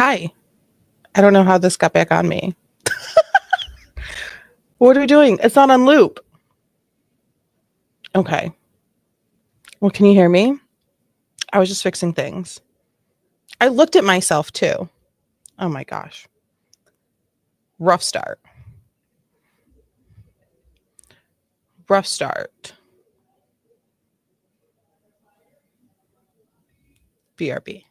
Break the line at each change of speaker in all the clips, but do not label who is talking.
Hi. I don't know how this got back on me. What are we doing? It's not on loop. Okay. Well, can you hear me? I was just fixing things. I looked at myself too. Oh my gosh. Rough start. Rough start. BRB.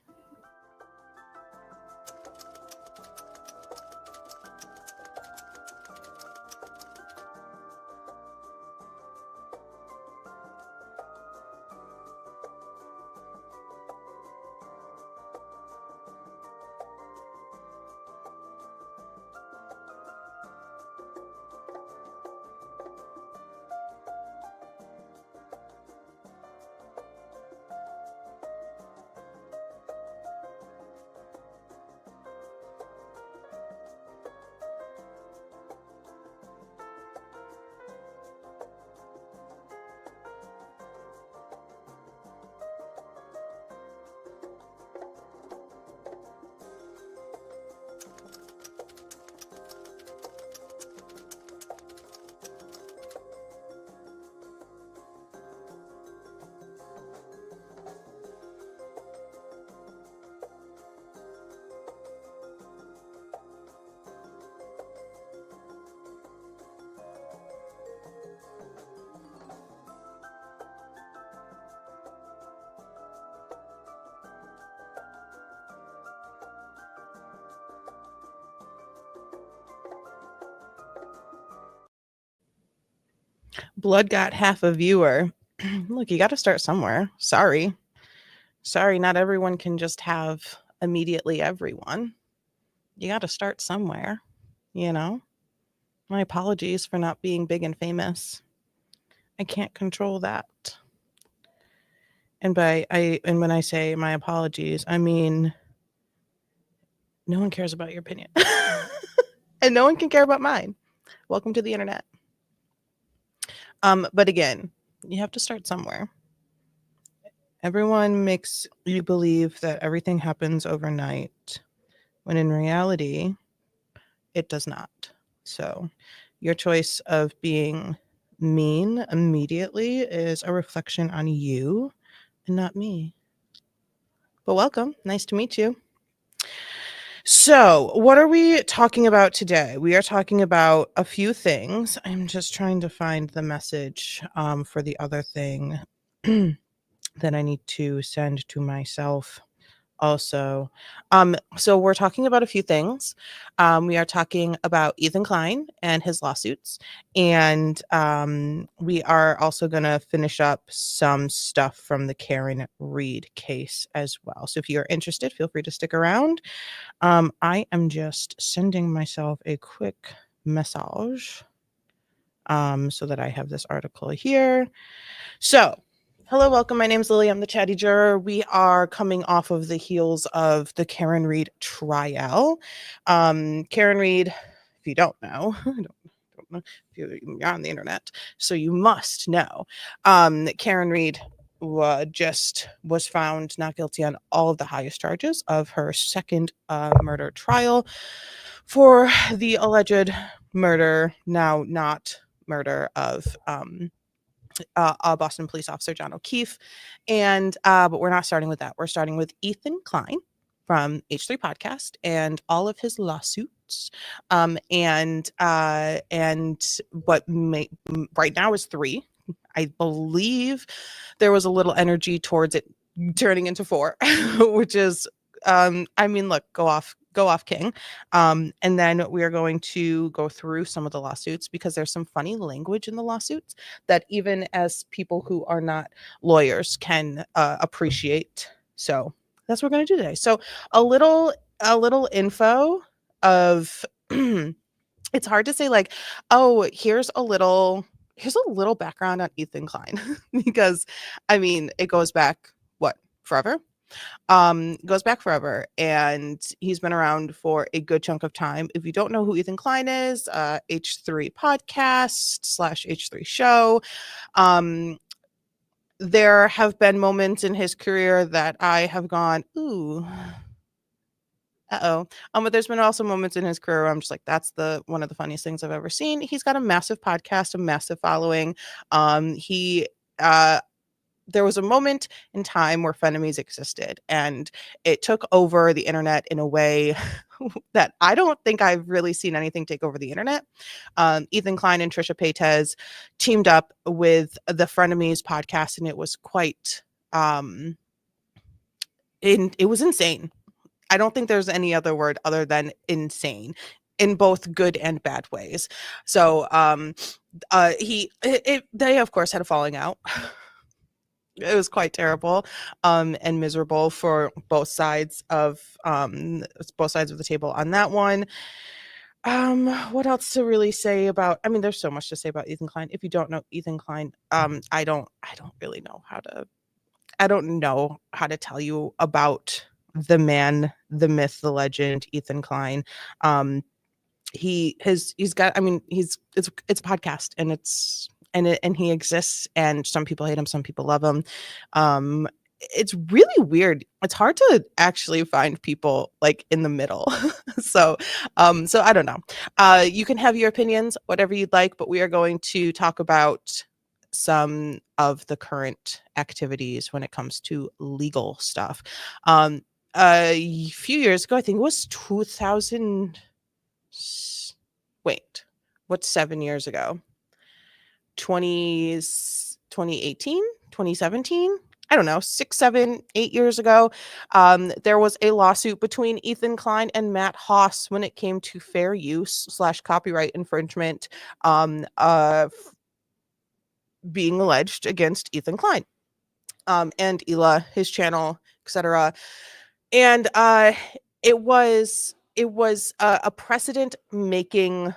Blood got half a viewer. Look, you got to start somewhere. Sorry. Not everyone can just have immediately everyone. You got to start somewhere, you know? My apologies for not being big and famous. I can't control that. And when I say my apologies, I mean no one cares about your opinion. And no one can care about mine. Welcome to the internet. But again, you have to start somewhere. Everyone makes you believe that everything happens overnight, when in reality, it does not. So your choice of being mean immediately is a reflection on you and not me. But welcome. Nice to meet you. So, what are we talking about today? We are talking about a few things. I'm just trying to find the message for the other thing that I need to send to myself also. So we're talking about a few things. We are talking about Ethan Klein and his lawsuits, and we are also going to finish up some stuff from the Karen Reed case as well. So if you're interested, feel free to stick around. I am just sending myself a quick message so that I have this article here. So hello, welcome. My name is Lily. I'm the chatty juror. We are coming off of the heels of the Karen Reed trial. Karen Reed, if you don't know, I don't know if you're on the internet, so you must know. Karen Reed just was found not guilty on all of the highest charges of her second murder trial for the alleged murder, now not murder, of Boston police officer John O'Keefe. And but we're not starting with that. We're starting with Ethan Klein from H3 Podcast and all of his lawsuits. And what right now is 3. I believe there was a little energy towards it turning into 4, which is I mean, look, go off king. And then we are going to go through some of the lawsuits because there's some funny language in the lawsuits that even as people who are not lawyers can appreciate. So that's what we're going to do today. So a little info of it's hard to say like, oh, here's a little background on Ethan Klein because I mean, it goes back forever. Goes back forever, and he's been around for a good chunk of time. If you don't know who Ethan Klein is, H3 Podcast / H3 Show. There have been moments in his career that I have gone, ooh, But there's been also moments in his career where I'm just like, that's one of the funniest things I've ever seen. He's got a massive podcast, a massive following. He there was a moment in time where frenemies existed, and it took over the internet in a way that I don't think I've really seen anything take over the internet. Ethan Klein and Trisha Paytas teamed up with the Frenemies podcast, and it was quite it was insane. I don't think there's any other word other than insane in both good and bad ways. So they of course had a falling out. It was quite terrible and miserable for both sides of the table on that one. What else to really say about, I mean, there's so much to say about Ethan Klein. If you don't know Ethan Klein, I don't really know I don't know how to tell you about the man, the myth, the legend, Ethan Klein. He's got, I mean, it's a podcast, and and he exists, and some people hate him, some people love him. It's really weird. It's hard to actually find people like in the middle. so I don't know. You can have your opinions, whatever you'd like, but we are going to talk about some of the current activities when it comes to legal stuff. A few years ago, I think it was 2000. Wait, what's 7 years ago? 2018, 2017? I don't know, 6, 7, 8 years ago. There was a lawsuit between Ethan Klein and Matt Haas when it came to fair use / copyright infringement being alleged against Ethan Klein and Ela, his channel, etc. And it was a precedent making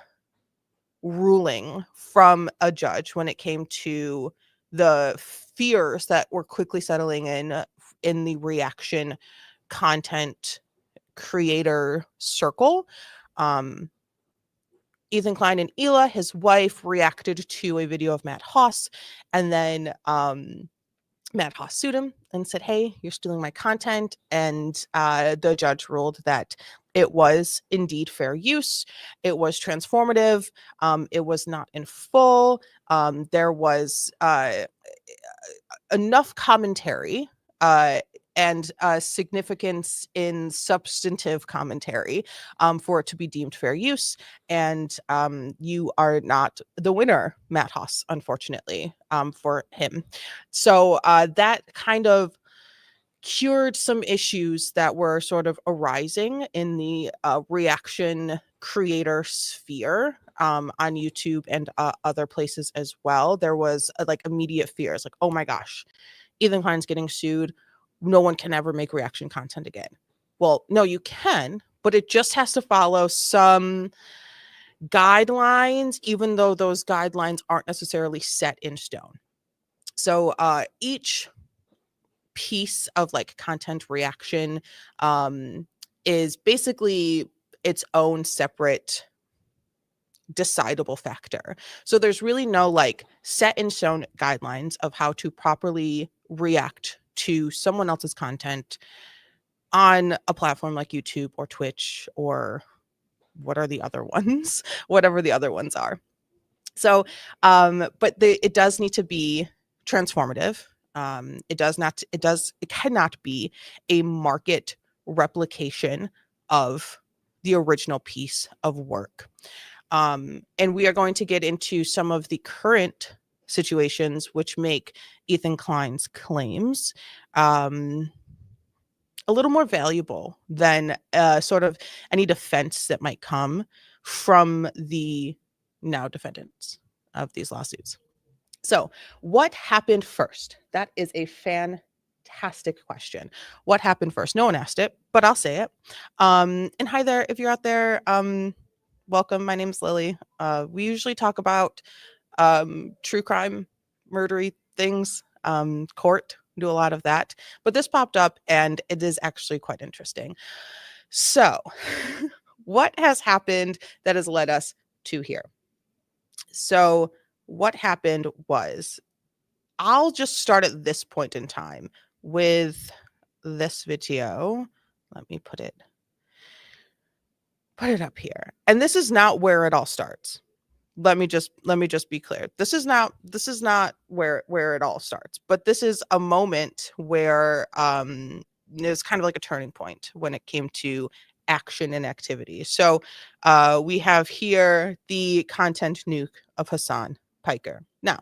ruling from a judge when it came to the fears that were quickly settling in the reaction content creator circle. Ethan Klein and Ela, his wife, reacted to a video of Matt Haas, and then Matt Haas sued him and said, hey, you're stealing my content. And the judge ruled that it was indeed fair use. It was transformative. It was not in full. There was enough commentary and significance in substantive commentary for it to be deemed fair use. And you are not the winner, Matt Haas, unfortunately, for him. So that kind of cured some issues that were sort of arising in the reaction creator sphere on YouTube and other places as well. There was like immediate fears, like, oh my gosh, Ethan Klein's getting sued. No one can ever make reaction content again. Well, no, you can, but it just has to follow some guidelines, even though those guidelines aren't necessarily set in stone. So each piece of like content reaction is basically its own separate decidable factor. So there's really no like set in stone guidelines of how to properly react to someone else's content on a platform like YouTube or Twitch or what are the other ones, whatever the other ones are. So, but it does need to be transformative. It cannot be a market replication of the original piece of work. And we are going to get into some of the current situations which make Ethan Klein's claims a little more valuable than sort of any defense that might come from the now defendants of these lawsuits. So what happened first? That is a fantastic question. What happened first? No one asked it, but I'll say it. And hi there, if you're out there, welcome. My name's Lily. We usually talk about true crime, murdery things, court, do a lot of that. But this popped up and it is actually quite interesting. So what has happened that has led us to here? So what happened was, I'll just start at this point in time with this video. Let me put it put it up here. And this is not where it all starts. Let me just be clear. This is not where it all starts, but this is a moment where it's kind of like a turning point when it came to action and activity. So we have here the content nuke of Hassan Piker. Now,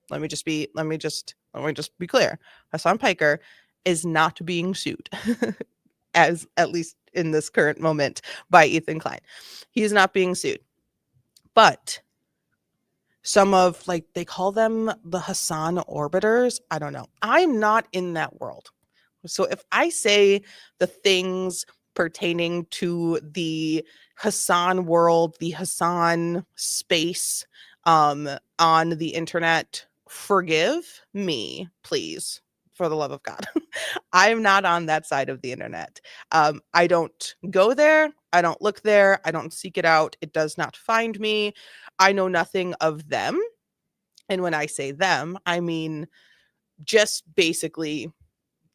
let me just be clear. Hassan Piker is not being sued as at least in this current moment by Ethan Klein. He is not being sued. But some of, like, they call them the Hassan orbiters. I don't know. I'm not in that world. So if I say the things pertaining to the Hassan world, the Hassan space on the internet, forgive me, please, for the love of God. I'm not on that side of the internet. I don't go there. I don't look there. I don't seek it out. It does not find me. I know nothing of them. And when I say them, I mean just basically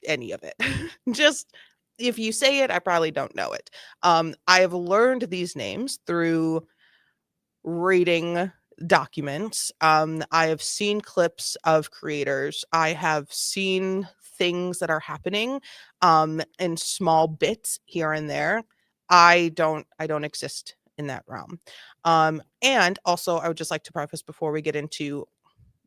any of it. Just if you say it, I probably don't know it. I have learned these names through reading documents. I have seen clips of creators. I have seen things that are happening in small bits here and there. I don't exist in that realm. And also, I would just like to preface before we get into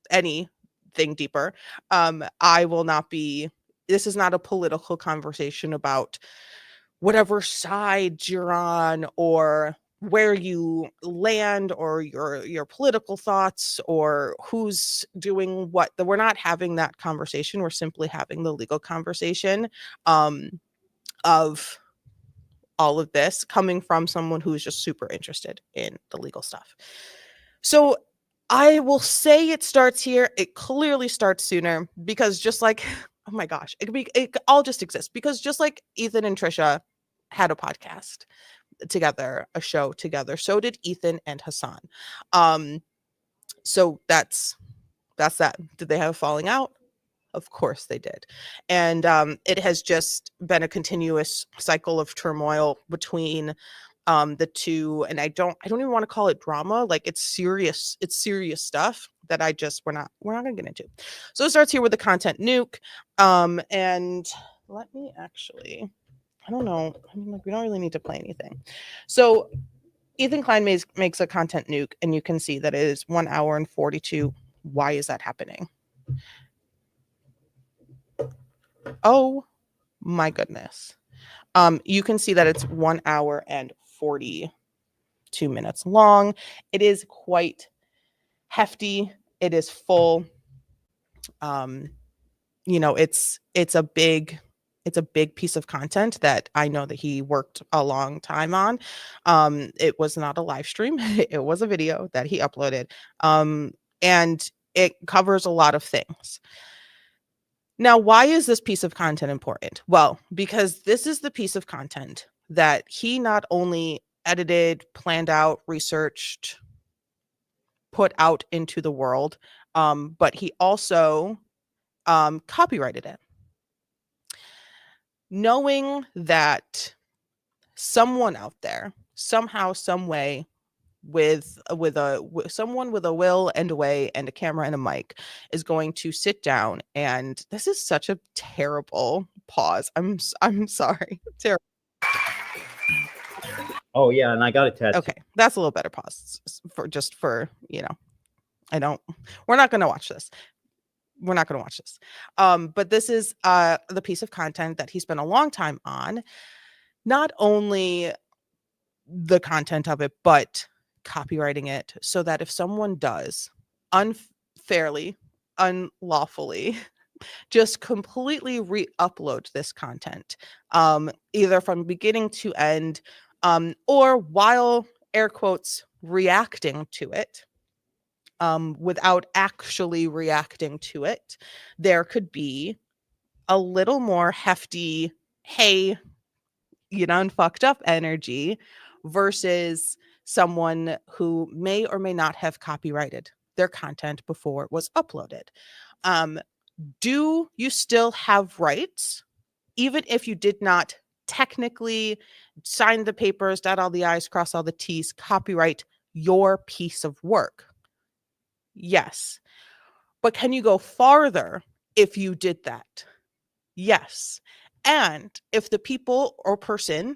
anything deeper, I will not be, this is not a political conversation about whatever side you're on or where you land or your political thoughts or who's doing what. We're not having that conversation. We're simply having the legal conversation of all of this coming from someone who's just super interested in the legal stuff. So I will say it starts here. It clearly starts sooner because just like, oh my gosh, it all just exists because just like Ethan and Trisha had a podcast together, a show together, so did Ethan and Hassan. So that's that. Did they have a falling out? Of course they did. And it has just been a continuous cycle of turmoil between the two. And I don't even want to call it drama. Like it's serious stuff that we're not gonna get into. So it starts here with the content nuke. And let me actually, I don't know. I mean, like, we don't really need to play anything. So Ethan Klein makes a content nuke, and you can see that it is 1 hour and 42. Why is that happening? Oh my goodness. You can see that it's 1 hour and 42 minutes long. It is quite hefty. It is full. It's a big piece of content that I know that he worked a long time on. It was not a live stream. It was a video that he uploaded. And it covers a lot of things. Now, why is this piece of content important? Well, because this is the piece of content that he not only edited, planned out, researched, put out into the world, but he also copyrighted it. Knowing that someone out there, somehow, some way, with someone with a will and a way and a camera and a mic is going to sit down, and this is such a terrible pause. I'm sorry. Terrible.
Oh yeah, and I got a tattoo.
Okay, that's a little better pause for we're not going to watch this. But this is the piece of content that he spent a long time on. Not only the content of it, but copywriting it so that if someone does unfairly, unlawfully, just completely re-upload this content, either from beginning to end, or while air quotes reacting to it, without actually reacting to it, there could be a little more hefty, hey, you done fucked up energy versus someone who may or may not have copyrighted their content before it was uploaded. Do you still have rights, even if you did not technically sign the papers, dot all the I's, cross all the T's, copyright your piece of work. Yes. But can you go farther if you did that? Yes. And if the people or persons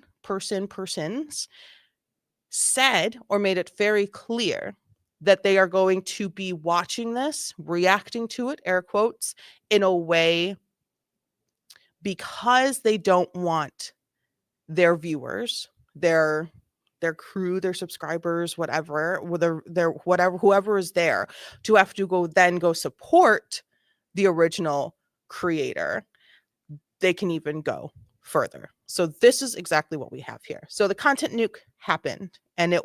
said or made it very clear that they are going to be watching this, reacting to it, air quotes, in a way because they don't want their viewers, their crew, their subscribers, whatever, whoever is there, to have to go support the original creator, they can even go further. So this is exactly what we have here. So the content nuke happened, and it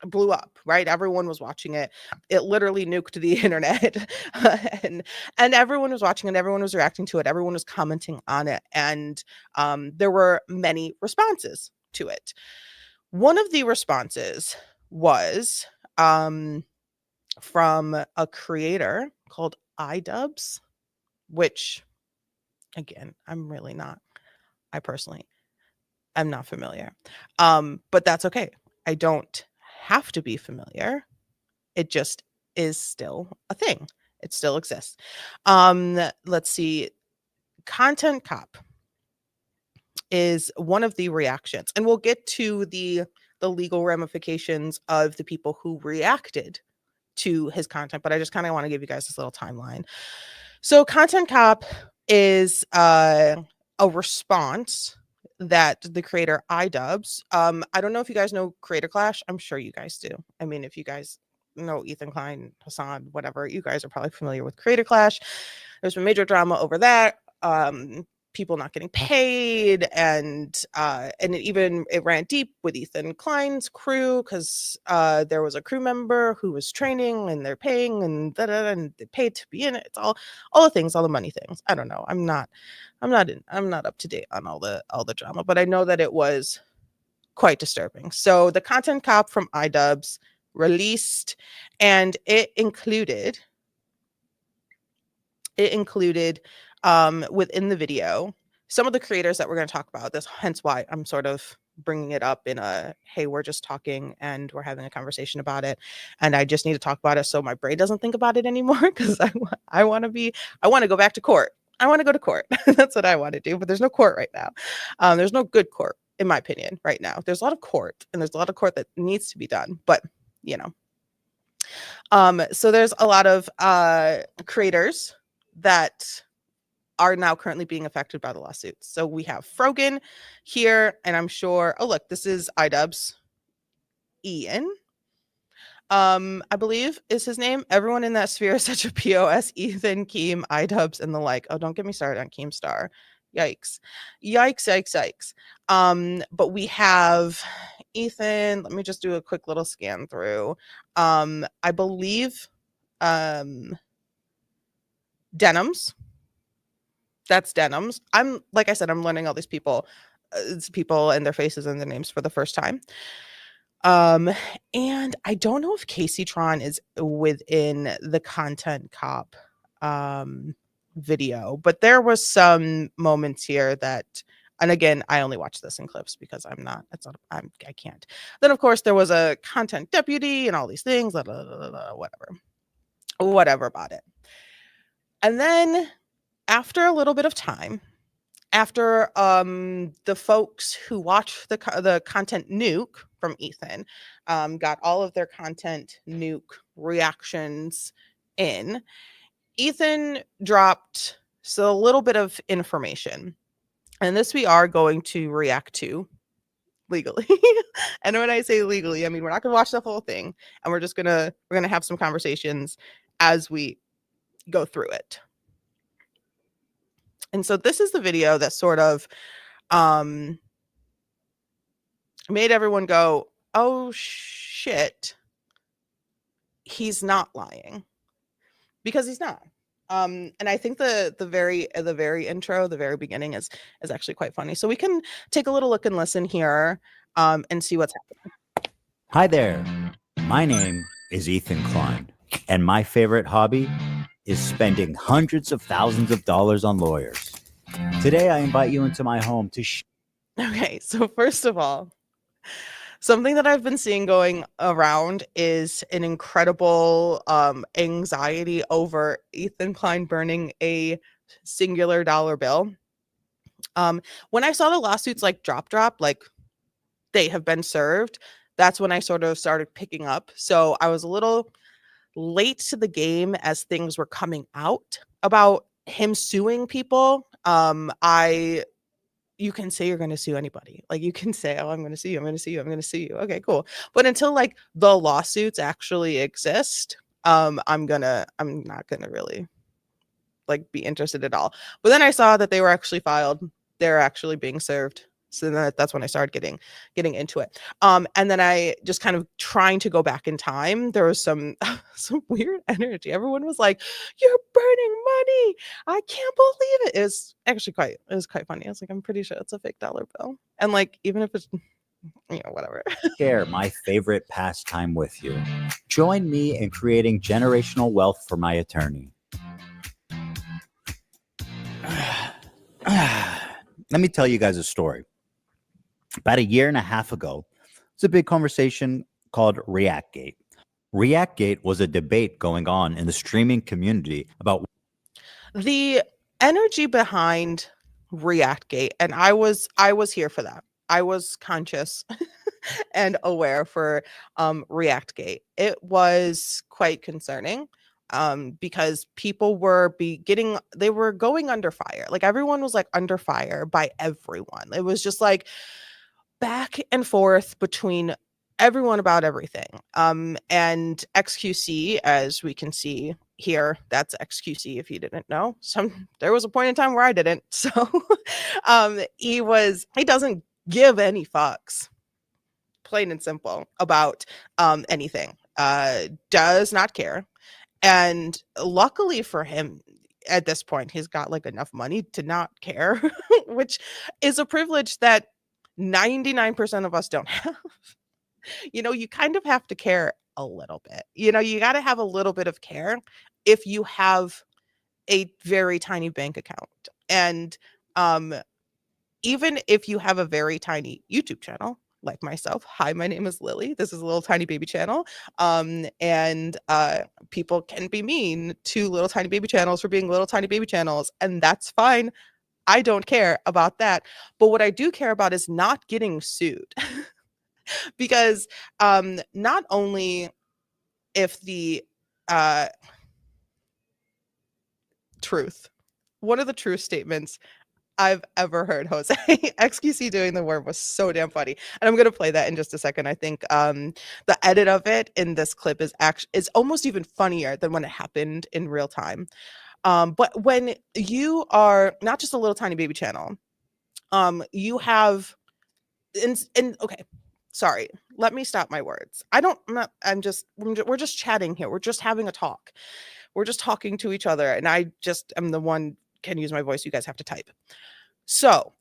blew up, right? Everyone was watching it. It literally nuked the internet, and everyone was watching it. Everyone was reacting to it. Everyone was commenting on it, and there were many responses to it. One of the responses was from a creator called iDubbbz, which, again, I personally am not familiar. But that's okay. I don't have to be familiar. It just is still a thing. It still exists. Let's see. Content Cop is one of the reactions, and we'll get to the legal ramifications of the people who reacted to his content, but I just kind of want to give you guys this little timeline. So Content Cop is a response that the creator iDubbbz, I don't know if you guys know Creator Clash. I'm sure you guys do. I mean, if you guys know Ethan Klein, Hassan, whatever, you guys are probably familiar with Creator Clash. There's been major drama over that. People not getting paid, and it ran deep with Ethan Klein's crew, because there was a crew member who was training, and they're paying, and they paid to be in it. It's all the things, all the money things. I don't know. I'm not up to date on all the drama, but I know that it was quite disturbing. So the Content Cop from iDubbbz released, and it included within the video some of the creators that we're going to talk about. This, hence why I'm sort of bringing it up in a, hey, we're just talking and we're having a conversation about it, and I just need to talk about it so my brain doesn't think about it anymore, because I want to go back to court. I want to go to court. That's what I want to do, but there's no court right now. There's no good court, in my opinion, right now. There's a lot of court, and there's a lot of court that needs to be done, but so there's a lot of creators that are now currently being affected by the lawsuits. So we have Frogan here, and I'm sure, oh look, this is iDubbbz. Ian, I believe is his name. Everyone in that sphere is such a POS. Ethan, Keem, iDubbbz, and the like. Oh, don't get me started on Keemstar. Yikes. But we have Ethan. Let me just do a quick little scan through. I believe Denims. That's Denims. Like I said, I'm learning all these people and their faces and their names for the first time. And I don't know if Casey Tron is within the Content Cop video, but there was some moments here that, and again, I only watch this in clips because I can't. Then of course there was a content deputy and all these things, whatever about it. And then after a little bit of time, after the folks who watched the content nuke from Ethan got all of their content nuke reactions in, Ethan dropped a little bit of information, and this we are going to react to legally. And when I say legally, I mean we're not going to watch the whole thing, and we're gonna have some conversations as we go through it. And so this is the video that sort of made everyone go, oh shit, he's not lying, because he's not. And I think the very intro, the very beginning is actually quite funny. So we can take a little look and listen here and see what's happening.
Hi there. My name is Ethan Klein, and my favorite hobby is spending hundreds of thousands of dollars on lawyers. Today, I invite you into my home to
Okay, so first of all, something that I've been seeing going around is an incredible anxiety over Ethan Klein burning a singular dollar bill. When I saw the lawsuits like drop, like they have been served, that's when I sort of started picking up. So I was a little late to the game as things were coming out about him suing people. I You can say you're going to sue anybody. Like you can say, "Oh, I'm going to sue you. I'm going to sue you. I'm going to sue you." Okay, cool. But until like the lawsuits actually exist, I'm not going to really like be interested at all. But then I saw that they were actually filed. They're actually being served. So that's when I started getting into it. And then I just kind of trying to go back in time. There was some some weird energy. Everyone was like, "You're burning money. I can't believe it." It was quite funny. I was like, I'm pretty sure it's a fake dollar bill. And like, even if it's whatever.
Share my favorite pastime with you. Join me in creating generational wealth for my attorney. Let me tell you guys a story. About a year and a half ago, it's a big conversation called ReactGate. ReactGate was a debate going on in the streaming community about
The energy behind ReactGate, and I was here for that. I was conscious and aware for ReactGate. It was quite concerning because people were they were going under fire. Like everyone was like under fire by everyone. It was just like back and forth between everyone about everything. And XQC, as we can see here, that's XQC if you didn't know. There was a point in time where I didn't. So he doesn't give any fucks, plain and simple, about anything. Does not care. And luckily for him, at this point, he's got like enough money to not care, which is a privilege that 99% of us don't have. You kind of have to care a little bit. You got to have a little bit of care if you have a very tiny bank account. And um, even if you have a very tiny YouTube channel, like myself. Hi, my name is Lily. This is a little tiny baby channel. And people can be mean to little tiny baby channels for being little tiny baby channels, and that's fine. I don't care about that. But what I do care about is not getting sued. Because not only if the uh, truth, one of the truth statements I've ever heard, Jose. XQC doing the worm was so damn funny. And I'm gonna play that in just a second. I think the edit of it in this clip is almost even funnier than when it happened in real time. But when you are not just a little tiny baby channel, you have and okay, sorry, let me stop my words. I'm not, we're just chatting here. We're just having a talk. We're just talking to each other. And I just am the one can use my voice. You guys have to type. So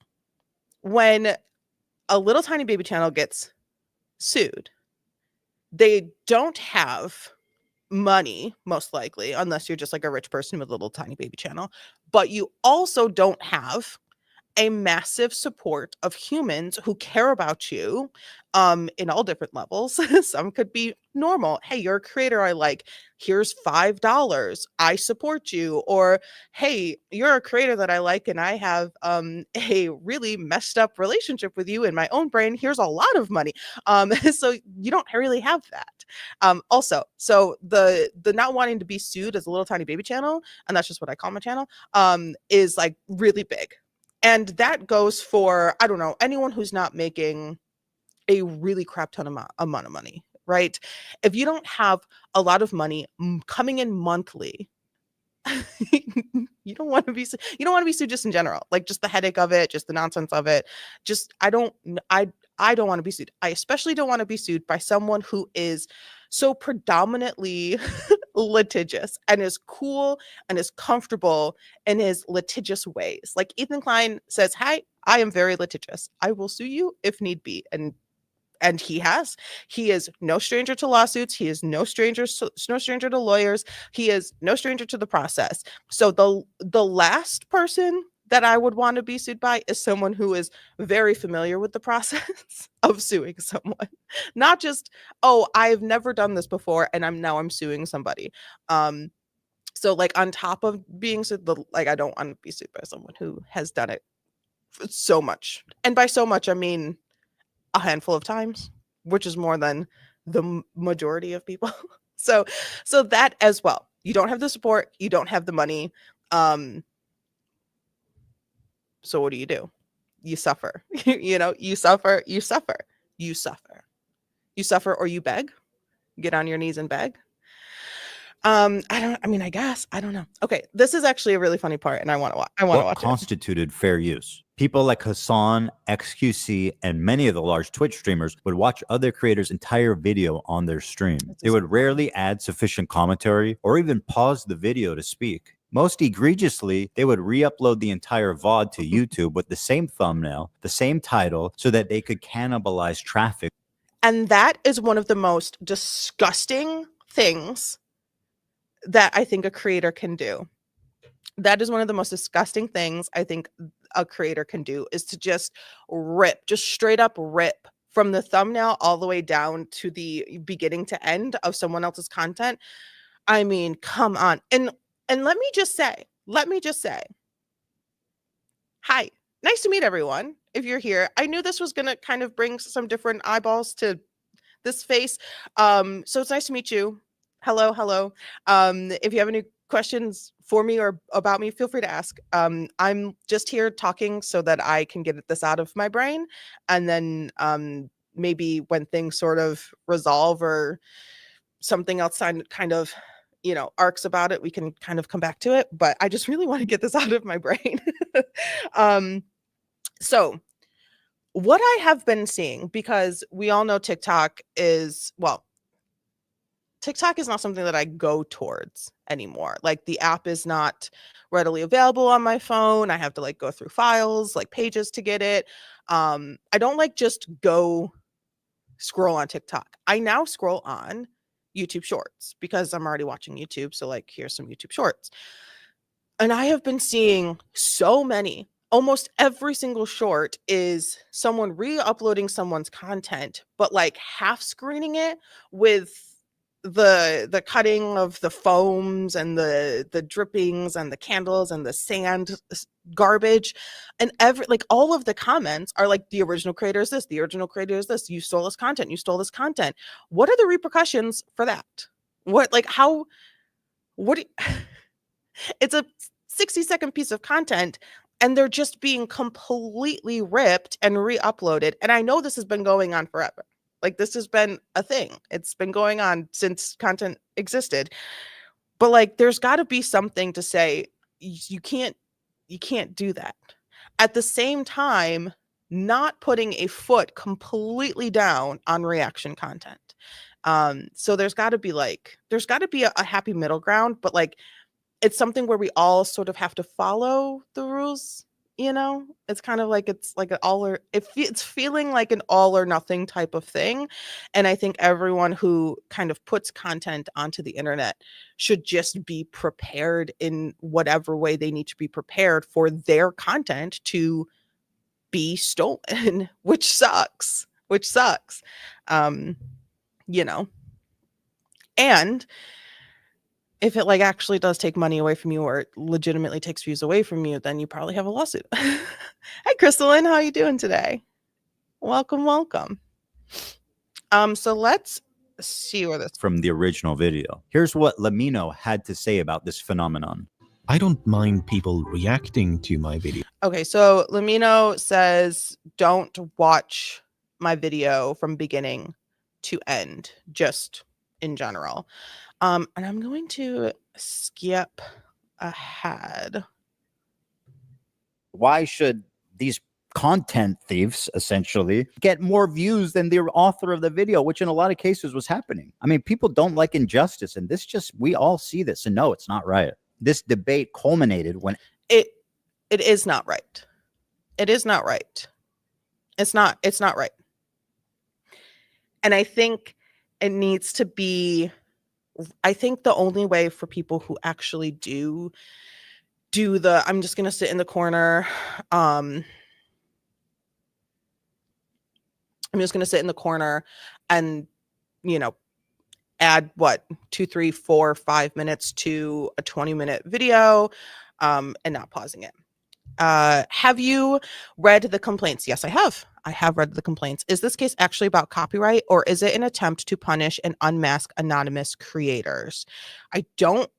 when a little tiny baby channel gets sued, they don't have money, most likely, unless you're just like a rich person with a little tiny baby channel. But you also don't have a massive support of humans who care about you in all different levels. Some could be normal. Hey, you're a creator I like. Here's $5. I support you. Or, hey, you're a creator that I like and I have a really messed up relationship with you in my own brain. Here's a lot of money. So you don't really have that. Also, so the not wanting to be sued as a little tiny baby channel, and that's just what I call my channel, is like really big. And that goes for, I don't know, anyone who's not making a really crap ton amount of money, right? If you don't have a lot of money coming in monthly, you don't want to be sued just in general. Like just the headache of it, just the nonsense of it. Just I don't want to be sued. I especially don't want to be sued by someone who is so predominantly litigious and is cool and is comfortable in his litigious ways. Like Ethan Klein says, "Hi, I am very litigious. I will sue you if need be." And he is no stranger to lawsuits. He is no stranger to lawyers. He is no stranger to the process. So the last person that I would want to be sued by is someone who is very familiar with the process of suing someone. Not just, oh, I've never done this before and I'm suing somebody. So like on top of being sued, like I don't want to be sued by someone who has done it so much. And by so much I mean a handful of times, which is more than the majority of people. so so that as well. You don't have the support, you don't have the money. So what do? You suffer. You suffer, you suffer, you suffer. You suffer or you beg. Get on your knees and beg. I guess I don't know. Okay, this is actually a really funny part and I want to
What
watch it.
constituted fair use? People like Hassan, XQC, and many of the large Twitch streamers would watch other creators' entire video on their stream. They would rarely add sufficient commentary or even pause the video to speak. Most egregiously, they would re-upload the entire VOD to YouTube with the same thumbnail, the same title, so that they could cannibalize traffic.
And that is one of the most disgusting things that I think a creator can do. That is one of the most disgusting things I think a creator can do, is to just straight up rip from the thumbnail all the way down to the beginning to end of someone else's content. I mean, come on. And let me just say, hi, nice to meet everyone. If you're here, I knew this was going to kind of bring some different eyeballs to this face. So it's nice to meet you. Hello. If you have any questions for me or about me, feel free to ask. I'm just here talking so that I can get this out of my brain. And then maybe when things sort of resolve or something else kind of, arcs about it, we can kind of come back to it. But I just really want to get this out of my brain. So what I have been seeing, because we all know TikTok is not something that I go towards anymore. Like the app is not readily available on my phone. I have to like go through files, like pages to get it. I don't like just go scroll on TikTok. I now scroll on YouTube Shorts because I'm already watching YouTube. So like, here's some YouTube Shorts. And I have been seeing so many, almost every single short is someone re-uploading someone's content, but like half screening it with the cutting of the foams and the drippings and the candles and the sand garbage, and all of the comments are like, the original creator is this, the original creator is this, you stole this content, you stole this content. What are the repercussions for that? It's a 60-second piece of content and they're just being completely ripped and re-uploaded. And I know this has been going on forever. Like this has been a thing. It's been going on since content existed. But like there's got to be something to say you can't do that. At the same time, not putting a foot completely down on reaction content. So there's got to be a happy middle ground, but like it's something where we all sort of have to follow the rules. It's kind of like it's like it's feeling like an all or nothing type of thing. And I think everyone who kind of puts content onto the internet should just be prepared in whatever way they need to be prepared for their content to be stolen, which sucks. You know, and if it like actually does take money away from you or it legitimately takes views away from you, then you probably have a lawsuit. Hi, Crystalline. How are you doing today? Welcome. So let's see where this
from the original video. Here's what Lamino had to say about this phenomenon.
I don't mind people reacting to my video.
Okay, so Lamino says, don't watch my video from beginning to end, just in general. And I'm going to skip ahead.
Why should these content thieves essentially get more views than the author of the video, which in a lot of cases was happening? I mean, people don't like injustice, and we all see this, and no, it's not right. This debate culminated when
it is not right. It is not right. It's not right. And I think it needs to be, I think the only way for people who actually do I'm just going to sit in the corner. I'm just going to sit in the corner and, add 2, 3, 4, 5 minutes to a 20-minute video, and not pausing it. Have you read the complaints? Yes, I have. I have read the complaints. Is this case actually about copyright, or is it an attempt to punish and unmask anonymous creators? I don't.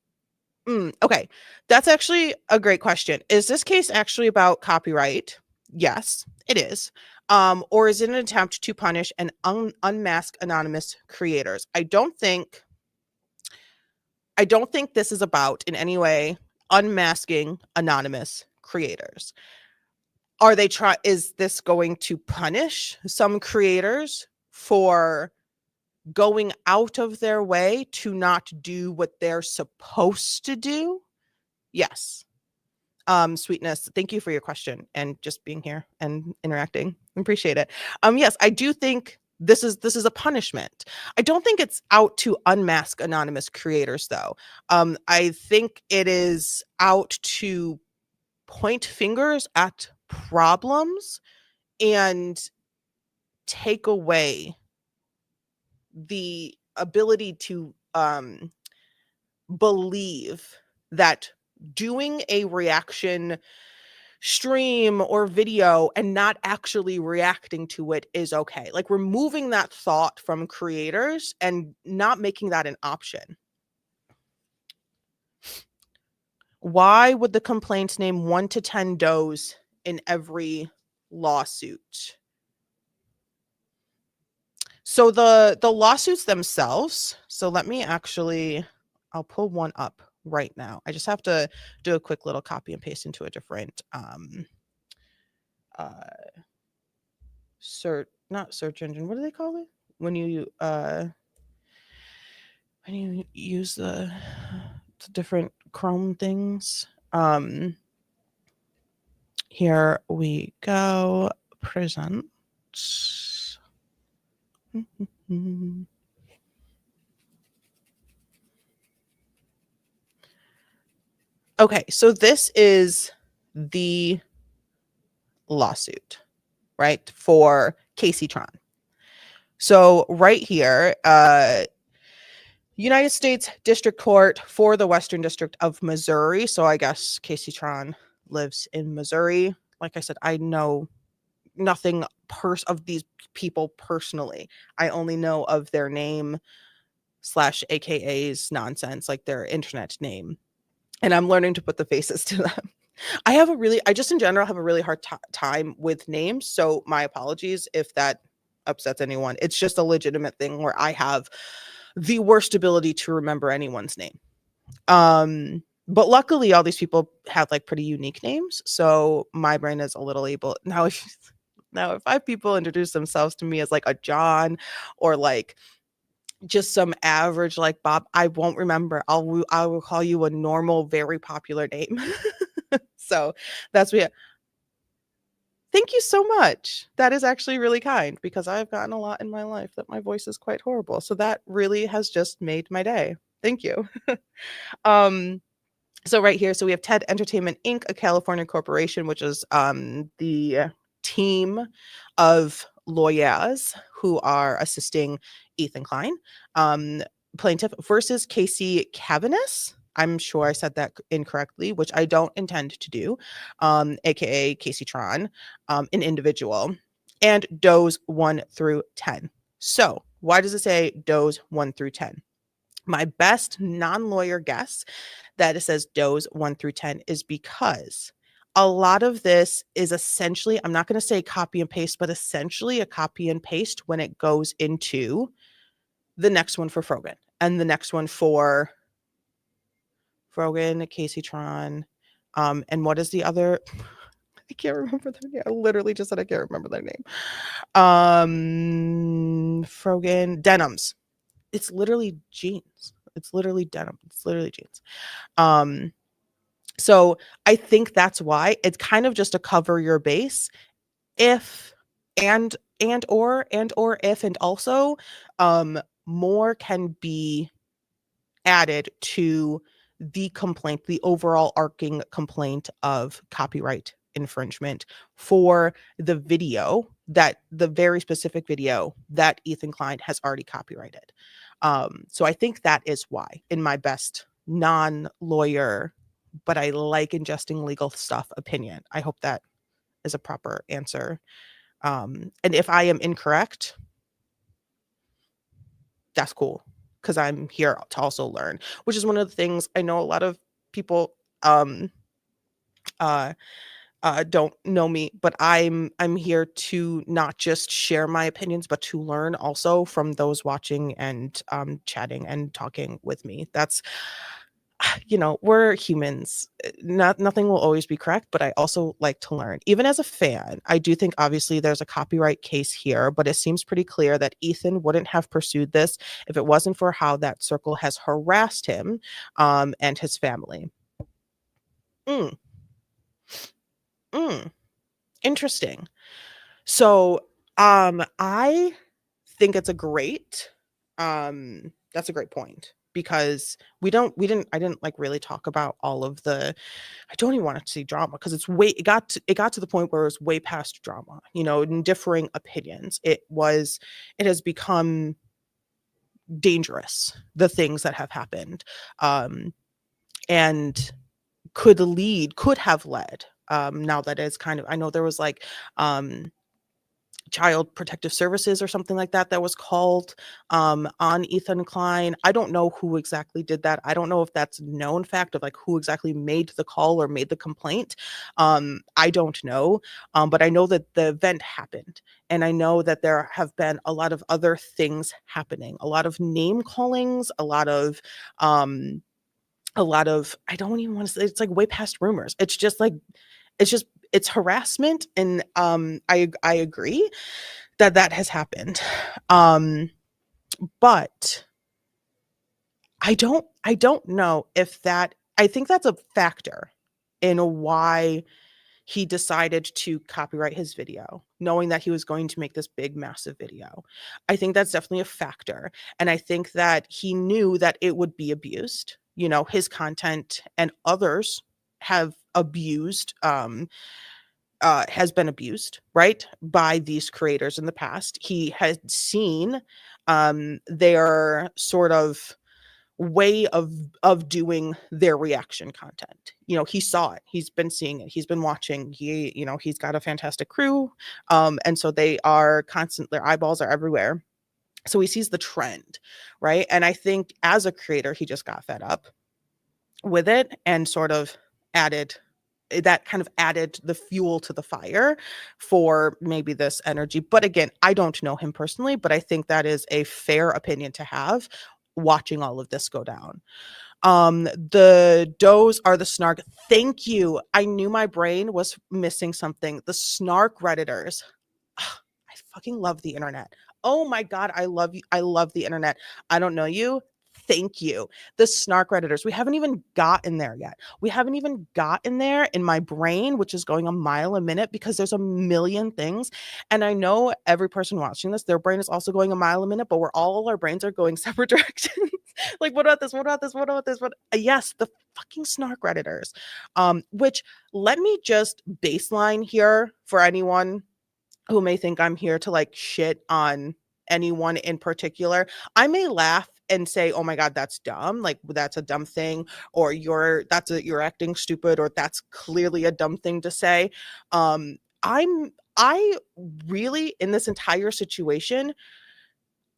Okay, that's actually a great question. Is this case actually about copyright? Yes, it is. Or is it an attempt to punish and unmask anonymous creators? I don't think this is about in any way unmasking anonymous creators. Is this going to punish some creators for going out of their way to not do what they're supposed to do? Yes. Sweetness, thank you for your question and just being here and interacting. Appreciate it. Yes, I do think this is a punishment. I don't think it's out to unmask anonymous creators though. I think it is out to point fingers at problems and take away the ability to believe that doing a reaction stream or video and not actually reacting to it is okay. Like removing that thought from creators and not making that an option. Why would the complaints name 1 to 10 does in every lawsuit? So the lawsuits themselves, so I'll pull one up right now. I just have to do a quick little copy and paste into a different not search engine. What do they call it? When you use the different Chrome things. Here we go. Present. Okay, so this is the lawsuit, right, for Casey Tron. So right here, United States District Court for the Western District of Missouri. So I guess Casey Tron lives in Missouri. Like I said, I know nothing of these people personally. I only know of their name / AKA's nonsense, like their internet name. And I'm learning to put the faces to them. I just in general have a really hard time with names. So my apologies if that upsets anyone. It's just a legitimate thing where I have the worst ability to remember anyone's name. But luckily all these people have like pretty unique names. So my brain is a little able now. If 5 people introduce themselves to me as like a John or like just some average like Bob, I won't remember. I will call you a normal, very popular name. So that's what. Thank you so much. That is actually really kind because I've gotten a lot in my life that my voice is quite horrible. So that really has just made my day. Thank you. So right here, so we have TED Entertainment Inc., a California corporation, which is the team of lawyers who are assisting Ethan Klein, plaintiff versus Casey Cavanis. I'm sure I said that incorrectly, which I don't intend to do, aka Casey Tron, an individual, and does 1 through 10. So why does it say does 1 through 10? My best non-lawyer guess that it says does 1 through 10 is because a lot of this is essentially, I'm not going to say copy and paste, but essentially a copy and paste when it goes into the next one for Frogan and the next one for Frogan, Casey Tron, and what is the other? I can't remember their name. I literally just said I can't remember their name. Frogan, Denims. It's literally jeans. It's literally denim. It's literally jeans. So I think that's why it's kind of just to cover your base. If and if and also more can be added to the complaint, the overall arcing complaint of copyright infringement for the video, that the very specific video that Ethan Klein has already copyrighted. So I think that is why, in my best non-lawyer, but I like ingesting legal stuff opinion. I hope that is a proper answer. And if I am incorrect, that's cool, because I'm here to also learn, which is one of the things I know a lot of people don't know me, but I'm here to not just share my opinions, but to learn also from those watching and chatting and talking with me. That's, we're humans. Nothing will always be correct, but I also like to learn. Even as a fan, I do think obviously there's a copyright case here, but it seems pretty clear that Ethan wouldn't have pursued this if it wasn't for how that circle has harassed him and his family. Mm, interesting. So I think it's a great that's a great point, because I didn't like really talk about all of the, I don't even want to see drama, because it got to the point where it was way past drama, in differing opinions. It has become dangerous, the things that have happened, and could have led, now that is kind of, I know there was like Child Protective Services or something like that was called on Ethan Klein. I don't know who exactly did that. I don't know if that's a known fact of like who exactly made the call or made the complaint. I don't know, but I know that the event happened, and I know that there have been a lot of other things happening, a lot of name callings, a lot of I don't even want to say, it's like way past rumors. It's just like it's harassment, and I agree that has happened, but I don't know if that, I think that's a factor in why he decided to copyright his video, knowing that he was going to make this big massive video. I think that's definitely a factor, and I think that he knew that it would be abused. His content and others have abused has been abused, right, by these creators in the past. He had seen their sort of way of doing their reaction content. He saw it. He's been seeing it. He's been watching. He's got a fantastic crew, and so they are constant. Their eyeballs are everywhere. So he sees the trend, right? And I think as a creator, he just got fed up with it and sort of added the fuel to the fire for maybe this energy. But again, I don't know him personally, but I think that is a fair opinion to have watching all of this go down. The does are the snark. Thank you. I knew my brain was missing something. The snark Redditors. I fucking love the internet. Oh my God, I love you. I love the internet. I don't know you. Thank you. The snark Redditors. We haven't even gotten there yet. We haven't even gotten there in my brain, which is going a mile a minute because there's a million things. And I know every person watching this, their brain is also going a mile a minute, but all our brains are going separate directions. Like, what about this? What about this? What about this? Yes, the fucking snark Redditors. Which, let me just baseline here for anyone who may think I'm here to like shit on anyone in particular. I may laugh and say, "Oh my God, that's dumb. Like, that's a dumb thing," or you're acting stupid, or that's clearly a dumb thing to say. I really, in this entire situation,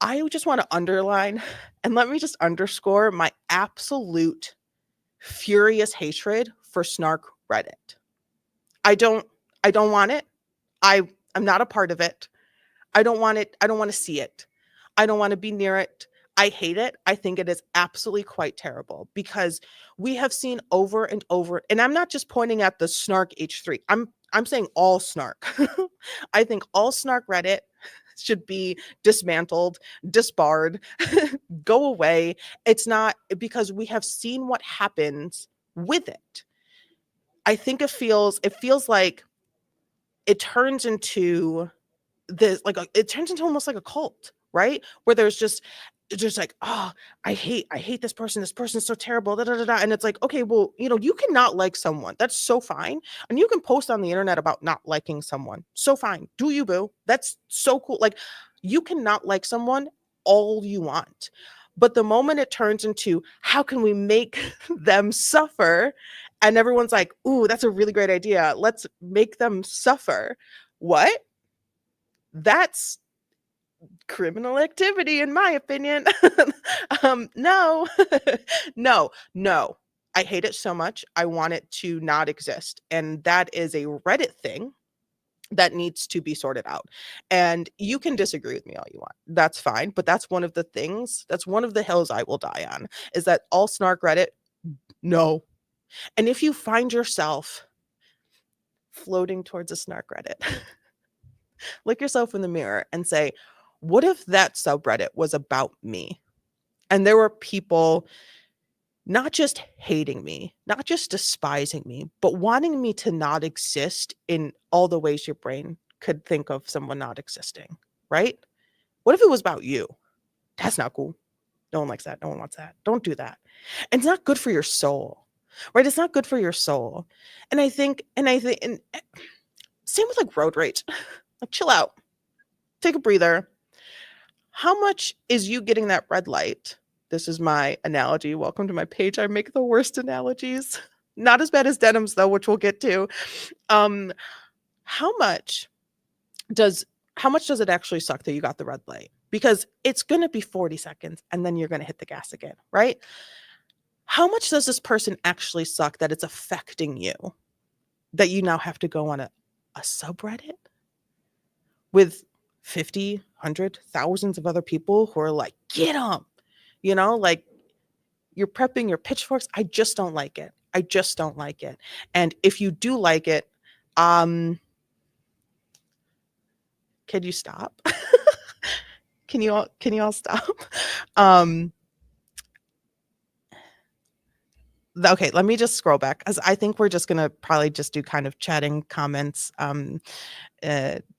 I just want to underline and let me just underscore my absolute furious hatred for snark Reddit. I don't want it. I'm not a part of it. I don't want it. I don't want to see it. I don't want to be near it. I hate it. I think it is absolutely quite terrible, because we have seen over and over, and I'm not just pointing at the snark H3. I'm saying all snark. I think all snark Reddit should be dismantled, disbarred, go away. It's not, because we have seen what happens with it. I think it feels like it turns into this, like it turns into almost like a cult, right? Where there's just just like, oh, I hate this person. This person's so terrible. Da, da, da, da. And it's like, okay, well, you cannot like someone. That's so fine. And you can post on the internet about not liking someone. So fine. Do you, boo? That's so cool. Like, you cannot like someone all you want. But the moment it turns into how can we make them suffer? And everyone's like, ooh, that's a really great idea. Let's make them suffer. What? That's criminal activity, in my opinion. No, no. I hate it so much. I want it to not exist. And that is a Reddit thing that needs to be sorted out. And you can disagree with me all you want. That's fine. But that's one of the things, that's one of the hills I will die on, is that all snark Reddit, no. And if you find yourself floating towards a snark Reddit, look yourself in the mirror and say, what if that subreddit was about me? And there were people not just hating me, not just despising me, but wanting me to not exist in all the ways your brain could think of someone not existing, right? What if it was about you? That's not cool. No one likes that. No one wants that. Don't do that. And it's not good for your soul, right? It's not good for your soul. And I think, and same with like road rage. Like, chill out. Take a breather. How much is you getting that red light? This is my analogy. Welcome to my page. I make the worst analogies. Not as bad as denims, though, which we'll get to. How much does it actually suck that you got the red light? Because it's going to be 40 seconds and then you're going to hit the gas again, right? How much does this person actually suck that it's affecting you? That you now have to go on a subreddit with 50, 100, thousands of other people who are like, get them, like you're prepping your pitchforks. I just don't like it. I just don't like it. And if you do like it, can you stop? Can you all stop? Okay, let me just scroll back because I think we're just gonna probably just do kind of chatting comments,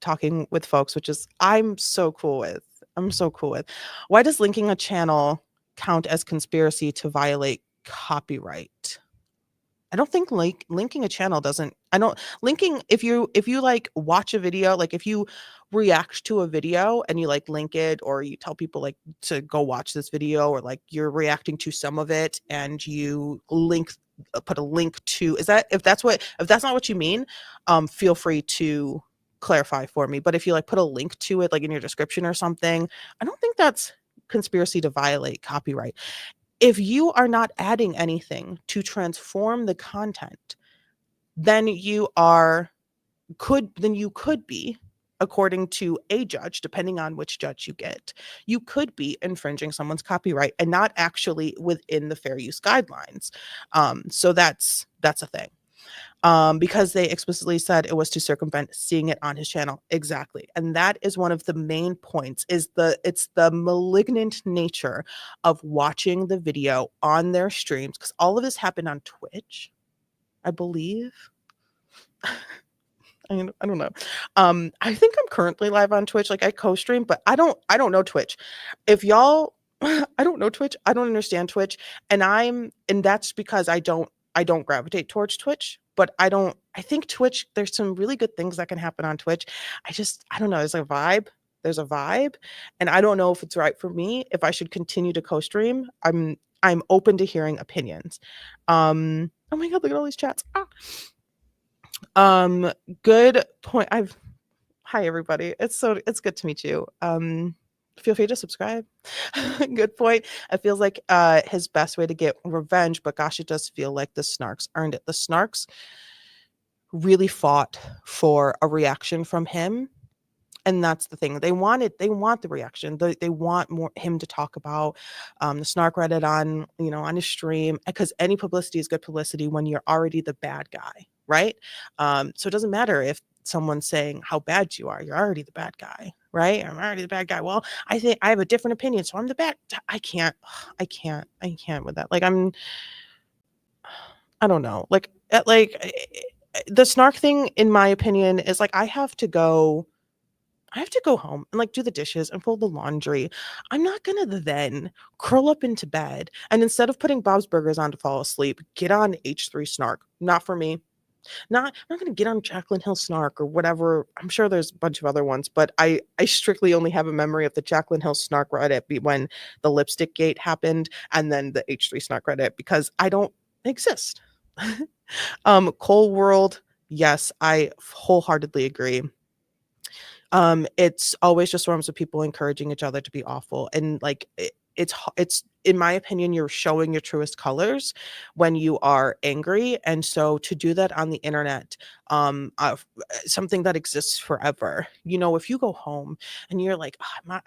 talking with folks, which is I'm so cool with. Why does linking a channel count as conspiracy to violate copyright? I don't think linking a channel doesn't. I don't linking if you like watch a video, like if you react to a video and you like link it or you tell people like to go watch this video or like you're reacting to some of it and you put a link to if that's not what you mean, feel free to clarify for me. But if you like put a link to it like in your description or something, I don't think that's conspiracy to violate copyright. If you are not adding anything to transform the content, then you could be, according to a judge, depending on which judge you get, you could be infringing someone's copyright and not actually within the fair use guidelines. So that's a thing. Because they explicitly said it was to circumvent seeing it on his channel. Exactly. And that is one of the main points it's the malignant nature of watching the video on their streams, because all of this happened on Twitch, I believe. I don't know. I think I'm currently live on Twitch. Like I co-stream, but I don't know Twitch. If y'all, I don't know Twitch. I don't understand Twitch. And that's because I don't gravitate towards Twitch, but I think Twitch, there's some really good things that can happen on Twitch. I don't know. There's a vibe and I don't know if it's right for me, if I should continue to co-stream. I'm open to hearing opinions. Oh my God, look at all these chats. Good point. Hi everybody. It's good to meet you. Feel free to subscribe. Good point. It feels like his best way to get revenge, but gosh, it does feel like the Snarks earned it. The Snarks really fought for a reaction from him. And that's the thing. They want the reaction. They want him to talk about the Snark Reddit on his stream, because any publicity is good publicity when you're already the bad guy, right? So it doesn't matter if someone's saying how bad you are. You're already the bad guy, right? I'm already the bad guy. Well, I think I have a different opinion, so I'm the bad. I can't with that. Like I don't know. Like the Snark thing, in my opinion, is like I have to go I have to go home and like do the dishes and fold the laundry. I'm not gonna then curl up into bed and instead of putting Bob's Burgers on to fall asleep, get on H3 Snark. Not for me. I'm not gonna get on Jaclyn Hill Snark or whatever. I'm sure there's a bunch of other ones, but I strictly only have a memory of the Jaclyn Hill Snark Reddit when the lipstick gate happened, and then the H3 Snark Reddit because I don't exist. Cole World, yes, I wholeheartedly agree. It's always just forms of people encouraging each other to be awful, and like it's in my opinion, you're showing your truest colors when you are angry, and so to do that on the internet, something that exists forever. You know, if you go home and you're like, oh,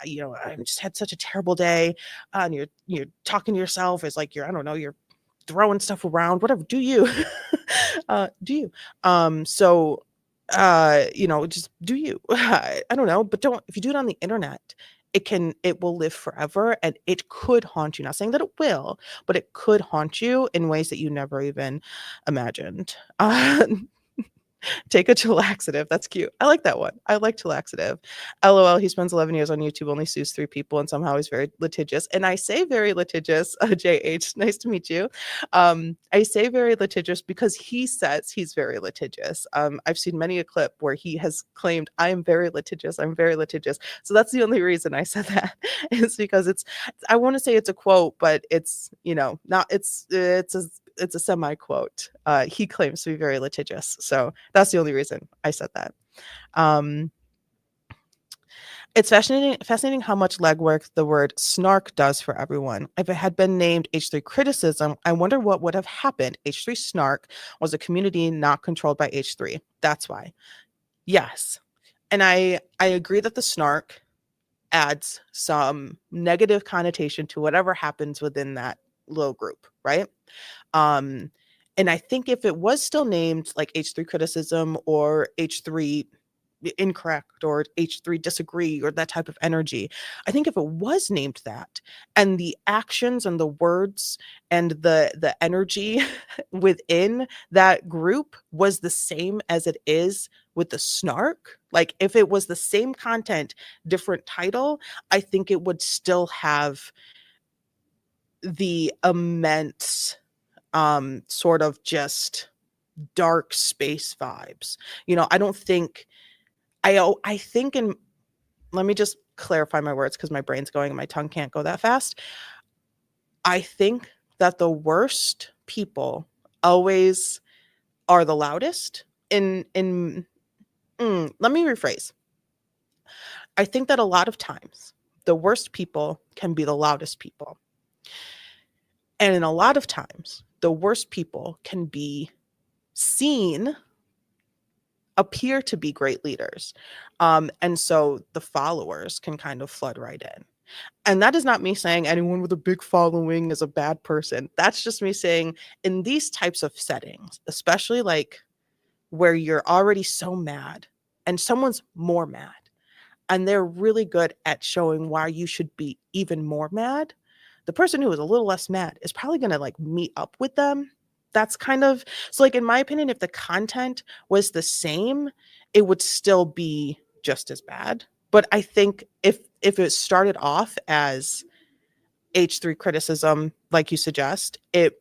I just had such a terrible day, and you're talking to yourself as like you're I don't know you're throwing stuff around, whatever. Do you? Do you? So just do you. I don't know, but don't if you do it on the internet, it will live forever and it could haunt you. Not saying that it will, but it could haunt you in ways that you never even imagined. Take a chillaxative. That's cute. I like that one. I like chillaxative. LOL, he spends 11 years on YouTube, only sues 3 people, and somehow he's very litigious. And I say very litigious, JH, nice to meet you. I say very litigious because he says he's very litigious. I've seen many a clip where he has claimed, I am very litigious. I'm very litigious. So that's the only reason I said that is because I want to say it's a quote, but it's, not, it's a semi quote. He claims to be very litigious. So that's the only reason I said that. It's fascinating how much legwork the word snark does for everyone. If it had been named H3 criticism, I wonder what would have happened. H3 snark was a community not controlled by H3. That's why. Yes. And I agree that the snark adds some negative connotation to whatever happens within that little group, right? And I think if it was still named like H3 criticism or H3 incorrect or H3 disagree or that type of energy, I think if it was named that and the actions and the words and the energy within that group was the same as it is with the snark, like if it was the same content, different title, I think it would still have the immense sort of just dark space vibes. I don't think I think in let me just clarify my words because my brain's going and my tongue can't go that fast. I think that the worst people always are the loudest let me rephrase. I think that a lot of times the worst people can be the loudest people. And in a lot of times, the worst people can be seen, appear to be great leaders. And so the followers can kind of flood right in. And that is not me saying anyone with a big following is a bad person. That's just me saying in these types of settings, especially like where you're already so mad and someone's more mad and they're really good at showing why you should be even more mad, the person who is a little less mad is probably going to like meet up with them. That's kind of so like in my opinion, if the content was the same, it would still be just as bad. But I think if it started off as H3 criticism, like you suggest, it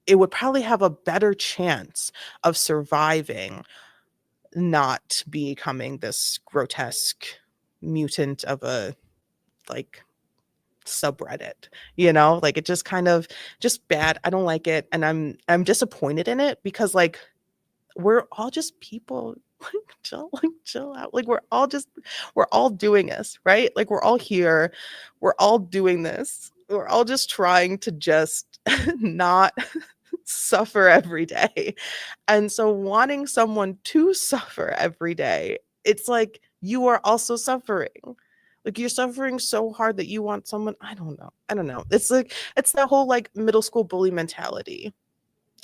would probably have a better chance of surviving, not becoming this grotesque mutant of a like subreddit, like it just kind of just bad. I don't like it and I'm disappointed in it because like we're all just people. Chill out. Like we're all doing this, right? Like we're all here, we're all doing this, we're all just trying to just not suffer every day. And so wanting someone to suffer every day, it's like you are also suffering. Like you're suffering so hard that you want someone, I don't know. It's like it's that whole like middle school bully mentality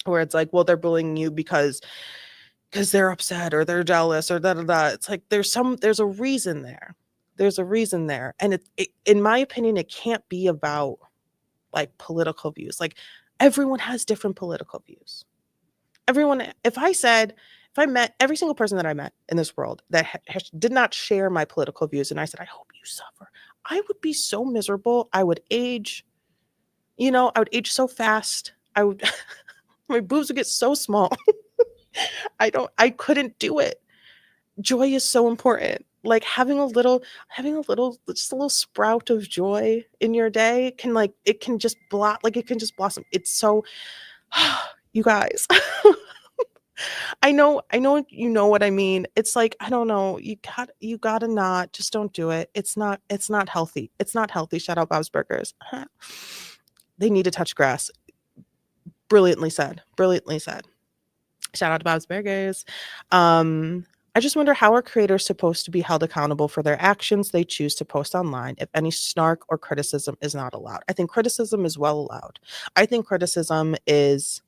where it's like, well, they're bullying you because they're upset or they're jealous or da da da. It's like there's a reason there. There's a reason there. And it in my opinion, it can't be about like political views. Like everyone has different political views. Everyone, if I said if I met every single person that I met in this world that did not share my political views, and I said, I hope you suffer, I would be so miserable. I would age, I would age so fast. I would, my boobs would get so small. I couldn't do it. Joy is so important. Like having a little, just a little sprout of joy in your day can it can just it can just blossom. It's so, you guys, I know you know what I mean. It's like, I don't know, you gotta not, just don't do it. It's not healthy. It's not healthy. Shout out Bob's Burgers. They need to touch grass. Brilliantly said. Brilliantly said. Shout out to Bob's Burgers. I just wonder, how are creators supposed to be held accountable for their actions they choose to post online if any snark or criticism is not allowed? I think criticism is well allowed. I think criticism is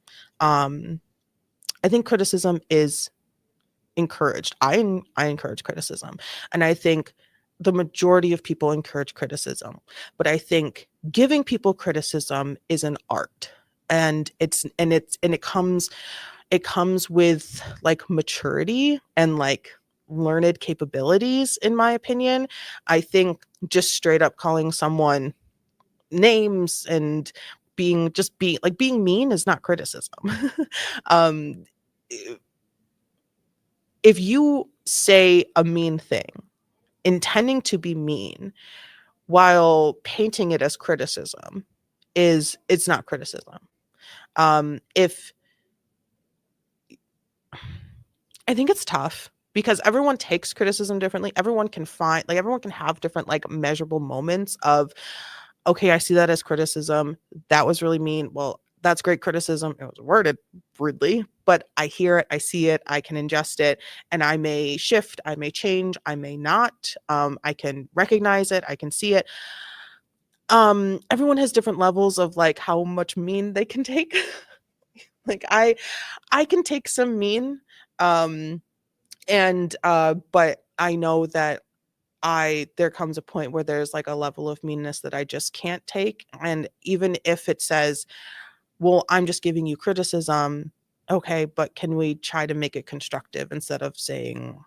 encouraged. I encourage criticism, and I think the majority of people encourage criticism. But I think giving people criticism is an art, and it comes with like maturity and like learned capabilities, in my opinion. I think just straight up calling someone names and being mean is not criticism. um if you say a mean thing intending to be mean while painting it as criticism, it's not criticism. If I think it's tough because everyone takes criticism differently. Everyone can have different like measurable moments of, okay, I see that as criticism. That was really mean. Well, that's great criticism. It was worded rudely, but I hear it, I see it, I can ingest it, and I may shift, I may change, I may not. I can recognize it, I can see it. Everyone has different levels of like how much mean they can take. Like I can take some mean, but I know that there comes a point where there's like a level of meanness that I just can't take. And even if it says, well, I'm just giving you criticism, okay, but can we try to make it constructive instead of saying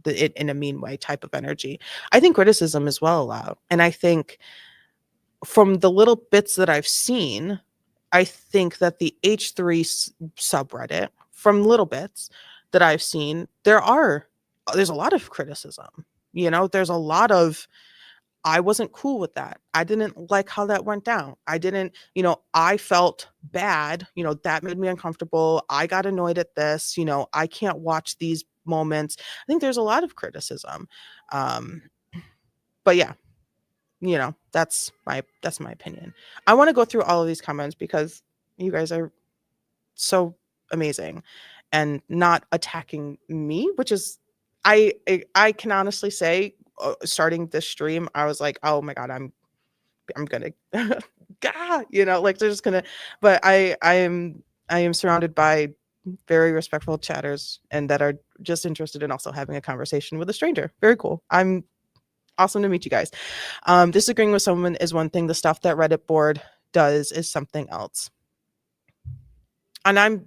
it in a mean way type of energy? I think criticism is well allowed. And I think from the little bits that I've seen, I think that the H3 subreddit, from little bits that I've seen, there's a lot of criticism. There's a lot of, I wasn't cool with that. I didn't like how that went down. I felt bad. That made me uncomfortable. I got annoyed at this. I can't watch these moments. I think there's a lot of criticism. But yeah, that's my opinion. I want to go through all of these comments because you guys are so amazing and not attacking me, which is, I can honestly say, starting this stream, I was like, oh my God, I'm gonna, God, like they're just gonna, but I am surrounded by very respectful chatters and that are just interested in also having a conversation with a stranger. Very cool. I'm awesome to meet you guys. Disagreeing with someone is one thing. The stuff that Reddit board does is something else. And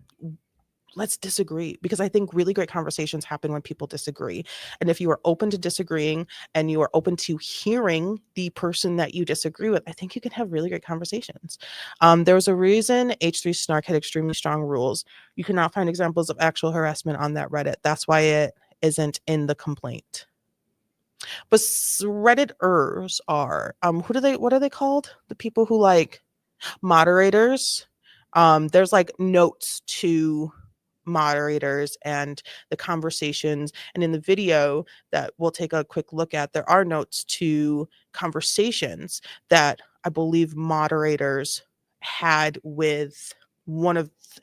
let's disagree, because I think really great conversations happen when people disagree. And if you are open to disagreeing and you are open to hearing the person that you disagree with, I think you can have really great conversations. There was a reason H3 Snark had extremely strong rules. You cannot find examples of actual harassment on that Reddit. That's why it isn't in the complaint. But Redditors are, what are they called? The people who like moderators. There's like notes to moderators and the conversations, and in the video that we'll take a quick look at, there are notes to conversations that I believe moderators had with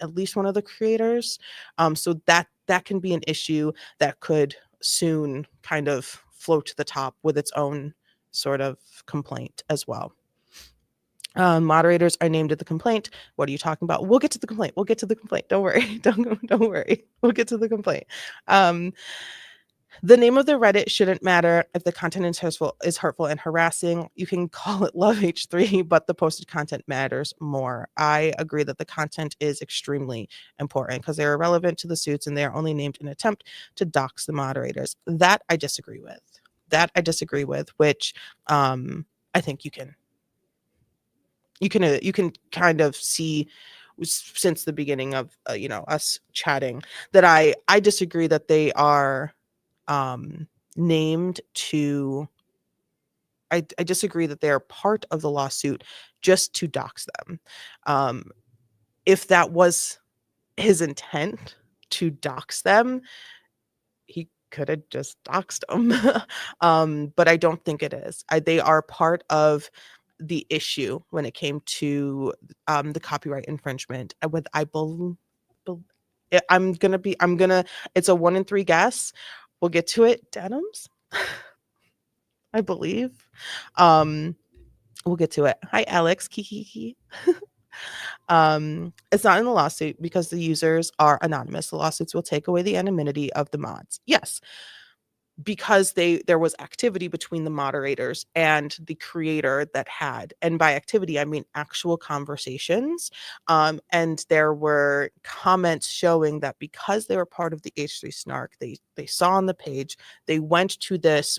at least one of the creators. So that can be an issue that could soon kind of float to the top with its own sort of complaint as well. Moderators are named at the complaint. What are you talking about? We'll get to the complaint. Don't worry. Don't worry. We'll get to the complaint. The name of the Reddit shouldn't matter if the content is hurtful and harassing. You can call it Love H3, but the posted content matters more. I agree that the content is extremely important because they're irrelevant to the suits and they are only named in an attempt to dox the moderators. That I disagree with. Which I think you can kind of see since the beginning of us chatting that I disagree that they are named to I disagree that they are part of the lawsuit just to dox them. If that was his intent to dox them, he could have just doxed them. But I don't think it is. They are part of the issue when it came to the copyright infringement. With it's a 1 in 3 guess. We'll get to it. Denims, I believe. We'll get to it. Hi, Alex. Kiki. It's not in the lawsuit because the users are anonymous. The lawsuits will take away the anonymity of the mods. Yes, because there was activity between the moderators and the creator that had, and by activity I mean actual conversations, and there were comments showing that because they were part of the H3 snark, they saw on the page, they went to this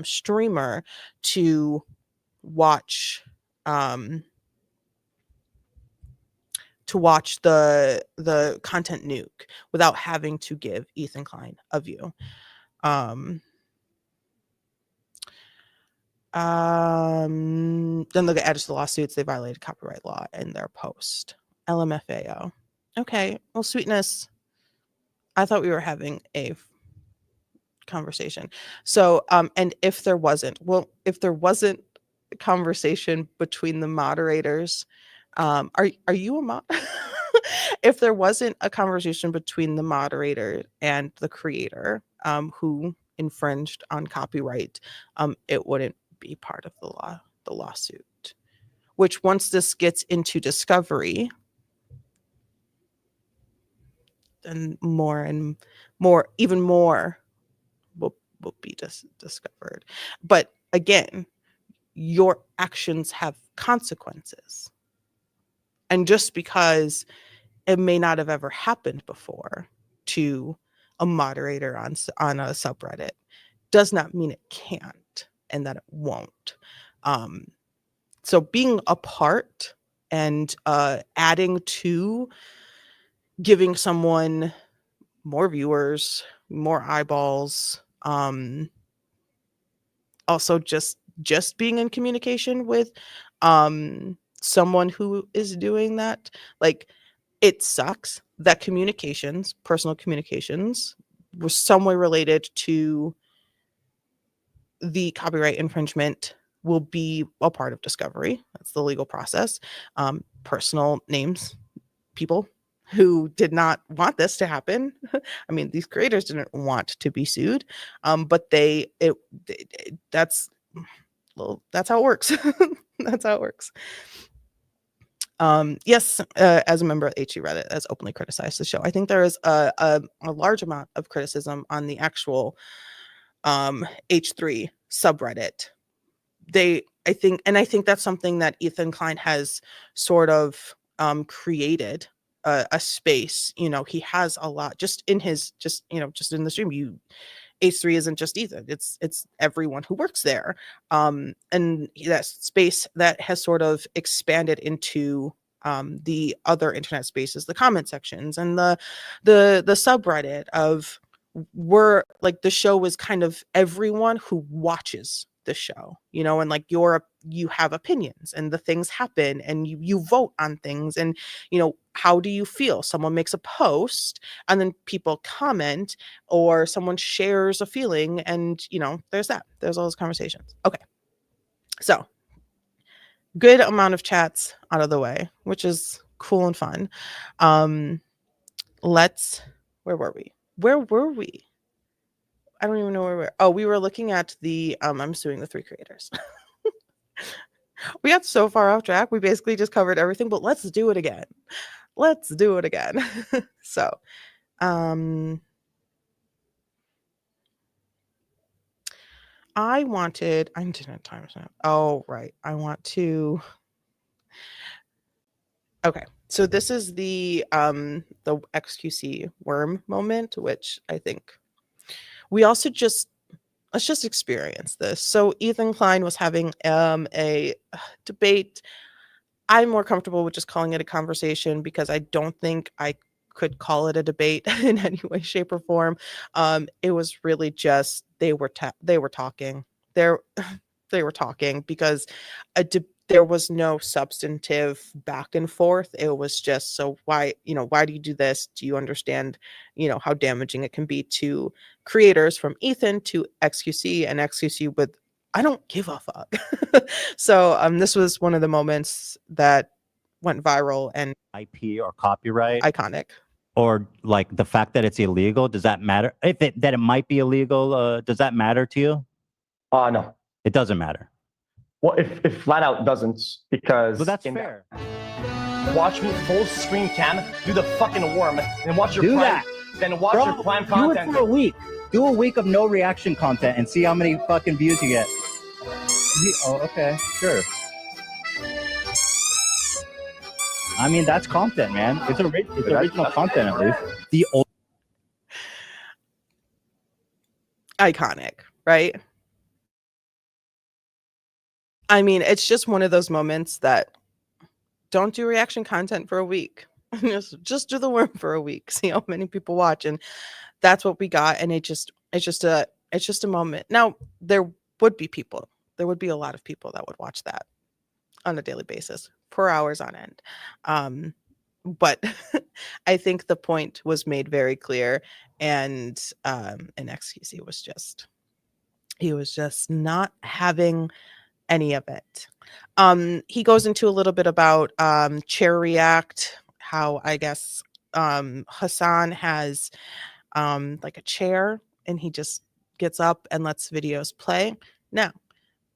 streamer to watch the content nuke without having to give Ethan Klein a view. Then they'll get added to the lawsuits. They violated copyright law in their post. LMFAO. Okay, well, sweetness, I thought we were having a conversation. So, and if there wasn't a conversation between the moderators, are you a mod? If there wasn't a conversation between the moderator and the creator, who infringed on copyright, it wouldn't be part of the lawsuit. Which, once this gets into discovery, then even more will be discovered. But again, your actions have consequences, and just because it may not have ever happened before to a moderator on a subreddit does not mean it can't and that it won't. So being a part and adding to giving someone more viewers, more eyeballs, also just being in communication with someone who is doing that, like, it sucks that personal communications, was some way related to the copyright infringement, will be a part of discovery. That's the legal process. Personal names, people who did not want this to happen. I mean, these creators didn't want to be sued, but that's how it works. That's how it works. Yes, as a member of HE Reddit, has openly criticized the show. I think there is a large amount of criticism on the actual H3 subreddit. I think that's something that Ethan Klein has sort of created a space. He has a lot just in the stream. H3 isn't just Ethan, it's everyone who works there, and that space that has sort of expanded into the other internet spaces, the comment sections, and the subreddit of, were like, the show was kind of everyone who watches the show, and like you have opinions and the things happen and you vote on things, and how do you feel? Someone makes a post and then people comment, or someone shares a feeling, and there's all those conversations. Okay, so good amount of chats out of the way, which is cool and fun. Where were we? I don't even know where we were. Oh, we were looking at the I'm suing the 3 creators. We got so far off track. We basically just covered everything, but let's do it again. So, I didn't time it. Oh, right. I want to. Okay. So this is the XQC worm moment, which I think we also let's just experience this. So Ethan Klein was having a debate. I'm more comfortable with just calling it a conversation because I don't think I could call it a debate in any way, shape, or form. It was really just they were talking. They're they were talking because there was no substantive back and forth. It was just, so why, why do you do this? Do you understand, how damaging it can be to creators, from Ethan to XQC, and XQC with I don't give a fuck. So this was one of the moments that went viral and
IP or copyright,
iconic.
or like the fact that it's illegal, does that matter? That it might be illegal, does that matter to you?
No.
It doesn't matter.
Well, if flat out doesn't, because
Well, that's fair.
Watch me full screen cam, do the fucking worm, and watch your
Do
prime,
that.
then watch
Bro,
your prime
do
content.
it for a week. Do a week of no reaction content and see how many fucking views you get. Oh, okay, sure. I mean, that's content, man. It's original content, at least. The old
Iconic, right? I mean, it's just one of those moments that don't do reaction content for a week. just do the worm for a week. See how many people watch, and that's what we got. And it's just a moment. Now there would be a lot of people that would watch that on a daily basis for hours on end. But I think the point was made very clear, and XQC was just not having any of it. He goes into a little bit about chair react, how I guess Hassan has like a chair and he just gets up and lets videos play. Now,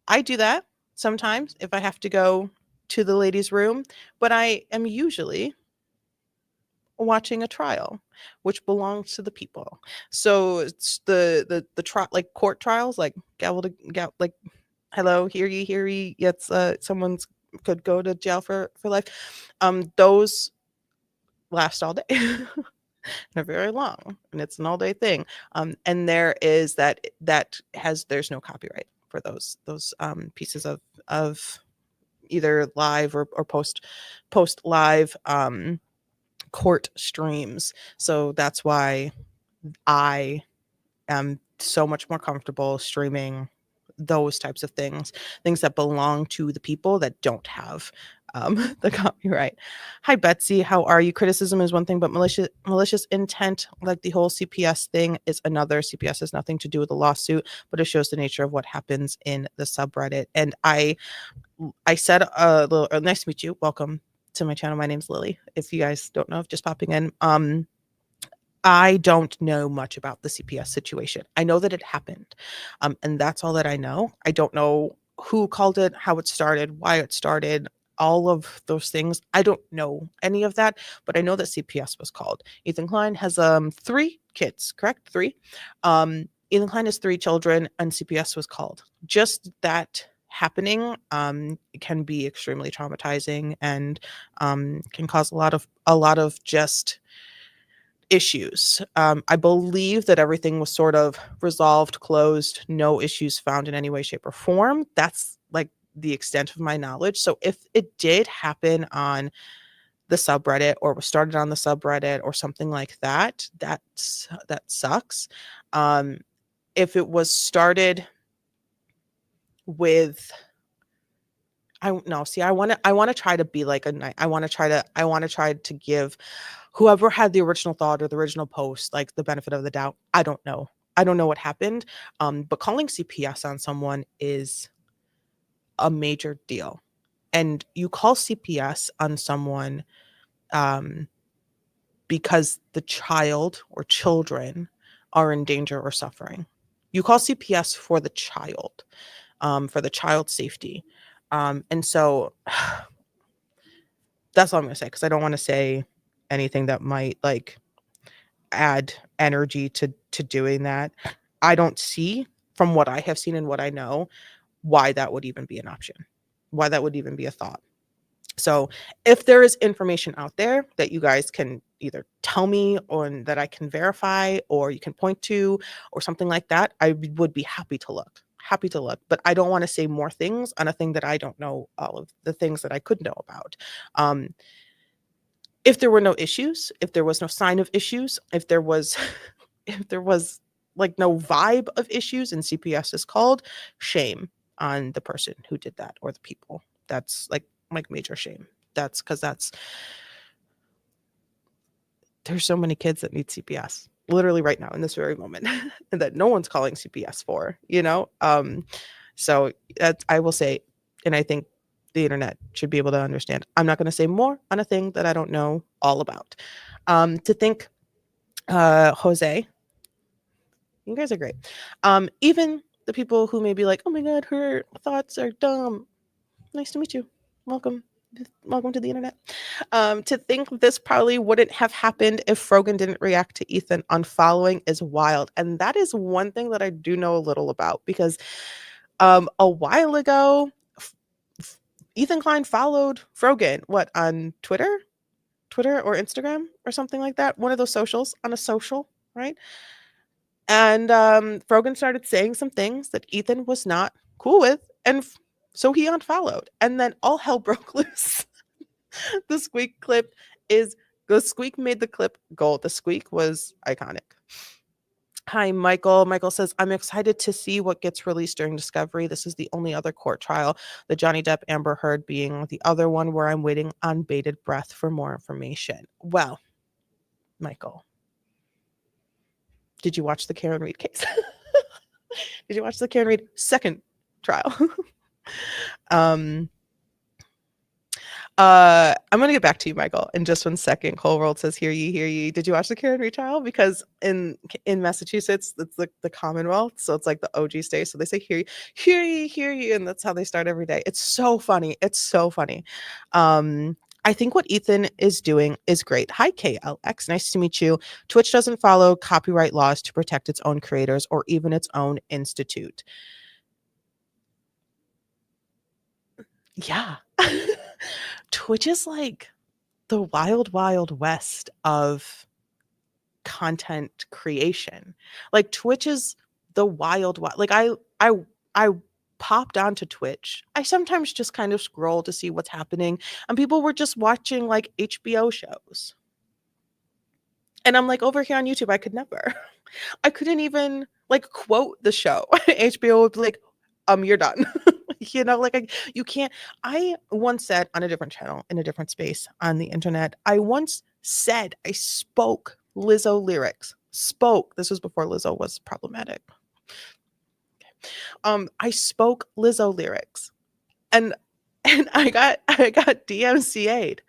I do that sometimes if I have to go to the ladies' room, but I am usually watching a trial which belongs to the people. So it's the like court trials, like gavel to gavel, like hello, hear ye, yes, someone's could go to jail for life. Those last all day. They're very long and it's an all day thing. And there is there's no copyright for those pieces of either live or post live court streams. So that's why I am so much more comfortable streaming those types of things that belong to the people that don't have the copyright. Hi Betsy, how are you? Criticism is one thing, but malicious intent, like the whole CPS thing, is another. CPS has nothing to do with the lawsuit, but it shows the nature of what happens in the subreddit. And I said a little, nice to meet you, welcome to my channel. My name's Lily. If you guys don't know, just popping in. I don't know much about the CPS situation. I know that it happened, and that's all that I know. I don't know who called it, how it started, why it started, all of those things. I don't know any of that, but I know that CPS was called. Ethan Klein has 3 kids, correct? 3. Ethan Klein has 3 children, and CPS was called. Just that happening can be extremely traumatizing and can cause a lot of just issues. I believe that everything was sort of resolved, closed, no issues found in any way, shape, or form. That's like the extent of my knowledge. So if it did happen on the subreddit or was started on the subreddit or something like that, that sucks. If it was started with I want to try to be like I want to try to give whoever had the original thought or the original post like the benefit of the doubt. I don't know what happened. But calling CPS on someone is a major deal. And you call CPS on someone because the child or children are in danger or suffering. You call CPS for the child, for the child's safety. And so that's all I'm going to say, because I don't want to say anything that might like add energy to doing that. I don't see from what I have seen and what I know, why that would even be an option, why that would even be a thought. So if there is information out there that you guys can either tell me or that I can verify or you can point to or something like that, I would be happy to look. Happy to look, but I don't want to say more things on a thing that I don't know all of the things that I could know about. If there were no issues, if there was no sign of issues, if there was if there was like no vibe of issues, and CPS is called, shame on the person who did that or the people. That's like major shame. That's because there's so many kids that need CPS literally right now in this very moment and that no one's calling CPS for, so I will say, and I think the internet should be able to understand, I'm not going to say more on a thing that I don't know all about. To think, Jose, you guys are great. Even the people who may be like, oh my God, her thoughts are dumb. Nice to meet you. Welcome to the internet. To think this probably wouldn't have happened if Frogan didn't react to Ethan unfollowing is wild. And that is one thing that I do know a little about, because a while ago, Ethan Klein followed Frogan, on Twitter or Instagram or something like that. One of those socials, on a social, right? And Frogan started saying some things that Ethan was not cool with. And so he unfollowed. And then all hell broke loose. The squeak made the clip gold. The squeak was iconic. Hi, Michael. Michael says, I'm excited to see what gets released during Discovery. This is the only other court trial, the Johnny Depp Amber Heard being the other one, where I'm waiting on bated breath for more information. Well, Michael, did you watch the Karen Reed case? Did you watch the Karen Reed second trial? I'm gonna get back to you, Michael, in just 1 second. Whole World says, hear ye. Did you watch the Karen Reed trial? Because in Massachusetts, it's the Commonwealth, so it's like the OG state. So they say hear ye, and that's how they start every day. It's so funny. I think what Ethan is doing is great. Hi, KLX. Nice to meet you. Twitch doesn't follow copyright laws to protect its own creators or even its own institute. Yeah. Twitch is like the wild, wild west of content creation. Like Twitch is the wild, like I popped onto Twitch. I sometimes just kind of scroll to see what's happening, and people were just watching like HBO shows. And I'm like, over here on YouTube, I could never. I couldn't even like quote the show. HBO would be like, you're done. You can't. I once said on a different channel, in a different space on the internet, I spoke Lizzo lyrics. This was before Lizzo was problematic. I spoke Lizzo lyrics, and I got DMCA'd.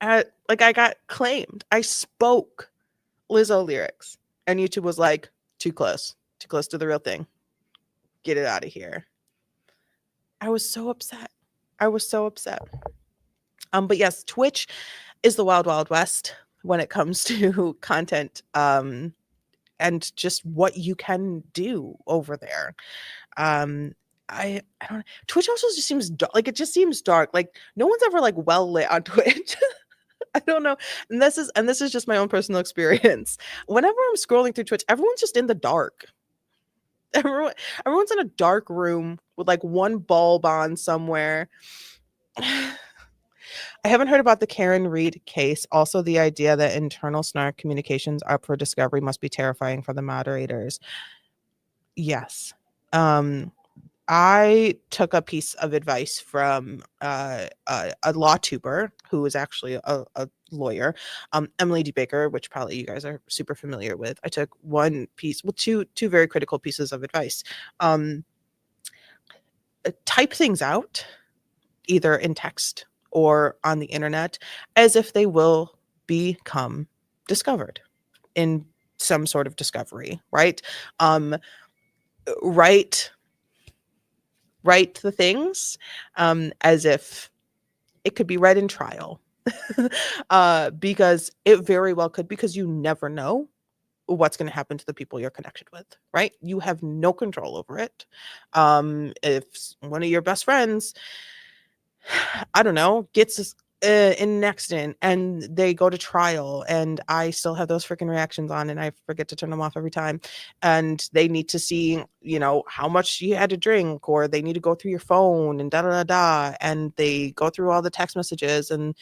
I got claimed. I spoke Lizzo lyrics, and YouTube was like, too close to the real thing. Get it out of here. I was so upset. But yes, Twitch is the wild, wild west when it comes to content, and just what you can do over there. I don't. Twitch also just seems dark. Like it just seems dark. Like no one's ever like well lit on Twitch. I don't know. And this is just my own personal experience. Whenever I'm scrolling through Twitch, everyone's just in the dark. Everyone's in a dark room with like one bulb on somewhere. I haven't heard about the Karen Reed case. Also, the idea that internal snark communications up for Discovery must be terrifying for the moderators. Yes. I took a piece of advice from a law tuber who is actually a lawyer, Emily D. Baker, which probably you guys are super familiar with. I took one piece, two very critical pieces of advice. Type things out, either in text or on the internet, as if they will become discovered in some sort of discovery, right? Write the things as if it could be read in trial. Because it very well could, because you never know what's going to happen to the people you're connected with, right? You have no control over it. If one of your best friends, I don't know, gets in an accident and they go to trial, and I still have those freaking reactions on and I forget to turn them off every time, and they need to see, how much you had to drink, or they need to go through your phone and da da da da, and they go through all the text messages, and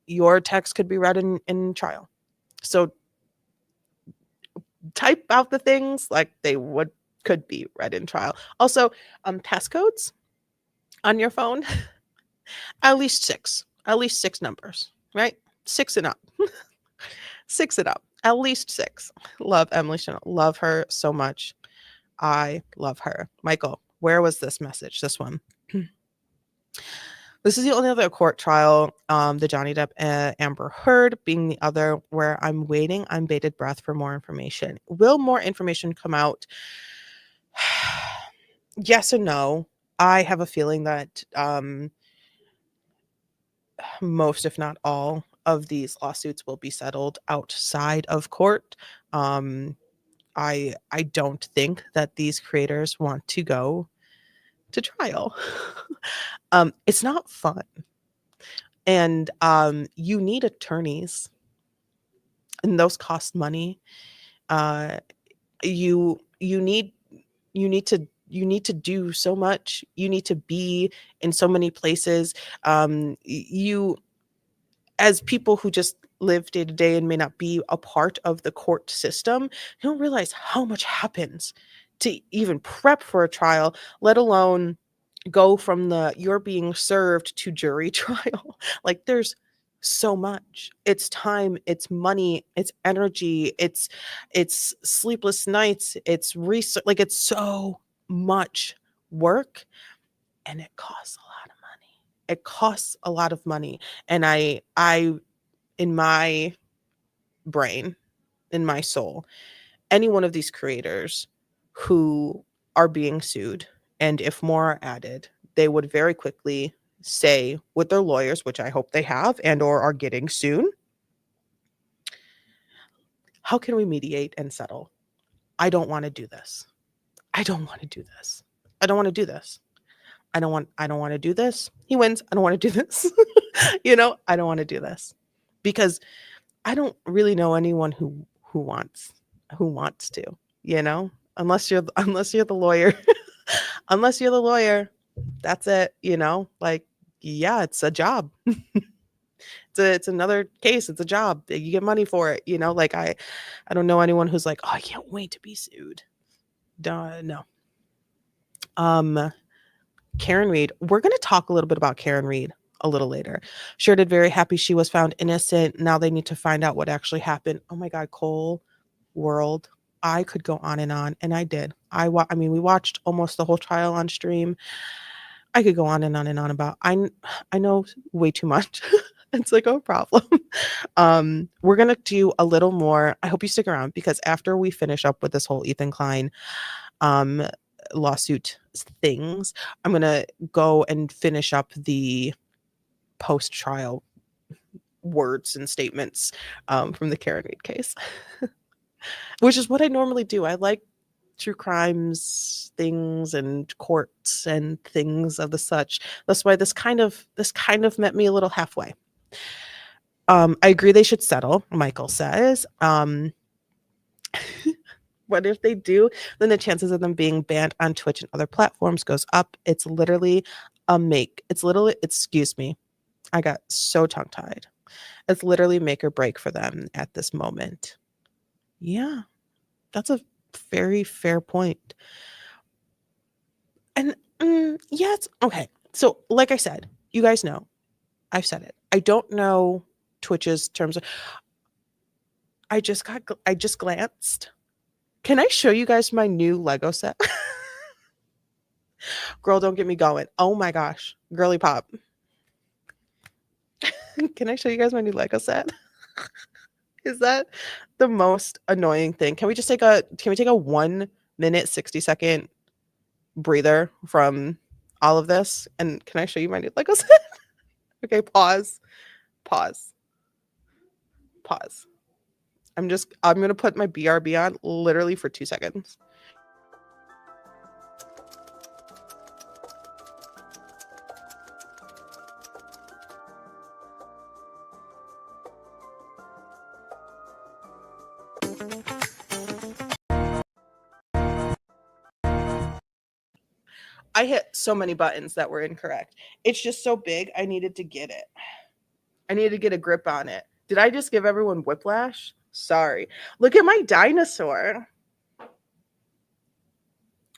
your text could be read in trial. So type out the things like they could be read in trial. Also, passcodes on your phone, at least six numbers, right? 6 and up. 6 and up. At least 6. Love Emily Chanel. Love her so much. I love her. Michael, where was this message? This one. This is the only other court trial, the Johnny Depp Amber Heard being the other, where I'm waiting on bated breath for more information. Will more information come out? Yes and no. I have a feeling that most, if not all, of these lawsuits will be settled outside of court. I don't think that these creators want to go to trial. It's not fun. And you need attorneys, and those cost money. You need to do so much. You need to be in so many places. You, as people who just live day to day and may not be a part of the court system, you don't realize how much happens to even prep for a trial, let alone go from you're being served to jury trial. Like, there's so much. It's time, it's money, it's energy, it's sleepless nights, it's research. Like, it's so much work, and it costs a lot of money. It costs a lot of money. And I in my brain, in my soul, any one of these creators who are being sued, and if more are added, they would very quickly say with their lawyers, which I hope they have and or are getting soon, how can we mediate and settle? I don't want to do this. I don't want to do this. I don't want to do this. I don't want to do this. He wins. I don't want to do this. I don't want to do this, because I don't really know anyone who wants to, unless you're the lawyer. Unless you're the lawyer, that's it, like, yeah, it's a job. It's another case. It's a job. You get money for it, like, I don't know anyone who's like, oh, I can't wait to be sued. No. Karen Reed, we're going to talk a little bit about Karen Reed a little later. Sure did very happy she was found innocent. Now they need to find out what actually happened. Oh my God, Cole World. I could go on, and I did. I mean, we watched almost the whole trial on stream. I could go on and on and on about. I know way too much. It's like, oh, problem. We're gonna do a little more. I hope you stick around, because after we finish up with this whole Ethan Klein lawsuit things, I'm gonna go and finish up the post-trial words and statements from the Karen Reed case, which is what I normally do. I like true crimes things and courts and things of the such. That's why this kind of met me a little halfway. I agree they should settle, Michael says. What if they do? Then the chances of them being banned on Twitch and other platforms goes up. It's literally excuse me, I got so tongue-tied. It's literally make or break for them at this moment. Yeah, that's a very fair point. And yes, okay. So like I said, you guys know, I've said it. I don't know Twitch's terms of, I just glanced. Can I show you guys my new Lego set? Girl, don't get me going. Oh my gosh. Girly pop. Can I show you guys my new Lego set? Is that the most annoying thing? Can we take a 1 minute 60-second breather from all of this? And can I show you my new Lego set? Okay, pause. I'm going to put my BRB on literally for 2 seconds. I hit so many buttons that were incorrect. It's just so big. I needed to get it. I needed to get a grip on it. Did I just give everyone whiplash? Sorry. Look at my dinosaur.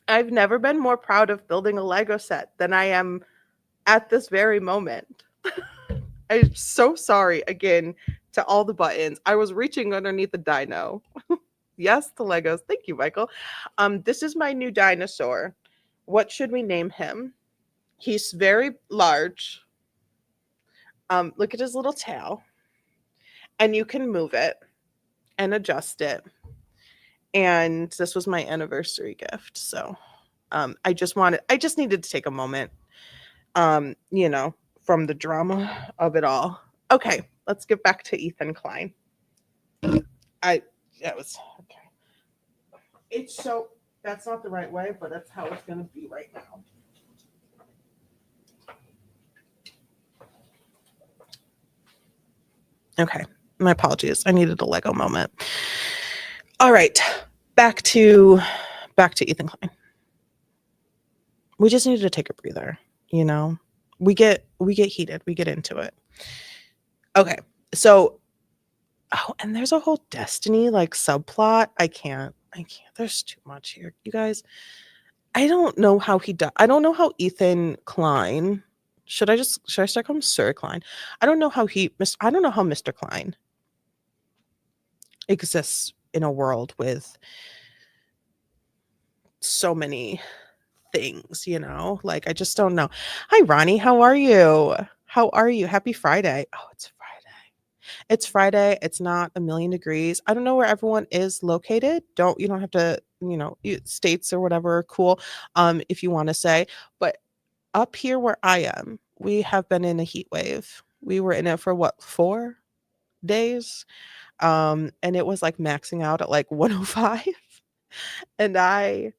I've never been more proud of building a Lego set than I am at this very moment. I'm so sorry again to all the buttons. I was reaching underneath the dino. Yes, the Legos. Thank you, Michael. This is my new dinosaur. What should we name him? He's very large. Look at his little tail. And you can move it and adjust it. And this was my anniversary gift. So I just needed to take a moment, you know, from the drama of it all. Okay, let's get back to Ethan Klein. That's not the right way, but that's how it's going to be right now. Okay, my apologies. I needed a Lego moment. All right, back to Ethan Klein. We just needed to take a breather, you know. We get heated, we get into it. Okay, so and there's a whole Destiny like subplot. I can't. There's too much here, you guys. I don't know how I don't know how Ethan Klein. Should I start calling him Sir Klein? I don't know how Mr. Klein exists in a world with so many things, you know? Like I just don't know. Hi Ronnie, how are you? Happy Friday. Oh, it's Friday. It's not 1,000,000 degrees. I don't know where everyone is located. You don't have to, you know, states or whatever, cool. If you want to say, but up here where I am, we have been in a heat wave. We were in it for what, 4 days? And it was like maxing out at like 105 and I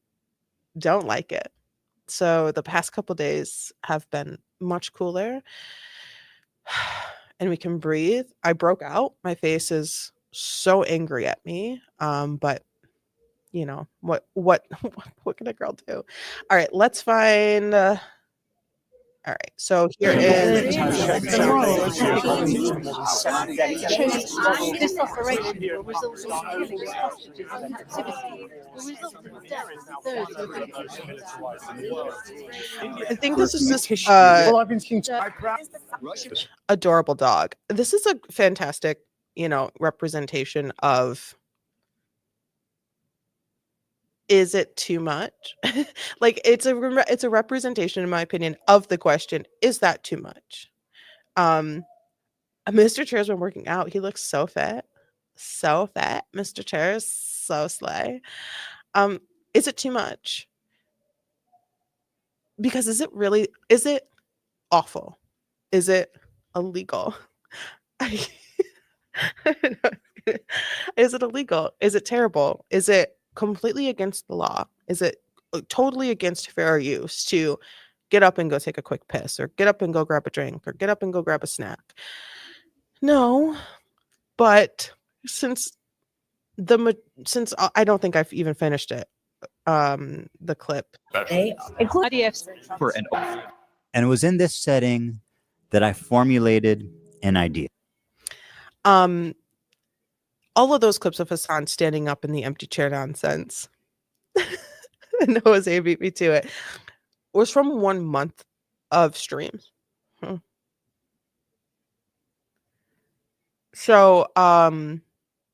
don't like it. So the past couple days have been much cooler and we can breathe. I broke out. My face is so angry at me. But you know, what can a girl do? All right, let's find all right, so here is
this operation will result in killing hostages in captivity. The result of death of those who
I think this is this adorable dog. This is a fantastic, you know, representation of is it too much? Like it's a representation in my opinion of the question, is that too much? Mr. Chair's been working out. He looks so fit. So fat. Mr. Chair is so slay. Is it too much? Because is it awful? Is it illegal? Is it illegal? Is it terrible? Is it completely against the law? Is it totally against fair use to get up and go take a quick piss or get up and go grab a drink or get up and go grab a snack? No, but since I don't think I've even finished it, the clip.
And it was in this setting that I formulated an idea.
All of those clips of Hassan standing up in the empty chair nonsense. Noah's A beat me to it. Was from 1 month of streams. So,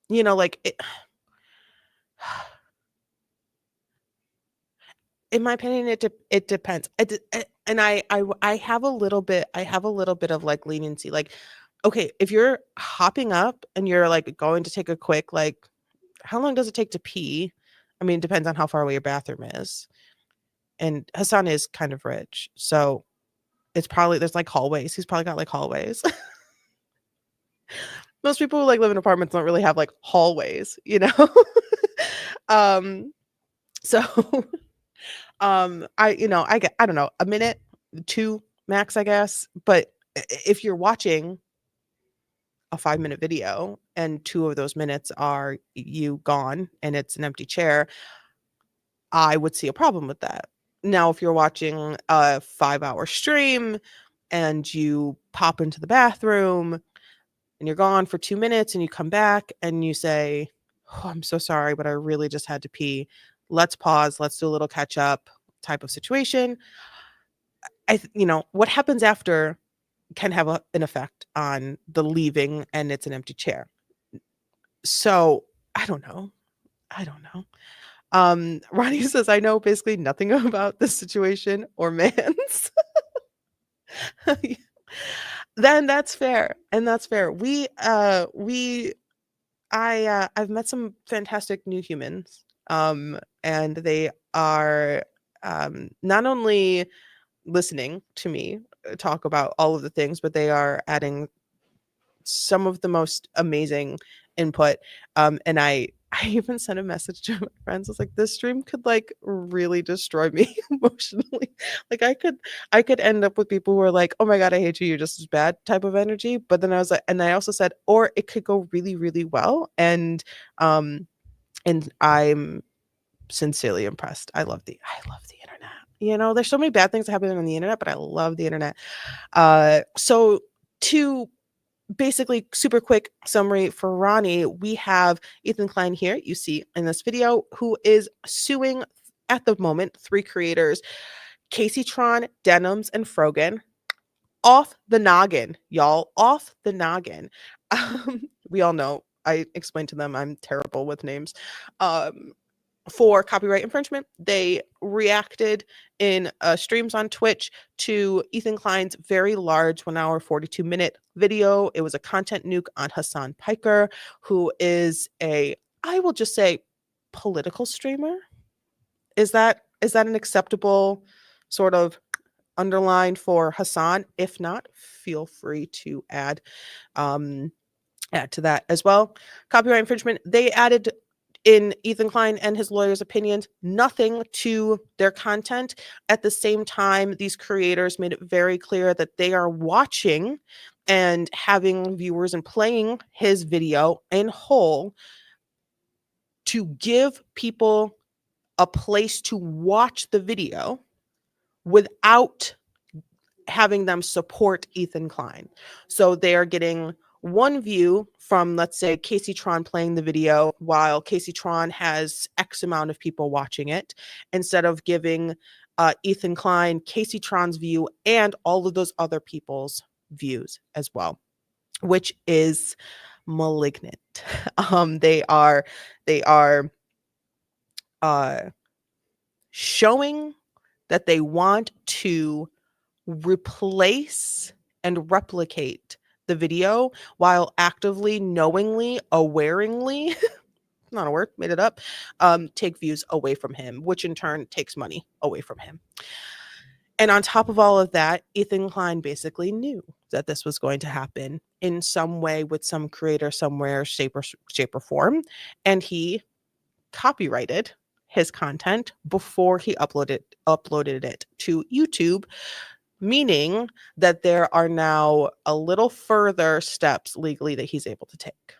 you know, like in my opinion, it depends. And I have a little bit of like leniency. Like, okay, if you're hopping up and you're like going to take a quick, like, how long does it take to pee? I mean, it depends on how far away your bathroom is. And Hassan is kind of rich, so it's probably there's like hallways. He's probably got like hallways. most people who like live in apartments don't really have like hallways, you know. So I don't know, a minute, 2 max, I guess. But if you're watching a 5-minute video and 2 of those minutes are you gone and it's an empty chair, I would see a problem with that. Now, if you're watching a 5-hour stream and you pop into the bathroom and you're gone for 2 minutes and you come back and you say, "Oh, I'm so sorry, but I really just had to pee. Let's pause. Let's do a little catch up," type of situation. What happens after can have an effect on the leaving and it's an empty chair. So I don't know. I don't know. Ronnie says, I know basically nothing about this situation or man's. Then that's fair. And that's fair. I've met some fantastic new humans. And they are not only listening to me talk about all of the things, but they are adding some of the most amazing input. And I even sent a message to my friends. I was like, this stream could like really destroy me emotionally. Like I could end up with people who are like, oh my God, I hate you, you're just as bad type of energy. But then I was like, and I also said, or it could go really, really well. And I'm sincerely impressed. I love the internet. There's so many bad things happening on the internet, but I love the internet. So to basically super quick summary for Ronnie, we have Ethan Klein here, you see in this video, who is suing at the moment 3 creators, Casey Tron, Denims, and Frogan, off the noggin, y'all, off the noggin. We all know, I explained to them I'm terrible with names. For copyright infringement. They reacted in streams on Twitch to Ethan Klein's very large 1 hour 42-minute video. It was a content nuke on Hassan Piker, who is I will just say, political streamer. Is that an acceptable sort of underline for Hassan? If not, feel free to add to that as well. Copyright infringement. They added, in Ethan Klein and his lawyer's opinions, nothing to their content. At the same time, these creators made it very clear that they are watching and having viewers and playing his video in whole to give people a place to watch the video without having them support Ethan Klein. So they are getting one view from, let's say, Casey Tron playing the video while Casey Tron has X amount of people watching it, instead of giving Ethan Klein Casey Tron's view and all of those other people's views as well, which is malignant. They are showing that they want to replace and replicate the video while actively, knowingly, awareingly, not a word, made it up, take views away from him, which in turn takes money away from him. And on top of all of that, Ethan Klein basically knew that this was going to happen in some way with some creator somewhere, shape or form. And he copyrighted his content before he uploaded it to YouTube, meaning that there are now a little further steps legally that he's able to take.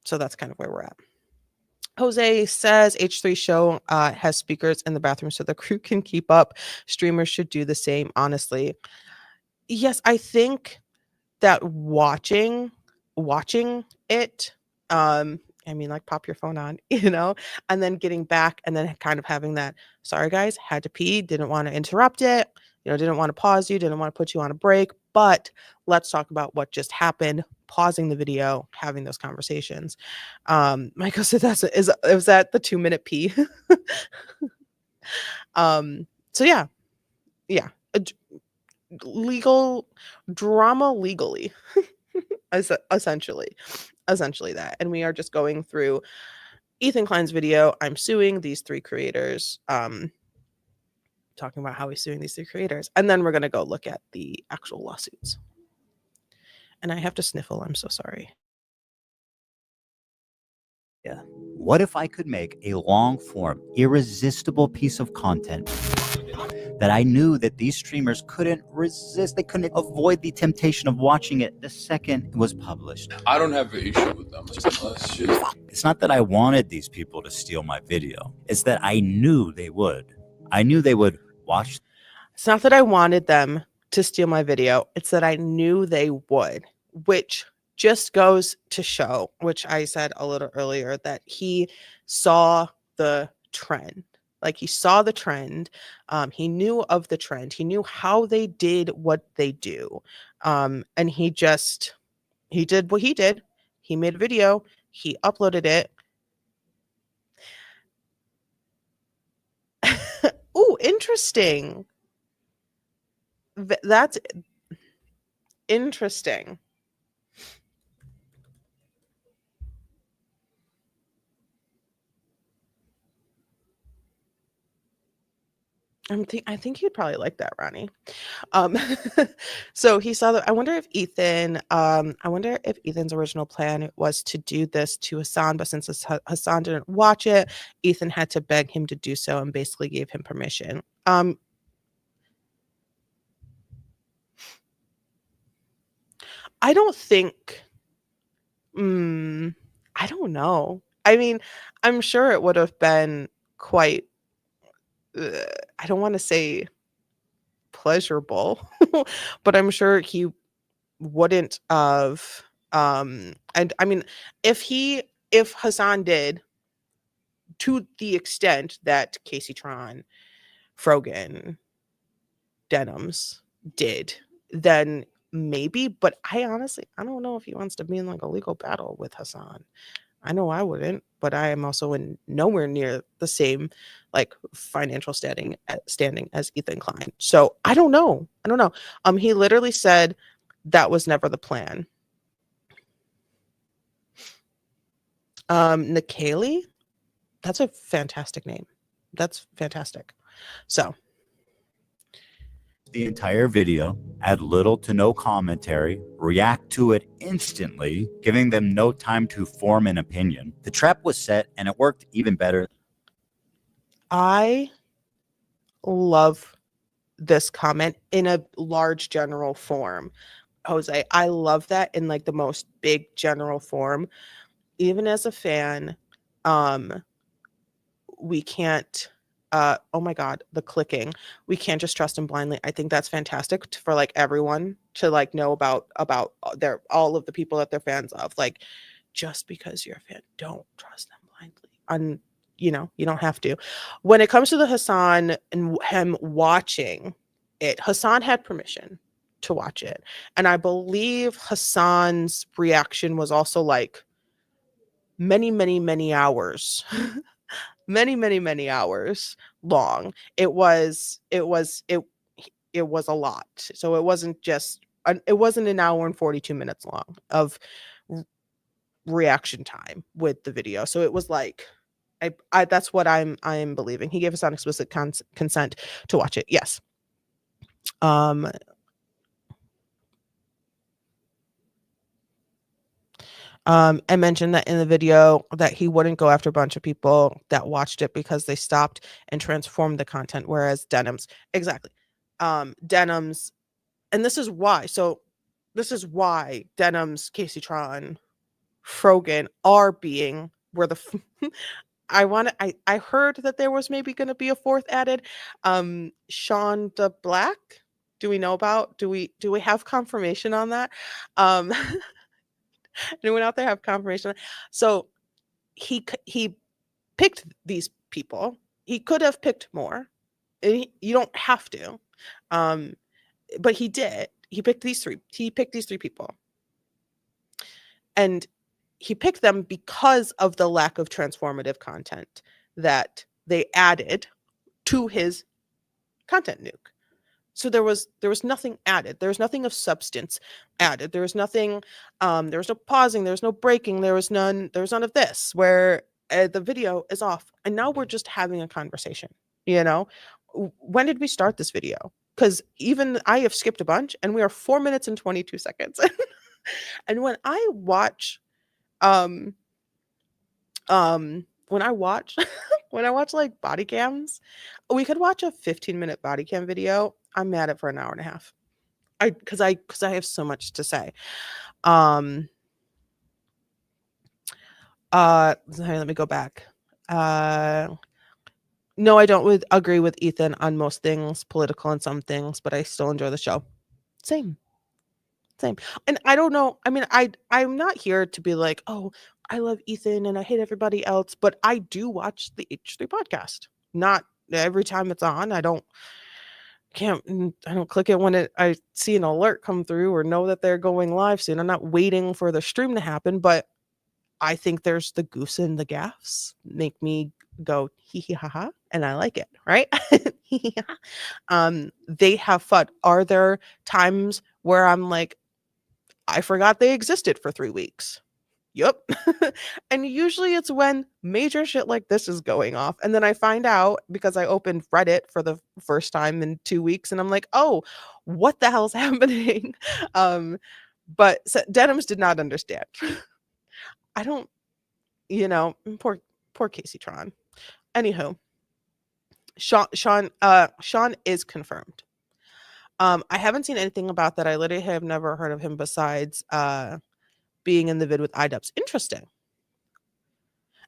So that's kind of where we're at. Jose says H3 show has speakers in the bathroom so the crew can keep up. Streamers should do the same, honestly. Yes, I think that watching it, like pop your phone on, and then getting back and then kind of having that, sorry guys, had to pee, didn't want to interrupt it, didn't want to pause you, didn't want to put you on a break, but let's talk about what just happened, pausing the video, having those conversations. Michael said was that the 2-minute pee? So yeah. Legal drama legally. essentially that. And we are just going through Ethan Klein's video. I'm suing these 3 creators, talking about how he's suing these 3 creators, and then we're going to go look at the actual lawsuits. And I have to sniffle, I'm so sorry.
What if I could make a long-form, irresistible piece of content that I knew that these streamers couldn't resist? They couldn't avoid the temptation of watching it the second it was published.
I don't have an issue with them. Shit.
It's not that I wanted these people to steal my video. It's that I knew they would. I knew they would watch.
It's not that I wanted them to steal my video. It's that I knew they would, which just goes to show, which I said a little earlier, that he saw the trend. Like, he saw the trend. He knew of the trend. He knew how they did what they do. And he did what he did. He made a video. He uploaded it. Oh, interesting. That's interesting. I think you'd probably like that, Ronnie. So he saw that. I wonder if Ethan's original plan was to do this to Hassan, but since Hassan didn't watch it, Ethan had to beg him to do so and basically gave him permission. I don't think. I don't know. I mean, I'm sure it would have been quite. I don't want to say pleasurable, but I'm sure he wouldn't have. And I mean, if Hassan did, to the extent that Casey Tron, Frogan, Denims did, then maybe. But I don't know if he wants to be in like a legal battle with Hassan. I know I wouldn't, but I am also in nowhere near the same like financial standing as Ethan Klein. So I don't know. He literally said that was never the plan. Nikali, that's a fantastic name. That's fantastic. So
The entire video, add little to no commentary, react to it instantly, giving them no time to form an opinion. The trap was set, and it worked even better.
I love this comment in a large general form. Jose, I love that in like the most big general form. Even as a fan, we can't oh my god, the clicking. We can't just trust him blindly. I think that's fantastic for like everyone to like know about their all of the people that they're fans of. Like, just because you're a fan, don't trust them blindly. You don't have to. When it comes to the Hassan and him watching it, Hassan had permission to watch it. And I believe Hassan's reaction was also like many, many, many hours. many hours long. It was a lot. So it wasn't an hour and 42 minutes long of reaction time with the video. So it was like, I that's what I'm believing. He gave us explicit consent to watch it. Yes. I mentioned that in the video that he wouldn't go after a bunch of people that watched it because they stopped and transformed the content, whereas Denims, exactly. Denims, and this is why. So this is why Denims, Casey Tron, Frogan are being where the I heard that there was maybe going to be a fourth added. Sean the Black. Do we know about? Do we have confirmation on that? Anyone out there have confirmation? So he picked these people. He could have picked more. You don't have to, but he did. He picked these three. He picked these three people, and he picked them because of the lack of transformative content that they added to his content nuke. So there was nothing added. There was nothing of substance added. There was nothing. There was no pausing. There was no breaking. There was none of this. Where the video is off, and now we're just having a conversation. When did we start this video? Because even I have skipped a bunch, and we are 4 minutes and 22 seconds. And when I watch When I watch when I watch like body cams, we could watch a 15-minute body cam video. I'm mad at for an hour and a half. Because I have so much to say. Um Sorry, let me go back. No, I don't agree with Ethan on most things, political and some things, but I still enjoy the show. Same. Same. And I don't know. I mean, I'm not here to be like, oh, I love Ethan and I hate everybody else, but I do watch the H3 podcast. Not every time it's on. I don't click it when I see an alert come through or know that they're going live soon. I'm not waiting for the stream to happen, but I think there's the goose and the gaffs make me go hee hee ha ha, and I like it, right? Hee hee ha. They have fun. Are there times where I'm like, I forgot they existed for 3 weeks? Yep. And usually it's when major shit like this is going off. And then I find out because I opened Reddit for the first time in 2 weeks and I'm like, "Oh, what the hell's happening?" But Denims did not understand. I don't, poor Casey Tron. Anywho, Sean is confirmed. I haven't seen anything about that. I literally have never heard of him besides being in the vid with iDubbbz. Interesting.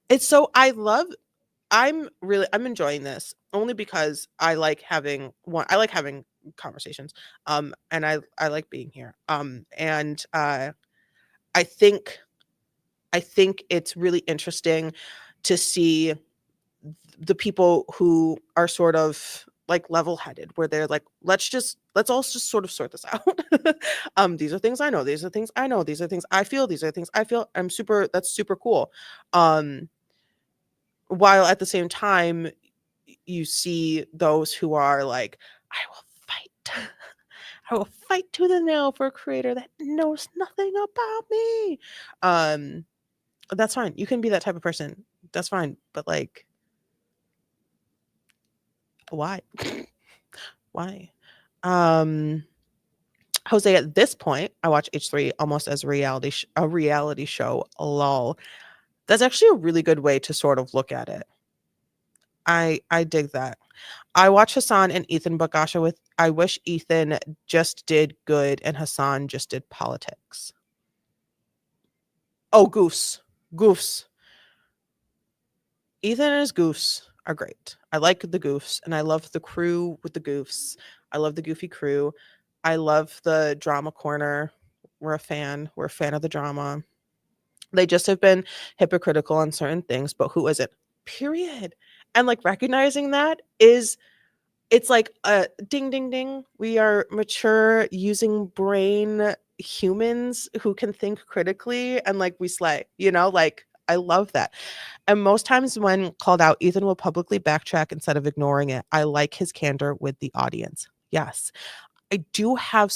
It's so I'm enjoying this only because I like having conversations. And I like being here. And I think it's really interesting to see the people who are sort of like level-headed, where they're like, let's all just sort of sort this out. These are things I know, these are things I know, these are things I feel, these are things I feel. That's super cool. While at the same time you see those who are like, I will fight. I will fight tooth and nail for a creator that knows nothing about me. That's fine. You can be that type of person. That's fine. But like, why? Why? Jose, at this point, I watch H3 almost as a reality show. Lol. That's actually a really good way to sort of look at it. I dig that. I watch Hassan and Ethan Bakasha with I wish Ethan just did good and Hassan just did politics. Oh, goofs. Goofs. Ethan and his goofs are great. I like the goofs and I love the crew with the goofs. I love the goofy crew. I love the drama corner. We're a fan. We're a fan of the drama. They just have been hypocritical on certain things, but who is it? Period. And like recognizing that it's like a ding ding ding. We are mature using brain humans who can think critically and like we slay, like I love that. And most times when called out, Ethan will publicly backtrack instead of ignoring it. I like his candor with the audience. Yes. I do have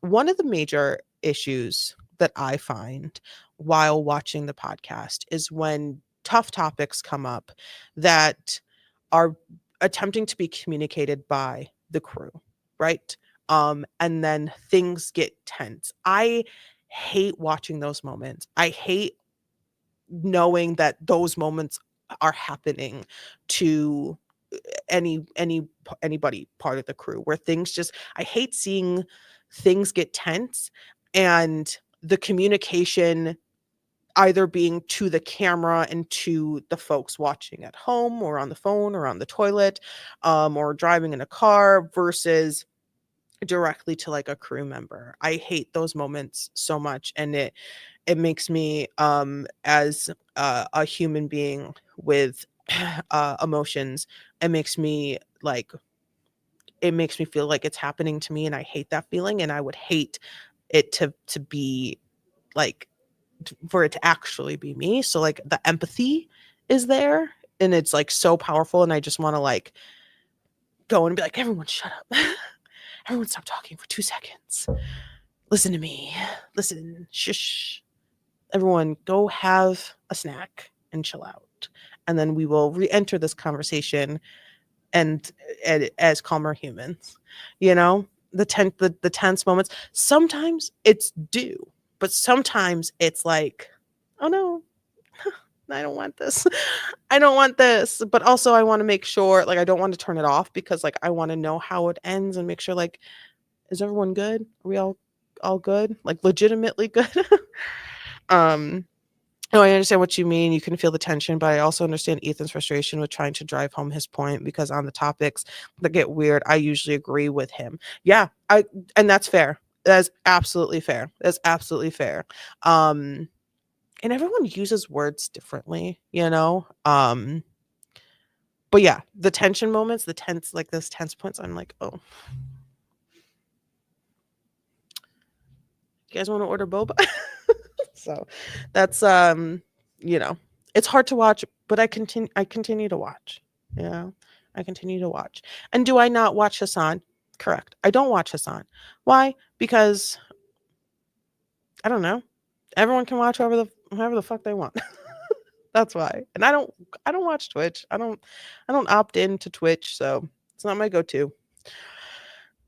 one of the major issues that I find while watching the podcast is when tough topics come up that are attempting to be communicated by the crew, right? And then things get tense. I hate watching those moments. I hate knowing that those moments are happening to anybody part of the crew where I hate seeing things get tense and the communication either being to the camera and to the folks watching at home or on the phone or on the toilet or driving in a car versus directly to like a crew member. I hate those moments so much, and it makes me as a human being with emotions, it makes me feel like it's happening to me, and I hate that feeling, and I would hate it to be like for it to actually be me. So like the empathy is there and it's like so powerful, and I just want to like go and be like, everyone shut up. Everyone stop talking for 2 seconds. Listen to me. Listen. Shush. Everyone go have a snack and chill out. And then we will re-enter this conversation and as calmer humans. The tense moments. Sometimes it's due, but sometimes it's like, oh no. I don't want this. I don't want this. But also I want to make sure, like, I don't want to turn it off because like I want to know how it ends and make sure, like, is everyone good? Are we all good? Like legitimately good? um no, I understand what you mean. You can feel the tension, but I also understand Ethan's frustration with trying to drive home his point because on the topics that get weird, I usually agree with him. Yeah, and that's fair. That's absolutely fair. That's absolutely fair. Um and everyone uses words differently, you know? But yeah, the tension moments, the tense, like those tense points, I'm like, oh, you guys want to order boba? So that's you know, it's hard to watch, but I continue to watch. You know, I continue to watch. And do I not watch Hassan? Correct. I don't watch Hassan. Why? Because I don't know. Everyone can watch whoever the fuck they want. That's why. And I don't watch Twitch. I don't opt into Twitch, so it's not my go-to.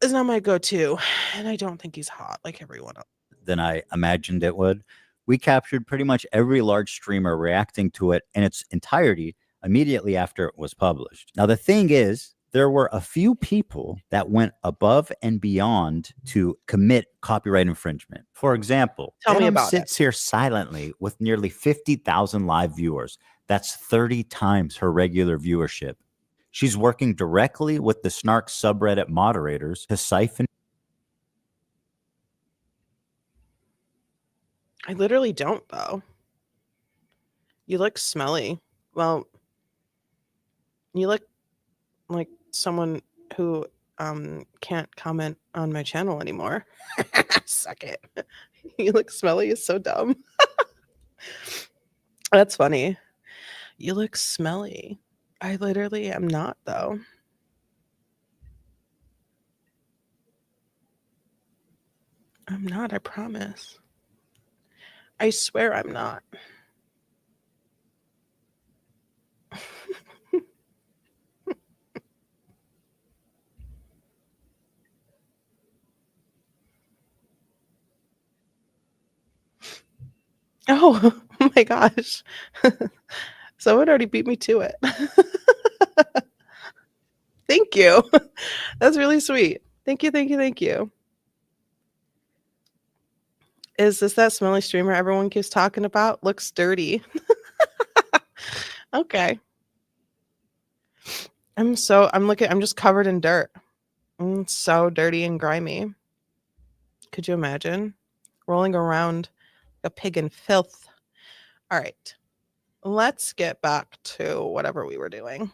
It's not my go-to. And I don't think he's hot like everyone else.
Than I imagined it would. We captured pretty much every large streamer reacting to it in its entirety immediately after it was published. Now, the thing is, there were a few people that went above and beyond to commit copyright infringement. For example,
Tell me
Denim
about it.
sits here silently with nearly 50,000 live viewers. That's 30 times her regular viewership. She's working directly with the Snark subreddit moderators to siphon.
I literally don't though. You look smelly. Well, you look like someone who can't comment on my channel anymore. Suck it. You look smelly is so dumb. That's funny. You look smelly. I literally am not though. I'm not, I promise. I swear I'm not. Oh, oh my gosh. Someone already beat me to it. Thank you. That's really sweet. Thank you, thank you, thank you. Is this that smelly streamer everyone keeps talking about? Looks dirty. Okay. I'm just covered in dirt. I'm so dirty and grimy. Could you imagine? Rolling around like a pig in filth. All right. Let's get back to whatever we were doing.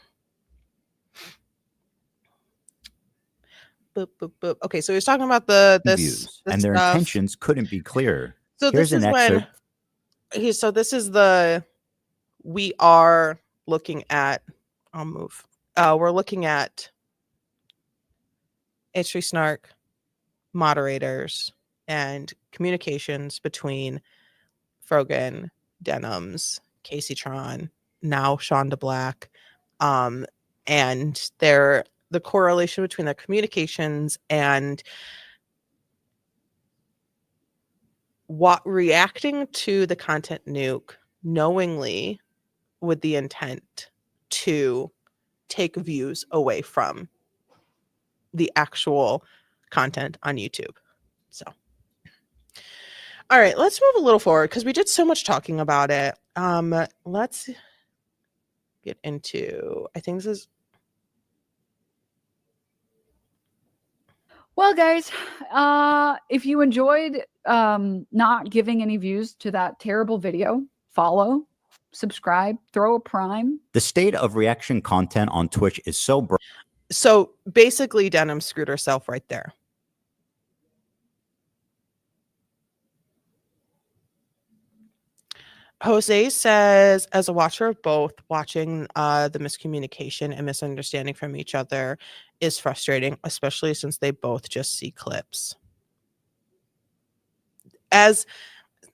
Boop, boop, boop. Okay, so he was talking about
Views, and their
stuff.
intentions couldn't be clearer.
So
Here's
this
an
is when
excerpt.
so this is the we are looking at I'll move. We're looking at H3 Snark moderators and communications between Frogan, Denims, Casey Tron, now Shonda Black, and the correlation between their communications and what reacting to the content nuke knowingly with the intent to take views away from the actual content on YouTube. So all right, let's move a little forward because we did so much talking about it. Let's get into I think this is
Well, guys, if you enjoyed not giving any views to that terrible video, follow, subscribe, throw a prime.
The state of reaction content on Twitch is so
so basically Denim screwed herself right there. Jose says, as a watcher of both, watching the miscommunication and misunderstanding from each other is frustrating, especially since they both just see clips.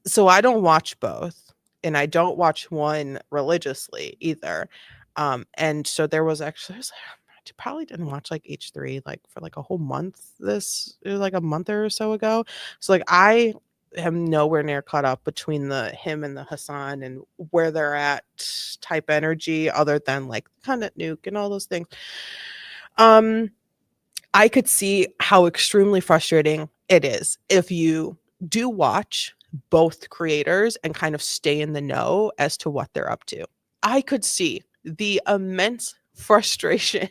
So I don't watch both, and I don't watch one religiously either. And so there was actually, I probably didn't watch like H3 like for like a whole month. Like a month or so ago. So like I am nowhere near caught up between him and the Hassan and where they're at type energy, other than like content nuke and all those things. I could see how extremely frustrating it is if you do watch both creators and kind of stay in the know as to what they're up to. I could see the immense frustration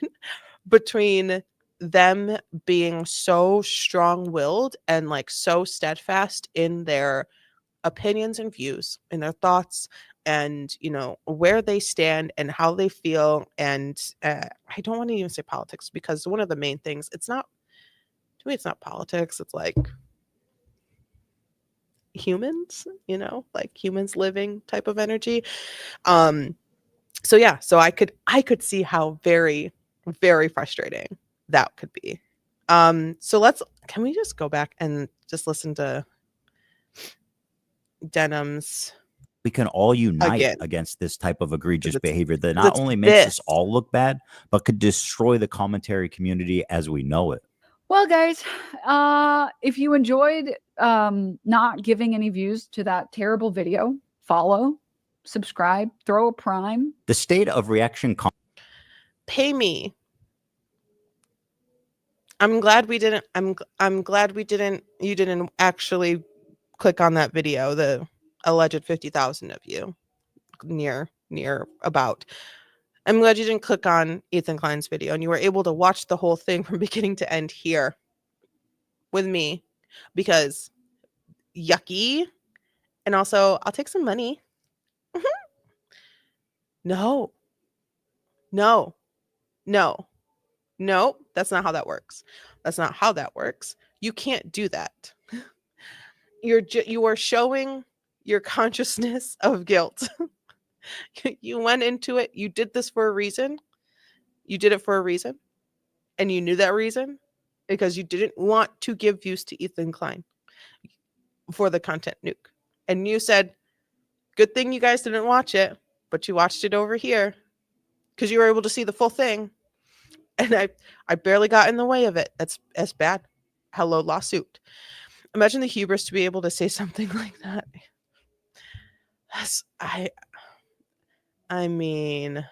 between them being so strong-willed and like so steadfast in their opinions and views, in their thoughts, and where they stand and how they feel. And I don't want to even say politics, because one of the main things, it's not, to me, it's not politics, it's like humans, like humans living type of energy. So yeah, so I could see how very, very frustrating that could be. So can we just go back and just listen to Denim's
We can all unite
again?
against this type of egregious
It's-
behavior that not
it's
only makes us
this.
all look bad, but could destroy the commentary community as we know it.
Well, guys, if you enjoyed not giving any views to that terrible video, follow, subscribe, throw a prime.
The state of reaction
Pay me. I'm glad we didn't. I'm glad we didn't. You didn't actually click on that video. The alleged 50,000 of you near about. I'm glad you didn't click on Ethan Klein's video and you were able to watch the whole thing from beginning to end here with me, because yucky. And also, I'll take some money. No, no, no, no. That's not how that works. That's not how that works. You can't do that. You are showing your consciousness of guilt. You went into it. You did this for a reason. You did it for a reason. And you knew that reason because you didn't want to give views to Ethan Klein for the content nuke. And you said, good thing you guys didn't watch it, but you watched it over here because you were able to see the full thing. And I barely got in the way of it. That's bad. Hello, lawsuit. Imagine the hubris to be able to say something like that. I mean,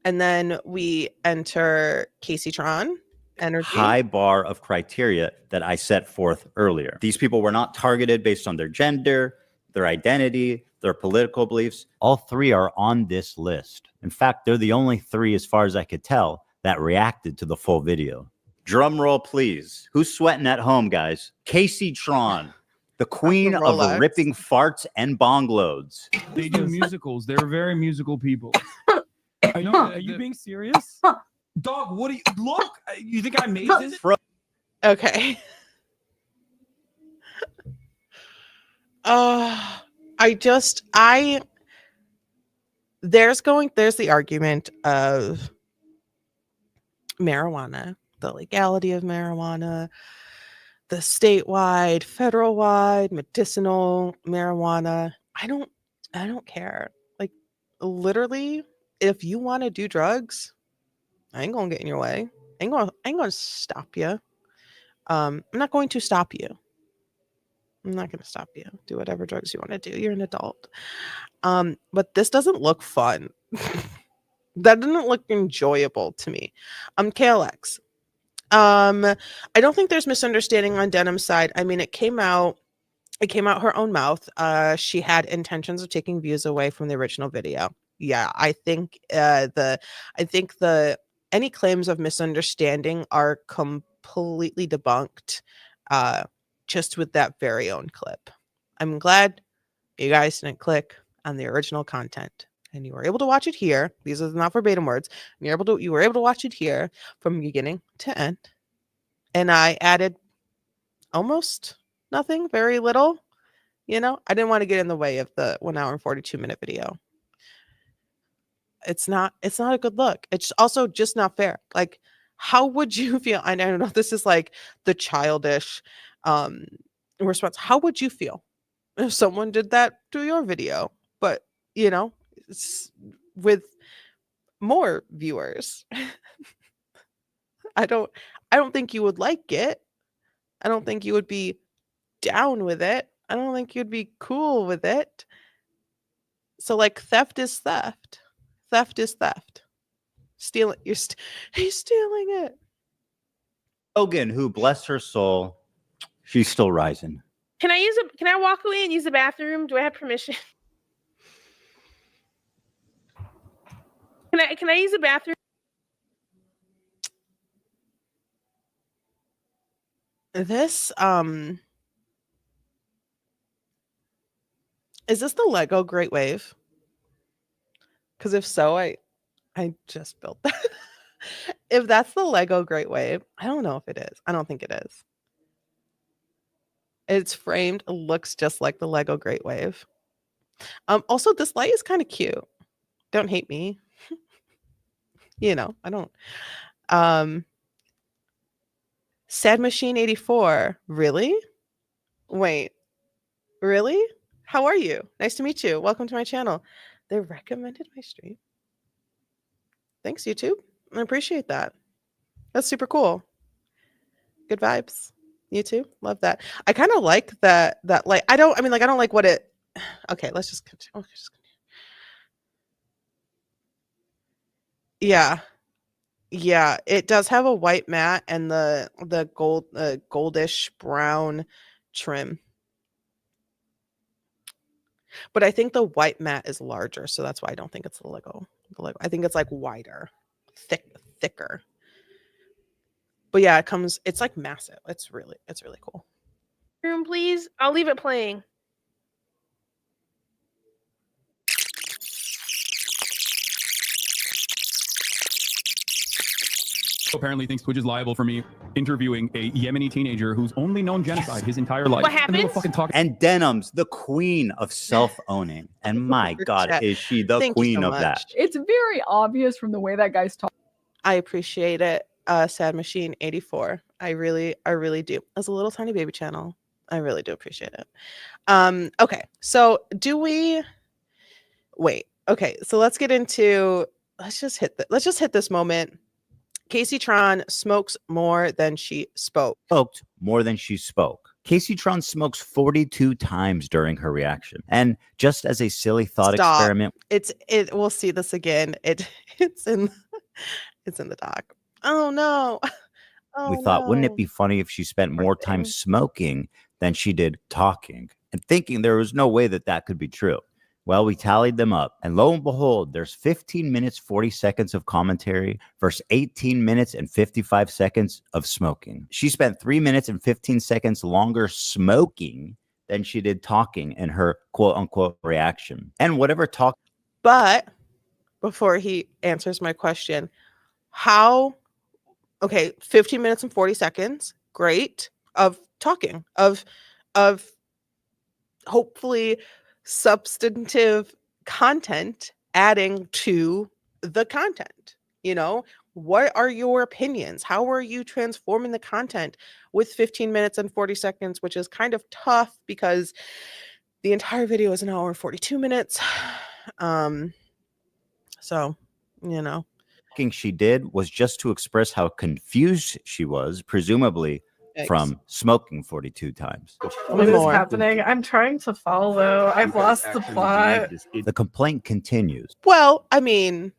and then we enter Casey Tron energy.
high bar of criteria that I set forth earlier. These people were not targeted based on their gender, their identity, their political beliefs. All three are on this list. In fact, they're the only three, as far as I could tell, that reacted to the full video. Drum roll, please. Who's sweating at home, guys? Casey Tron, the queen of
Rolex.
ripping farts and bong loads.
They do musicals. They're very musical people. Are you being serious? Dog, what do you look? You think I made this?
Okay. There's the argument of marijuana, the legality of marijuana, the statewide, federal-wide, medicinal marijuana. I don't care. Like, literally, if you want to do drugs, I ain't gonna get in your way. I ain't gonna stop you. I'm not going to stop you. I'm not gonna stop you. Do whatever drugs you want to do. You're an adult. But this doesn't look fun. That didn't look enjoyable to me. KLX. I don't think there's misunderstanding on Denim's side. I mean, it came out her own mouth. She had intentions of taking views away from the original video. Yeah, I think any claims of misunderstanding are completely debunked just with that very own clip. I'm glad you guys didn't click on the original content and you were able to watch it here. These are not verbatim words. You were able to watch it here from beginning to end. And I added almost nothing, very little. I didn't want to get in the way of the 1 hour and 42-minute video. It's not a good look. It's also just not fair. Like, how would you feel? I don't know, this is like the childish response. How would you feel if someone did that to your video, but with more viewers? I don't think you would like it. I don't think you would be down with it. I don't think you'd be cool with it. So like theft is theft. Theft is theft. Stealing he's stealing it.
Logan, who bless her soul, she's still rising.
Can I walk away and use the bathroom? Do I have permission? Can I use the bathroom?
This is this the Lego Great Wave? Because if so, I just built that. If that's the Lego Great Wave, I don't know if it is. I don't think it is. It's framed, looks just like the Lego Great Wave. Also, this light is kind of cute. Don't hate me. You know, I don't. Sad Machine 84. Really? Wait. Really? How are you? Nice to meet you. Welcome to my channel. They recommended my stream. Thanks, YouTube. I appreciate that. That's super cool. Good vibes. You too. Love that. I kind of like that like I don't like what it okay, let's just continue. Okay, just continue. Yeah. Yeah, it does have a white mat and the goldish brown trim. But I think the white mat is larger, so that's why I don't think it's the Lego. I think it's like wider, thicker. But yeah, it's like massive. It's really cool.
Room, please. I'll leave it playing.
Apparently thinks Twitch is liable for me interviewing a Yemeni teenager who's only known genocide his entire life.
What
And they were
happens?
fucking talking.
And Denims, the queen of self-owning. And my God,
Chat.
is she the
Thank you
queen
so
of that?
much.
It's very obvious from the way that guy's talking.
I appreciate it. Sad Machine 84. I really do. As a little tiny baby channel, I really do appreciate it. Okay, so okay, so let's get into let's just hit this moment. Casey Tron smokes more than she spoke.
Smoked more than she spoke. Casey Tron smokes 42 times during her reaction. And just as a silly thought
Stop.
experiment,
We'll see this again. It's in the doc. Oh no.
we
Oh,
thought, wouldn't
no.
it be funny if she spent more time
thing.
smoking than she did talking? And thinking there was no way that could be true. Well, we tallied them up, and lo and behold, there's 15 minutes, 40 seconds of commentary versus 18 minutes and 55 seconds of smoking. She spent 3 minutes and 15 seconds longer smoking than she did talking in her quote unquote reaction. And whatever talk.
But before he answers my question, 15 minutes and 40 seconds, great, of talking, of hopefully substantive content adding to the content. You know, what are your opinions? How are you transforming the content with 15 minutes and 40 seconds, which is kind of tough because the entire video is an hour and 42 minutes. So, you know,
She did was just to express how confused she was, presumably
Yikes.
from smoking 42 times.
What is
more.
happening? I'm trying to follow. I've lost the plot.
The complaint continues.
Well, I mean,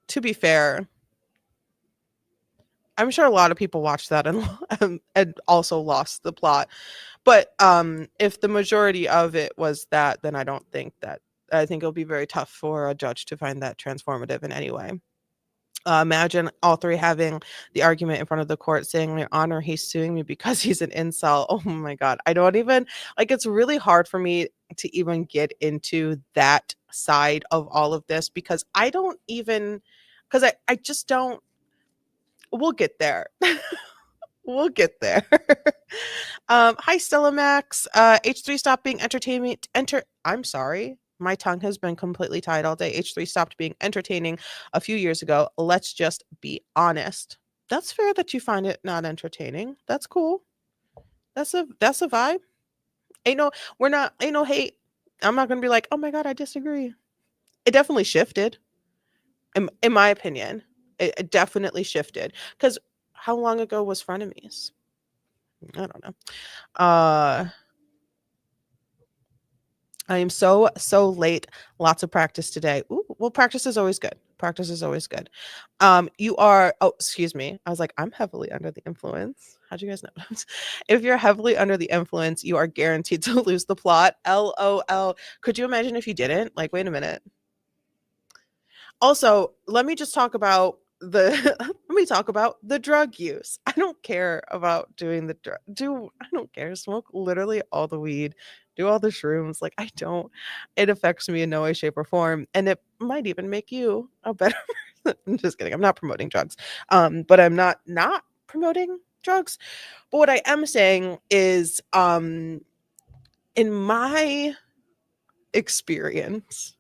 to be fair, I'm sure a lot of people watched that and also lost the plot. But if the majority of it was that, then I think it'll be very tough for a judge to find that transformative in any way. Imagine all three having the argument in front of the court saying, Your Honor, he's suing me because he's an incel. Oh my God. I don't even, it's really hard for me to even get into that side of all of this because I just don't, we'll get there. We'll get there. Hi, Stella Max. H3 stopped being entertainment. I'm sorry. My tongue has been completely tied all day. H3 stopped being entertaining a few years ago. Let's just be honest. That's fair that you find it not entertaining. That's cool. That's a vibe. Ain't no hate. I'm not gonna be like, oh my God, I disagree. It definitely shifted. In my opinion, it definitely shifted. Because how long ago was Frenemies? I don't know. I am so late. Lots of practice today. Ooh, well, practice is always good. Practice is always good. You are, oh, excuse me. I was like, I'm heavily under the influence. How'd you guys know? If you're heavily under the influence, you are guaranteed to lose the plot. LOL. Could you imagine if you didn't? Like, wait a minute. Also, let me just talk about the drug use. I don't care about doing the drug. I don't care. Smoke literally all the weed, do all the shrooms. Like, I don't. It affects me in no way, shape, or form, and it might even make you a better person. I'm just kidding. I'm not promoting drugs. But I'm not promoting drugs. But what I am saying is, in my experience,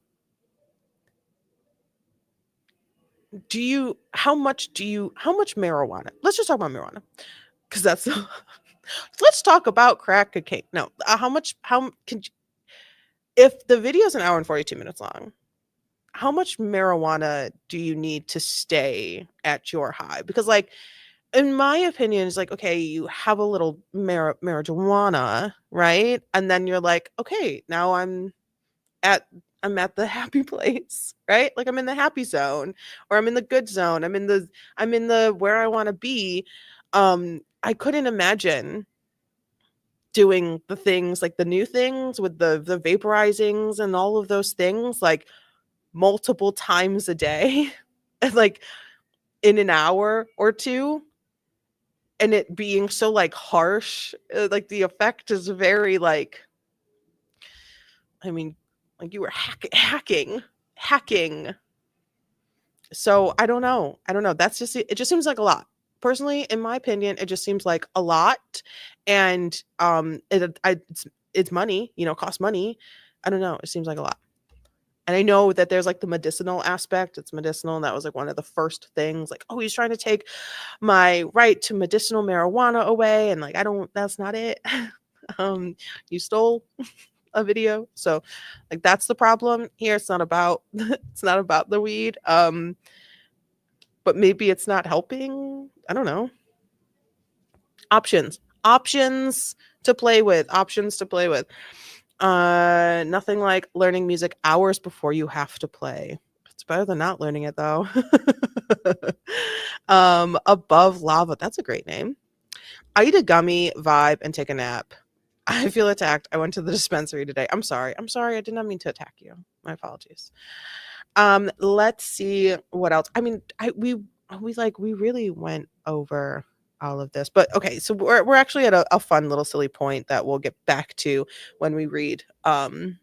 how much marijuana, let's just talk about marijuana, because that's let's talk about crack cocaine. No, how can you, if the video is an hour and 42 minutes long, how much marijuana do you need to stay at your high? Because, like, in my opinion, it's like, okay, you have a little marijuana, right? And then you're like, okay, now at the happy place, right? Like, I'm in the happy zone, or I'm in the good zone. I'm in the where I want to be. I couldn't imagine doing the things, like the new things with the vaporizings and all of those things, like multiple times a day, and like in an hour or two, and it being so like harsh. Like, the effect is very like, I mean, like, you were hacking. So I don't know. That's just it. Just seems like a lot. Personally, in my opinion, it just seems like a lot, and it's money. Costs money. I don't know. It seems like a lot. And I know that there's like the medicinal aspect. It's medicinal, and that was like one of the first things. Like, oh, he's trying to take my right to medicinal marijuana away, and like, I don't. That's not it. You stole a video, so like, that's the problem here. It's not about the weed. But maybe it's not helping. I don't know. Options to play with. Nothing like learning music hours before you have to play. It's better than not learning it, though. Above lava. That's a great name. I eat a gummy, vibe, and take a nap. I feel attacked. I went to the dispensary today. I'm sorry. I did not mean to attack you. My apologies. Let's see what else. I mean, we really went over all of this, but okay. So we're actually at a fun little silly point that we'll get back to when we read the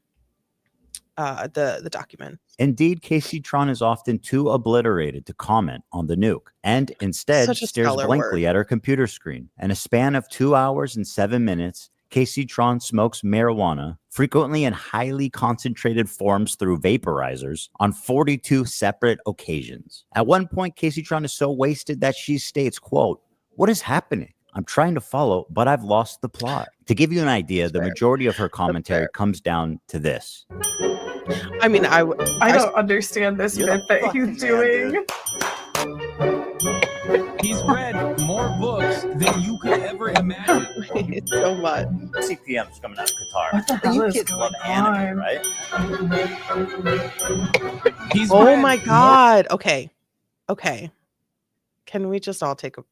document.
Indeed, Casey Tron is often too obliterated to comment on the nuke, and instead
Such a
stares
stellar
blankly
word.
at her computer screen. In a span of 2 hours and 7 minutes, Casey Tron smokes marijuana, frequently in highly concentrated forms through vaporizers, on 42 separate occasions. At one point, Casey Tron is so wasted that she states, quote, "What is happening? I'm trying to follow, but I've lost the plot." To give you an idea, the majority of her commentary comes down to this.
I mean,
I don't understand this bit that he's doing.
He's read more books than you could ever imagine.
It's so much.
CPM's coming out of Qatar.
What the hell
You
is
kids
going
love anime,
on?
right?
He's read
my
more-
God. Okay. Can we just all take a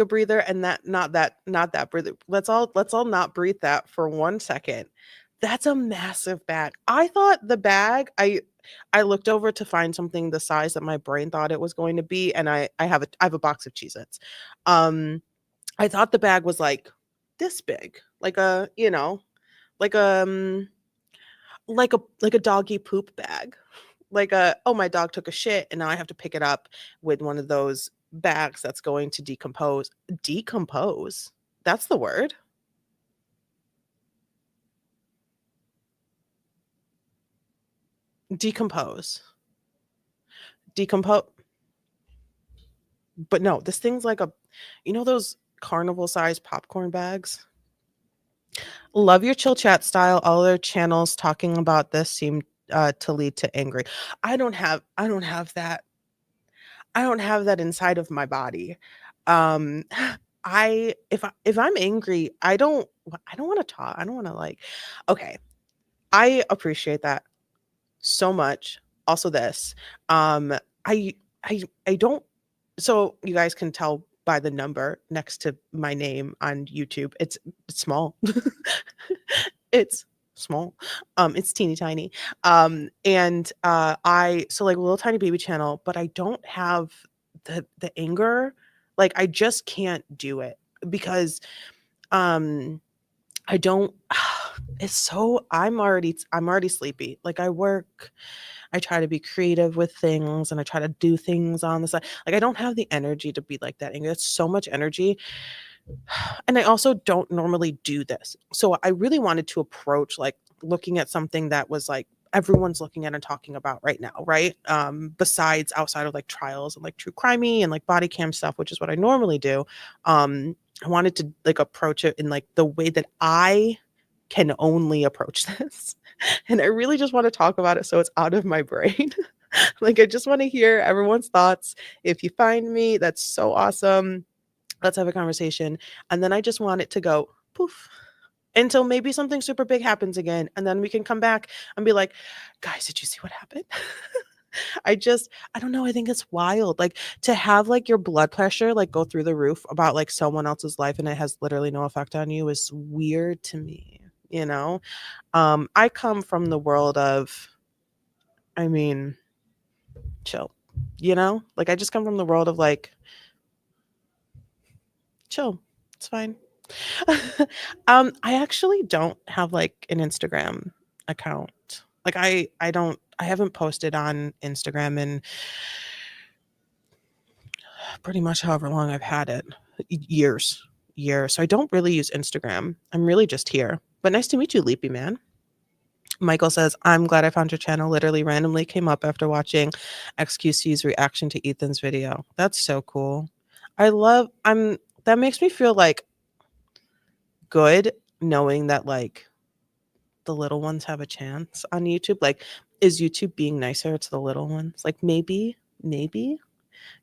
breather, and not that breather. Let's all not breathe that for 1 second. That's a massive bag. I thought the bag, I looked over to find something the size that my brain thought it was going to be, and I have a box of Cheez-Its. I thought the bag was like this big, like a, like like a doggy poop bag. Like my dog took a shit and now I have to pick it up with one of those bags that's going to decompose. Decompose? That's the word. Decompose. But no, this thing's like those carnival sized popcorn bags? Love your chill chat style. All their channels talking about this seem to lead to angry. I don't have that. I don't have that inside of my body. if I'm angry, I don't want to talk. I don't want to like. Okay, I appreciate that so much. Also, this, I I don't. So you guys can tell by the number next to my name on YouTube. It's small. It's small. It's teeny tiny. And I so like a little tiny baby channel, but I don't have the anger. Like I just can't do it because um I don't it's so I'm already sleepy. Like I work, I try to be creative with things and I try to do things on the side. Like I don't have the energy to be like that angry. That's so much energy. And I also don't normally do this. So I really wanted to approach like looking at something that was like everyone's looking at and talking about right now, right? Besides outside of like trials and like true crimey and like body cam stuff, which is what I normally do. Um, I wanted to like approach it in like the way that I can only approach this. And I really just want to talk about it so it's out of my brain. Like I just want to hear everyone's thoughts. If you find me, that's so awesome. Let's have a conversation. And then I just want it to go poof until maybe something super big happens again. And then we can come back and be like, guys, did you see what happened? I don't know. I think it's wild. Like to have like your blood pressure like go through the roof about like someone else's life and it has literally no effect on you is weird to me, you know? I come from the world of, I mean, chill, you know? Like I just come from the world of like, chill. It's fine. I actually don't have like an Instagram account. Like I haven't posted on Instagram in pretty much however long I've had it. Years. Years. So I don't really use Instagram. I'm really just here. But nice to meet you, Leapy Man. Michael says, I'm glad I found your channel. Literally randomly came up after watching XQC's reaction to Ethan's video. That's so cool. That makes me feel like good knowing that like the little ones have a chance on YouTube. Like, is YouTube being nicer to the little ones? Like maybe,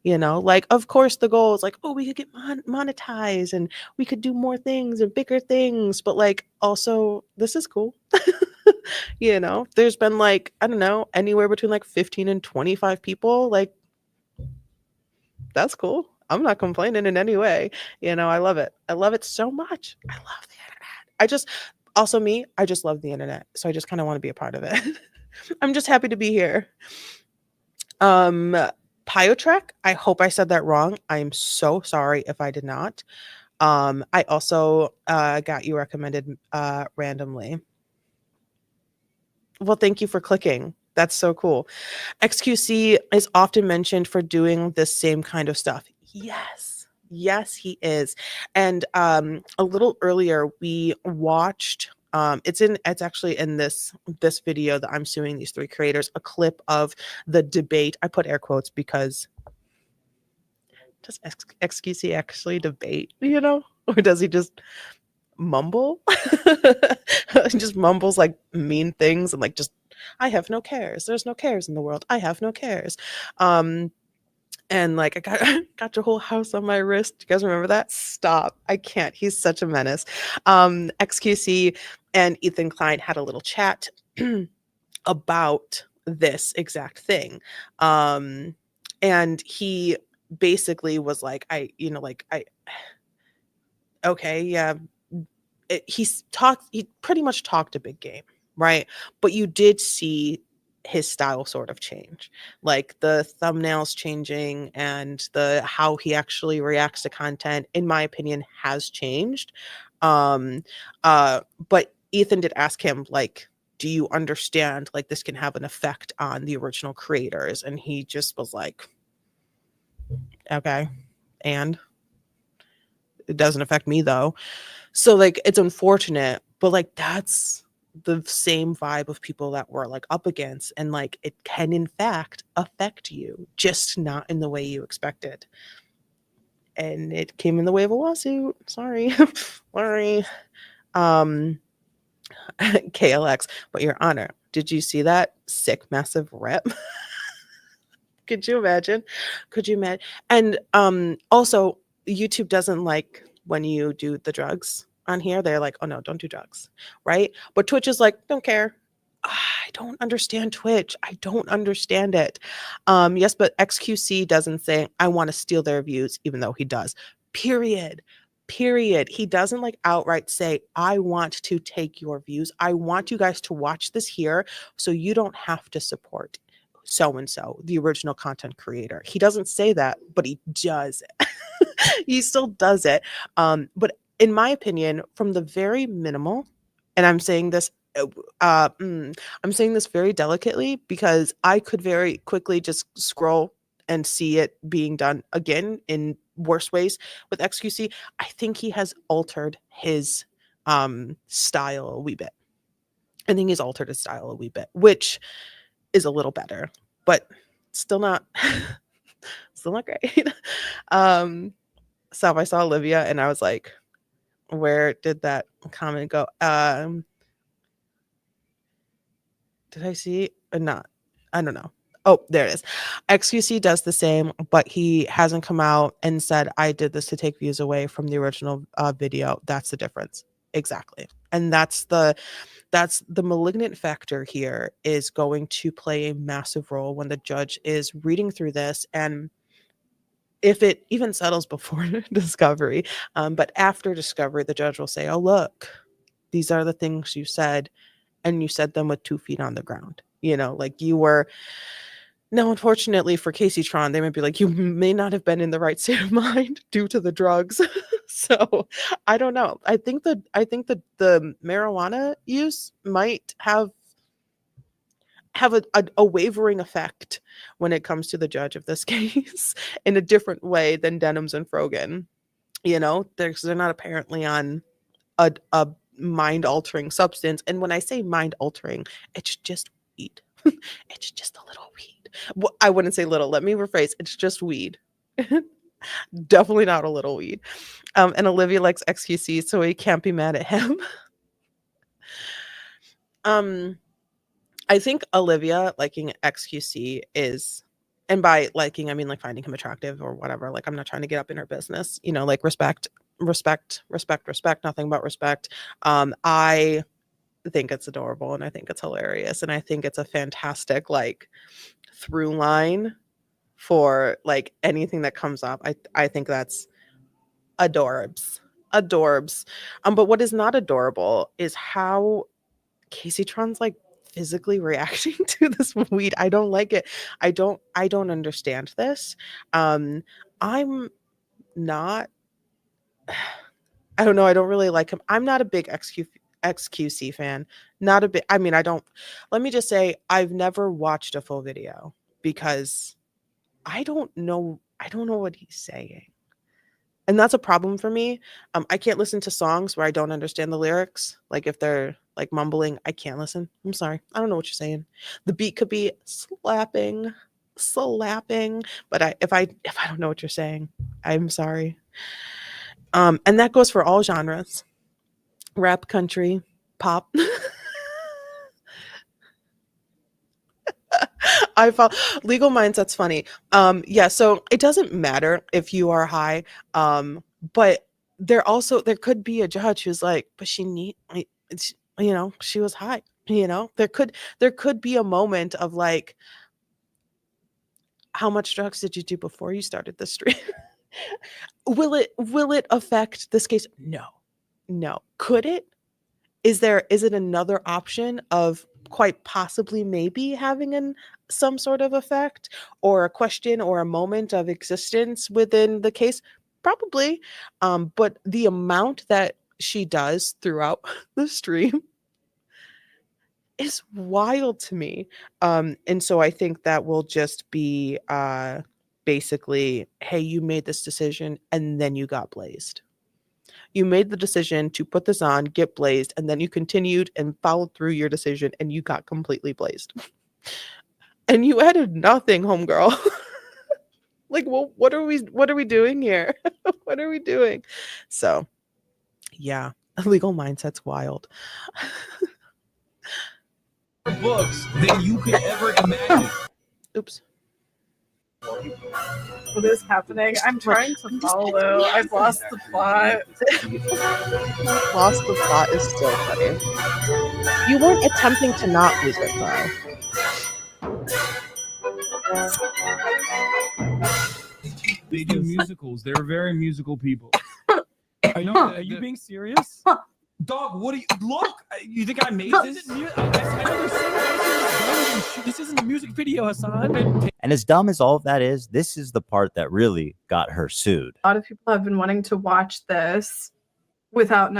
like of course the goal is like, oh, we could get monetized and we could do more things and bigger things, but like also this is cool. There's been like, I don't know, anywhere between like 15 and 25 people. Like that's cool. I'm not complaining in any way. I love it. I love it so much. I love the internet. I just love the internet. So I just kind of want to be a part of it. I'm just happy to be here. Pyotrek, I hope I said that wrong. I'm so sorry if I did not. I also got you recommended randomly. Well, thank you for clicking. That's so cool. XQC is often mentioned for doing the same kind of stuff. Yes, he is. And a little earlier, we watched. It's actually in this video that I'm suing these three creators. A clip of the debate. I put air quotes because does XQC actually debate? Or does he just mumble? Just mumbles like mean things and like just I have no cares. There's no cares in the world. I have no cares. And like I got your whole house on my wrist. You guys remember that? Stop. I can't. He's such a menace. XQC and Ethan Klein had a little chat about this exact thing. And he basically was like, okay, yeah. He pretty much talked a big game, right? But you did see his style sort of change, like the thumbnails changing and the how he actually reacts to content, in my opinion, has changed. But Ethan did ask him, like, do you understand like this can have an effect on the original creators? And he just was like, okay, and it doesn't affect me though. So like it's unfortunate, but like that's the same vibe of people that we're like up against, and like it can in fact affect you, just not in the way you expected. And it came in the way of a lawsuit. Sorry. Sorry. KLX, but Your Honor, did you see that sick massive rep? Could you imagine? And also YouTube doesn't like when you do the drugs on here. They're like, oh no, don't do drugs, right? But Twitch is like, don't care. I don't understand Twitch. I don't understand it. Yes, but XQC doesn't say I want to steal their views, even though he does. Period. Period. He doesn't like outright say, I want to take your views. I want you guys to watch this here so you don't have to support so and so, the original content creator. He doesn't say that, but he does. He still does it. But in my opinion, from the very minimal, and I'm saying this I'm saying this very delicately because I could very quickly just scroll and see it being done again in worse ways with XQC. I think he has altered his style a wee bit. I think he's altered his style a wee bit, which is a little better, but still not still not great. So I saw Olivia and I was like, where did that comment go? Did I see or not? I don't know. Oh, there it is. XQC does the same, but he hasn't come out and said, I did this to take views away from the original video. That's the difference. Exactly. And that's the malignant factor here is going to play a massive role when the judge is reading through this. And if it even settles before discovery, but after discovery, the judge will say, oh, look, these are the things you said. And you said them with 2 feet on the ground, like you were. Now, unfortunately for Casey Tron, they might be like, you may not have been in the right state of mind due to the drugs. So I don't know. I think that the marijuana use might have a wavering effect when it comes to the judge of this case in a different way than Denham's and Frogan. They're not apparently on a mind-altering substance. And when I say mind-altering, it's just weed. It's just a little weed. Well, I wouldn't say little. Let me rephrase. It's just weed. Definitely not a little weed. And Olivia likes XQC, so we can't be mad at him. I think Olivia liking XQC is, and by liking, I mean like finding him attractive or whatever. Like, I'm not trying to get up in her business, like respect, nothing but respect. I think it's adorable and I think it's hilarious and I think it's a fantastic like through line for like anything that comes up. I think that's adorbs. But what is not adorable is how Casey Tron's like physically reacting to this weed. I don't like it. I don't understand this. I'm not I don't know. I don't really like him. I'm not a big XQC fan. Not a bit. I mean, let me just say, I've never watched a full video because I don't know what he's saying. And that's a problem for me. I can't listen to songs where I don't understand the lyrics. Like if they're like mumbling, I can't listen. I'm sorry. I don't know what you're saying. The beat could be slapping, but if I don't know what you're saying, I'm sorry. And that goes for all genres. Rap, country, pop. I found Legal Mindset's funny. Yeah, so it doesn't matter if you are high. But there could be a judge who's like, but she was high. There could be a moment of like, how much drugs did you do before you started the stream? Will it affect this case? No. Could it? Is it another option of quite possibly maybe having some sort of effect or a question or a moment of existence within the case? Probably. But the amount that she does throughout the stream is wild to me. And so I think that will just be basically, hey, you made this decision and then you got blazed. You made the decision to put this on, get blazed, and then you continued and followed through your decision and you got completely blazed. And you added nothing, homegirl. Like, well, what are we doing here? What are we doing? So, yeah, Legal Mindset's wild.
Books than you could ever imagine.
Oops.
What is happening? I'm trying to follow. I've lost the plot.
Lost the plot is so funny. You weren't attempting to not lose it though.
They do musicals. They're very musical people. I know. Are you being serious? Dog, what do you look? You think I made this? This isn't a music video, Hassan.
And as dumb as all of that is, this is the part that really got her sued.
A lot of people have been wanting to watch this without.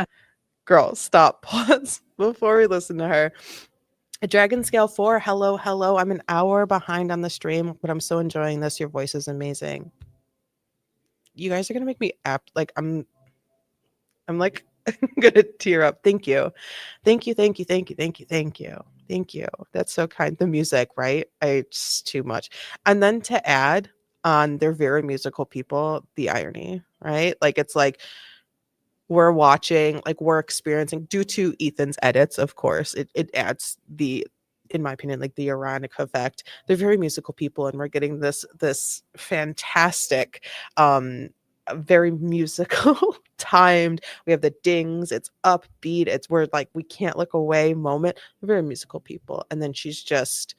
Girl, stop. Pause before we listen to her. A Dragon Scale 4. Hello, hello. I'm an hour behind on the stream, but I'm so enjoying this. Your voice is amazing. You guys are gonna make me apt. Like I'm like gonna tear up. Thank you. Thank you. Thank you. Thank you. Thank you. Thank you. Thank you. That's so kind. The music, right? It's too much. And then to add on, they're very musical people, the irony, right? Like it's like we're watching, like we're experiencing due to Ethan's edits, of course, it adds the, in my opinion, like the ironic effect. They're very musical people, and we're getting this fantastic, very musical timed. We have the dings, it's upbeat, it's we're like we can't look away moment. We're very musical people, and then she's just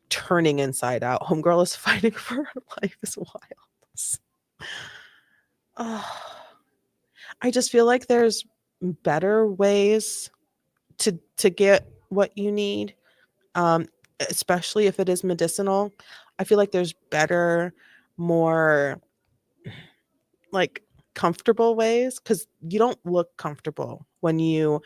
turning inside out. Homegirl is fighting for her life is wild. Oh. I just feel like there's better ways to get what you need, especially if it is medicinal. I feel like there's better, more like comfortable ways, because you don't look comfortable when you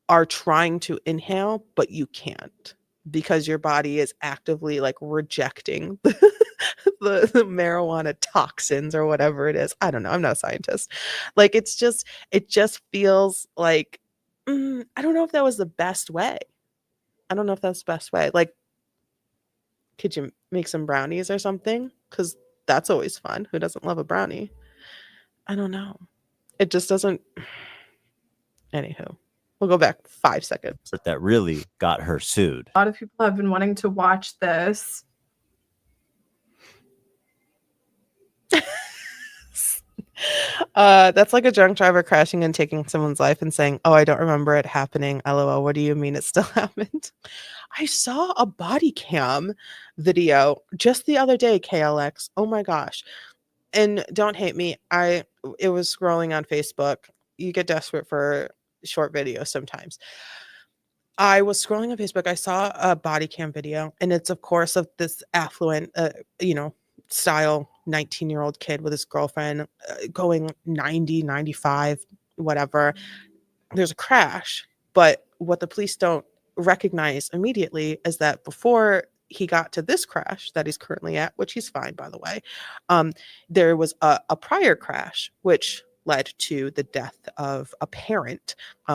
are trying to inhale, but you can't because your body is actively like rejecting the marijuana toxins or whatever it is. I don't know. I'm not a scientist. Like it just feels like I don't know if that was the best way. I don't know if that's the best way. Like, could you make some brownies or something? Because that's always fun. Who doesn't love a brownie? I don't know. It just doesn't. Anywho, we'll go back 5 seconds.
That really got her sued.
A lot of people have been wanting to watch this.
That's like a drunk driver crashing and taking someone's life and saying, "Oh, I don't remember it happening. LOL. What do you mean it still happened?" I saw a body cam video just the other day, KLX. Oh my gosh. And don't hate me. It was scrolling on Facebook. You get desperate for short videos sometimes. I was scrolling on Facebook. I saw a body cam video, and it's of course of this affluent, style 19-year-old kid with his girlfriend going 90, 95, whatever. There's a crash, but what the police don't recognize immediately is that before he got to this crash that he's currently at, which he's fine, by the way, there was a prior crash, which led to the death of a parent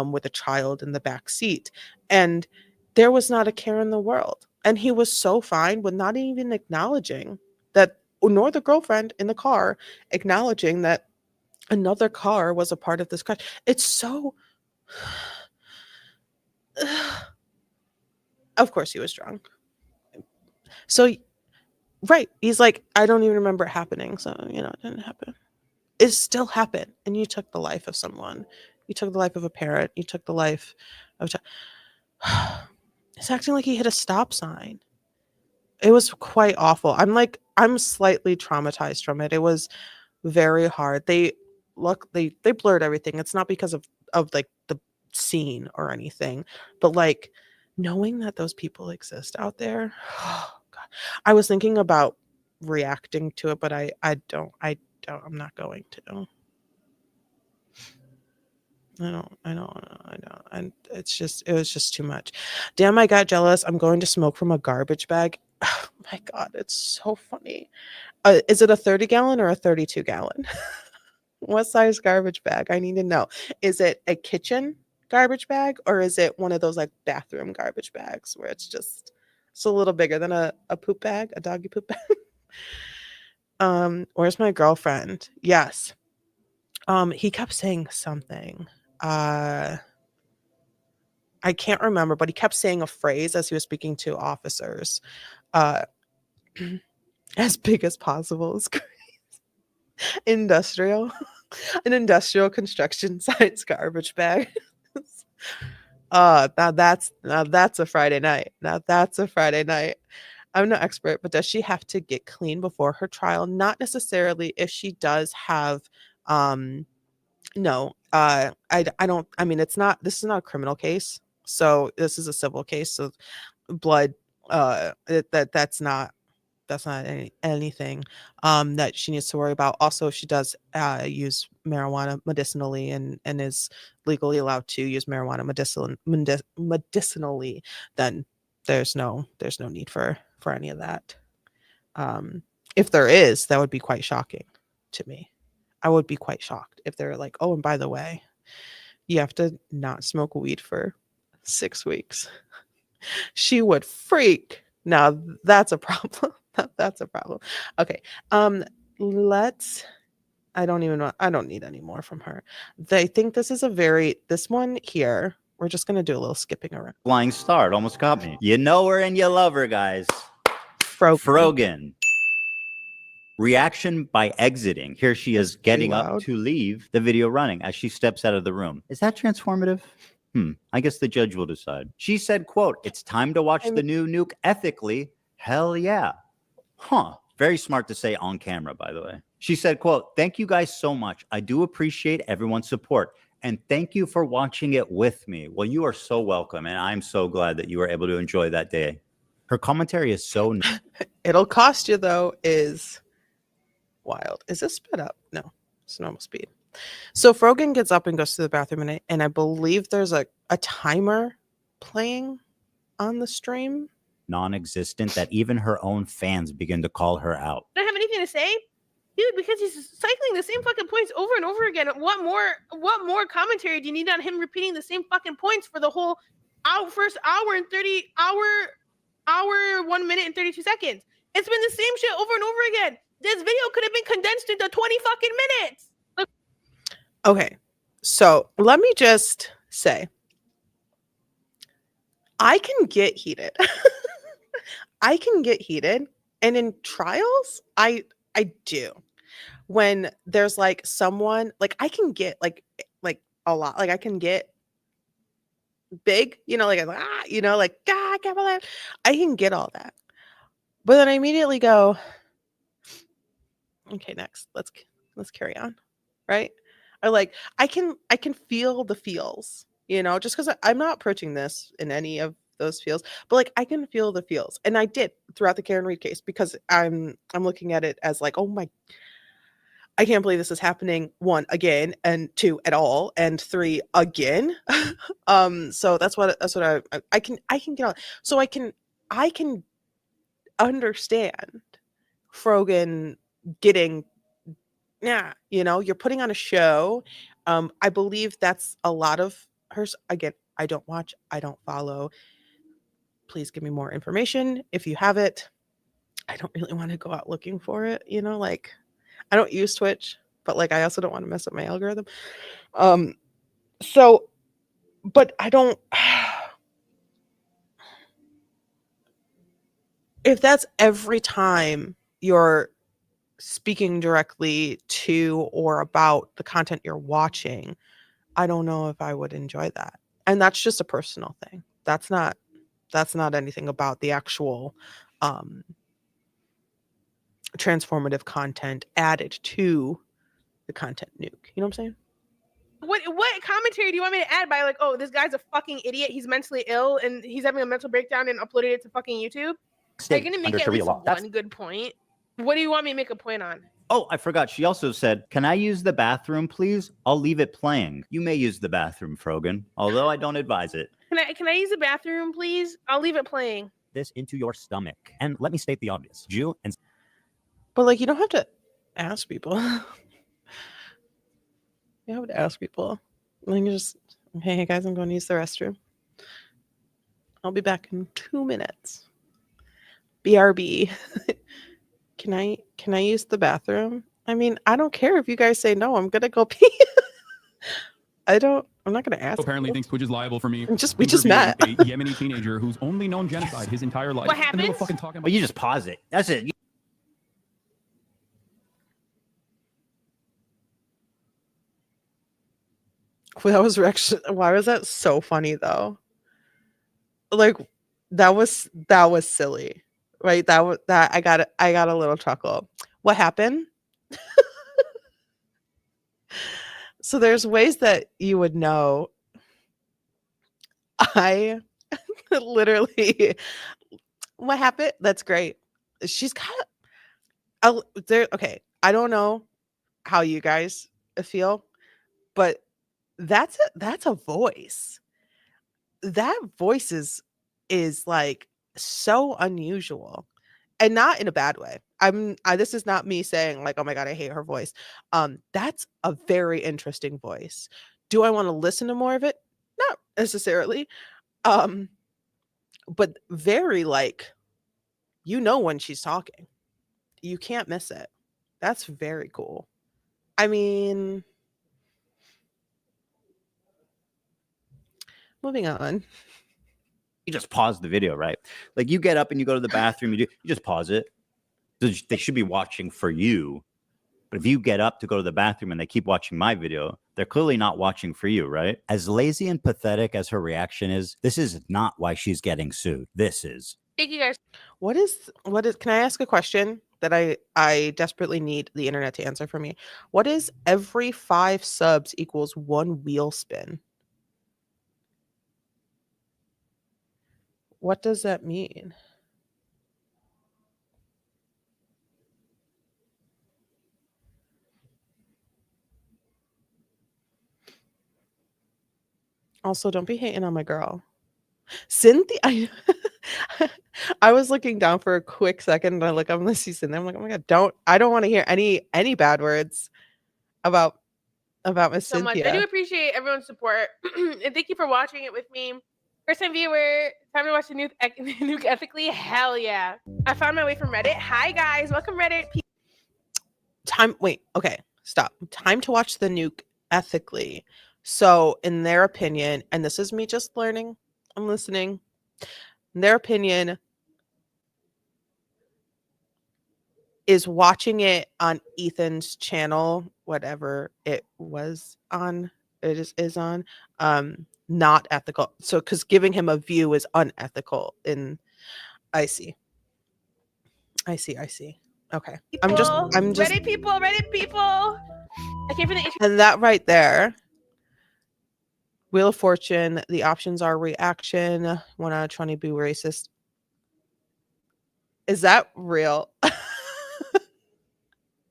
with a child in the back seat. And there was not a care in the world. And he was so fine with not even acknowledging that, nor the girlfriend in the car acknowledging that another car was a part of this crash. It's so. Of course he was drunk. So, right. He's like, I don't even remember it happening. So, it didn't happen. It still happened. And you took the life of someone. You took the life of a parent. You took the life of It's acting like he hit a stop sign. It was quite awful. I'm slightly traumatized from it. It was very hard. They blurred everything. It's not because of like the scene or anything, but like knowing that those people exist out there. Oh God. I was thinking about reacting to it, but I'm not going to. I don't. And it was just too much. Damn, I got jealous. I'm going to smoke from a garbage bag. Oh my God, it's so funny. Is it a 30-gallon or a 32-gallon? What size garbage bag? I need to know. Is it a kitchen garbage bag, or is it one of those like bathroom garbage bags where it's a little bigger than a poop bag, a doggy poop bag? Where's my girlfriend? Yes. He kept saying something. I can't remember, but he kept saying a phrase as he was speaking to officers. as big as possible is crazy. Industrial, an industrial construction site's garbage bag. Now that's a Friday night. Now that's a Friday night. I'm no expert, but does she have to get clean before her trial? Not necessarily. If she does have, no, I don't. I mean, it's not. This is not a criminal case, so this is a civil case. So blood, that's not anything that she needs to worry about. Also, if she does use marijuana medicinally and is legally allowed to use marijuana medicinally, then there's no need for any of that. If there is, that would be quite shocking to me. I would be quite shocked if they're like, oh, and by the way, you have to not smoke weed for 6 weeks. She would freak. Now that's a problem. That's a problem. Okay. Let's I don't need any more from her. I think this is this one here. We're just gonna do a little skipping around.
Flying star. It almost got me. You know her and you love her, guys. Frogan. Reaction by exiting. Here she is getting up to leave the video running as she steps out of the room. Is that transformative? I guess the judge will decide. She said, quote, "It's time to watch the new nuke ethically. Hell yeah." Very smart to say on camera, by the way. She said, quote, "Thank you guys so much. I do appreciate everyone's support. And thank you for watching it with me." Well, you are so welcome. And I'm so glad that you were able to enjoy that day. Her commentary is so...
It'll cost you, though, is wild. Is this sped up? No, it's normal speed. So Frogan gets up and goes to the bathroom, and I believe there's a timer playing on the stream.
Non-existent that even her own fans begin to call her out.
Don't have anything to say, dude, because he's cycling the same fucking points over and over again. What more commentary do you need on him repeating the same fucking points for the whole first hour and 1 minute and 32 seconds? It's been the same shit over and over again. This video could have been condensed into 20 fucking minutes.
Okay, so let me just say, I can get heated. I can get heated, and in trials, I do. When there's like someone, like I can get like a lot, like I can get big, like I can't believe. I can get all that, but then I immediately go, okay, next, let's carry on, right? Or I can feel the feels, just because I'm not approaching this in any of those feels, but I can feel the feels, and I did throughout the Karen Reed case, because I'm looking at it as oh my, I can't believe this is happening, 1, again, and 2, at all, and 3, again. So that's what I can get on. So I can understand Frogan getting, you're putting on a show. I believe that's a lot of hers. Again, I don't watch, I don't follow. Please give me more information if you have it. I don't really want to go out looking for it, I don't use Twitch, but I also don't want to mess up my algorithm. So, but I don't, if that's every time you're speaking directly to or about the content you're watching, I don't know if I would enjoy that. And that's just a personal thing. That's not anything about the actual transformative content added to the content nuke. You know what I'm saying?
What commentary do you want me to add by oh, this guy's a fucking idiot, he's mentally ill, and he's having a mental breakdown, and uploaded it to fucking YouTube? Are you gonna make at least one good point? What do you want me to make a point on?
Oh, I forgot. She also said, "Can I use the bathroom, please? I'll leave it playing." You may use the bathroom, Frogan, although I don't advise it.
Can I use the bathroom, please? I'll leave it playing.
This into your stomach. And let me state the obvious. Jew and...
But you don't have to ask people. You have to ask people. You just, hey guys, I'm going to use the restroom. I'll be back in 2 minutes. BRB. Can I use the bathroom? I mean, I don't care if you guys say no. I'm gonna go pee. I don't I'm not gonna ask.
Apparently thinks Twitch is liable for me.
We just met.
A Yemeni teenager who's only known genocide his entire life.
What
And they were
happens?
fucking talking about
Well, you just pause it. That's it.
That was actually, why was that so funny though? Like that was silly, right? That I got a little chuckle. What happened? So there's ways that you would know. I literally, what happened? That's great. She's got there. Okay, I don't know how you guys feel, but that's a voice. That voice is like so unusual, and not in a bad way. This is not me saying like, oh my god, I hate her voice. That's a very interesting voice. Do I want to listen to more of it? Not necessarily. But very like, when she's talking. You can't miss it. That's very cool. I mean, moving on.
You just pause the video, right? Like you get up and you go to the bathroom, you just pause it. They should be watching for you. But if you get up to go to the bathroom and they keep watching my video, they're clearly not watching for you, right? As lazy and pathetic as her reaction is, this is not why she's getting sued. This is.
Thank you guys.
What is can I ask a question that I desperately need the internet to answer for me? What is every 5 subs equals 1 wheel spin? What does that mean? Also, don't be hating on my girl. Cynthia, I was looking down for a quick second and I look up and I see Cynthia. I'm like, oh my god, I don't want to hear any bad words about Miss
So much.
Cynthia.
I do appreciate everyone's support. And thank you for watching it with me. First time viewer, time to watch the nuke ethically. Hell yeah. I found my way from Reddit. Hi guys, welcome Reddit.
Okay, stop. Time to watch the nuke ethically. So in their opinion, and this is me just learning, I'm listening. In their opinion, is watching it on Ethan's channel, whatever it was on, it is on, not ethical. So because giving him a view is unethical. I see. Okay. I'm just
Reddit people. I came for the issue.
And that right there. Wheel of Fortune, the options are reaction, 1 out of 20 be racist. Is that real?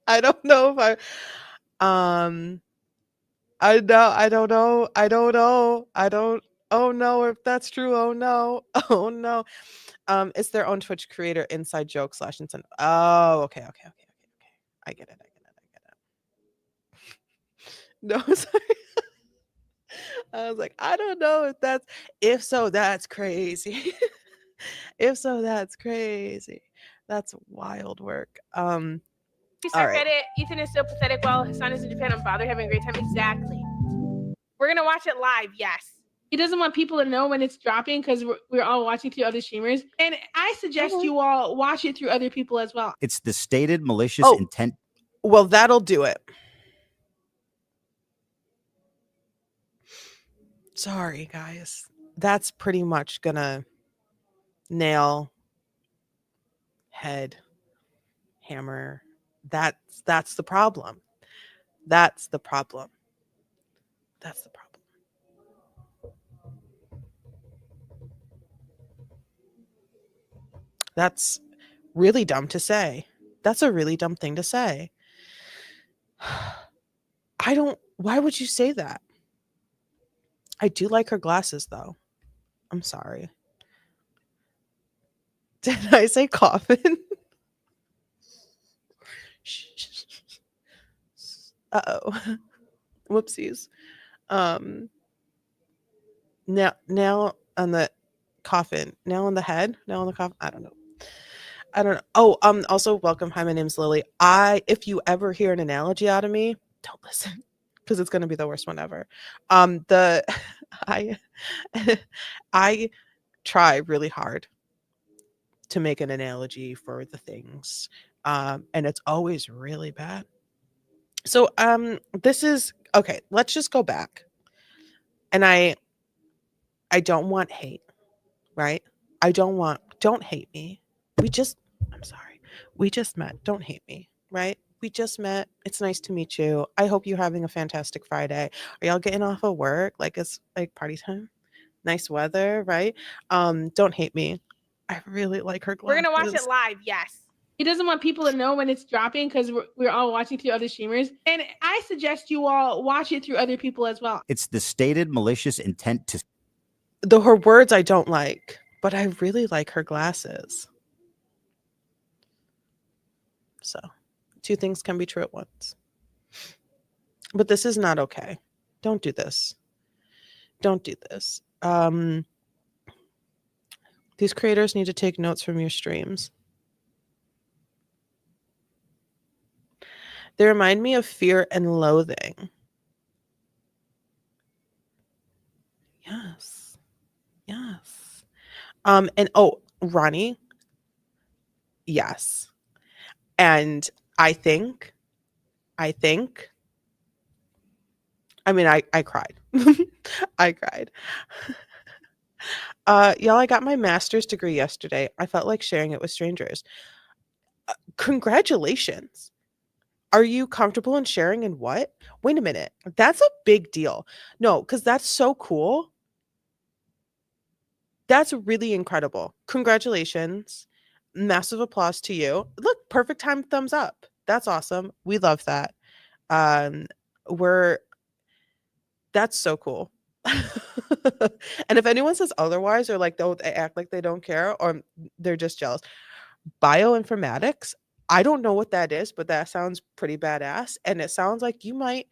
I don't know if I don't know. Oh no, if that's true. Oh no. It's their own Twitch creator inside joke / incentive. Oh, okay. I get it. No, sorry. I was like, I don't know if so, that's crazy. If so, that's crazy. That's wild work.
We start Reddit. Ethan is so pathetic while his son is in Japan. I'm bothered having a great time. Exactly. We're gonna watch it live. Yes. He doesn't want people to know when it's dropping because we're all watching through other streamers. And I suggest you all watch it through other people as well.
It's the stated malicious intent.
Well, that'll do it. Sorry, guys. That's pretty much gonna nail, head, hammer. That's the problem. That's the problem. That's really dumb to say. That's a really dumb thing to say. Why would you say that? I do like her glasses though. I'm sorry. Did I say coffin? Uh-oh. Whoopsies. Now on the coffin. Now on the head. Now on the coffin. I don't know. Oh, also welcome. Hi, my name's Lily. If you ever hear an analogy out of me, don't listen. because it's going to be the worst one ever. The I I try really hard to make an analogy for the things, and it's always really bad. So this is okay. Let's just go back, and I don't want hate, right? Don't hate me. I'm sorry. We just met. Don't hate me, right? We just met. It's nice to meet you. I hope you're having a fantastic Friday. Are y'all getting off of work? Like it's like party time? Nice weather, right? Don't hate me. I really like her
We're
glasses.
gonna watch it live, yes. He doesn't want people to know when it's dropping because we're all watching through other streamers. And I suggest you all watch it through other people as well.
It's the stated malicious intent to.
Though her words I don't like, but I really like her glasses. So, two things can be true at once. But this is not okay. Don't do this. Don't do this. These creators need to take notes from your streams. They remind me of Fear and Loathing. Yes. Yes. And oh, Ronnie. Yes. And I mean, I cried. I cried. Y'all, I got my master's degree yesterday. I felt like sharing it with strangers. Congratulations. Are you comfortable in sharing in what? Wait a minute. That's a big deal. No, because that's so cool. That's really incredible. Congratulations. Massive applause to you. Look, perfect time thumbs up. That's awesome. We love that. That's so cool. And if anyone says otherwise, or like they act like they don't care, or they're just jealous. Bioinformatics, I don't know what that is, but that sounds pretty badass. And it sounds like you might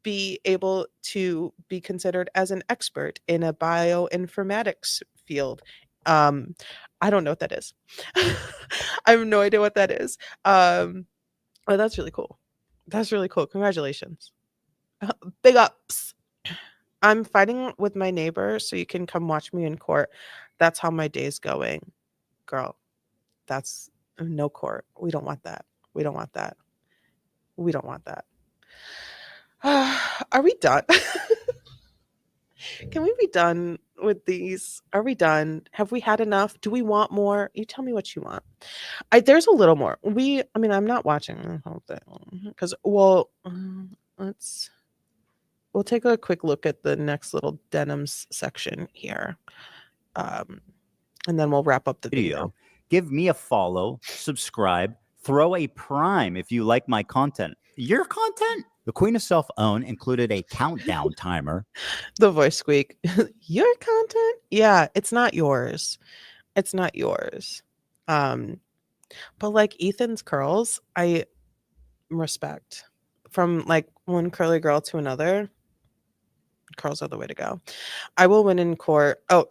be able to be considered as an expert in a bioinformatics field. I don't know what that is. I have no idea what that is. Oh, that's really cool. That's really cool. Congratulations. Big ups. I'm fighting with my neighbor, so you can come watch me in court. That's how my day's going. Girl, that's no court. We don't want that. We don't want that. We don't want that. Are we done? Can we be done with these? Are we done? Have we had enough? Do we want more? You tell me what you want. There's a little more. I mean, I'm not watching the whole thing because, well, we'll take a quick look at the next little denims section here. And then we'll wrap up the video.
Give me a follow, subscribe, throw a prime if you like my content. Your content? The Queen of Self-Own included a countdown timer.
The voice squeak. Your content? Yeah, it's not yours. It's not yours. But like Ethan's curls, I respect. From like one curly girl to another, curls are the way to go. I will win in court. Oh,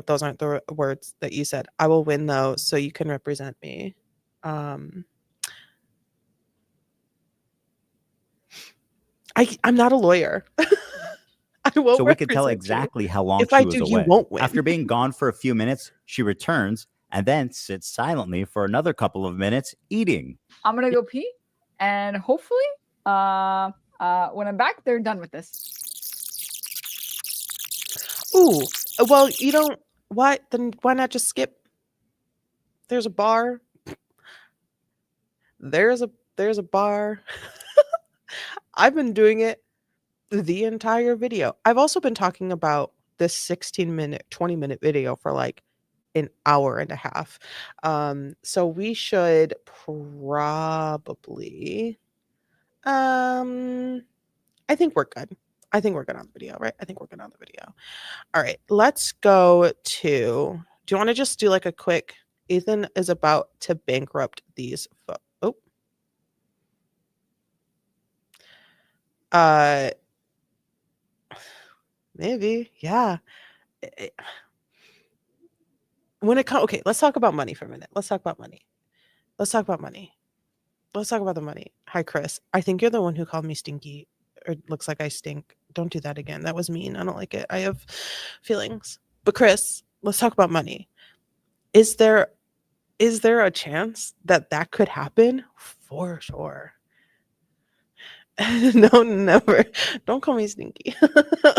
those aren't the words that you said. I will win though, so you can represent me. I'm not a lawyer. I won't.
So we could tell exactly how long she was away.
You won't win.
After being gone for a few minutes, she returns and then sits silently for another couple of minutes eating.
I'm gonna go pee, and hopefully, when I'm back, they're done with this.
Ooh, well, you don't. What? Then why not just skip? There's a bar. There's a bar. I've been doing it the entire video. I've also been talking about this 16-minute, 20-minute video for like an hour and a half. So we should probably I think we're good. I think we're good on the video, right? I think we're good on the video. All right, let's go to, do you want to just do like a quick, Ethan is about to bankrupt these maybe, yeah. When it comes, okay, let's talk about money for a minute. Let's talk about money. Let's talk about the money. Hi, Chris. I think you're the one who called me stinky or it looks like I stink. Don't do that again. That was mean. I don't like it. I have feelings. But Chris, let's talk about money. Is there a chance that that could happen? For sure. No, never. Don't call me stinky.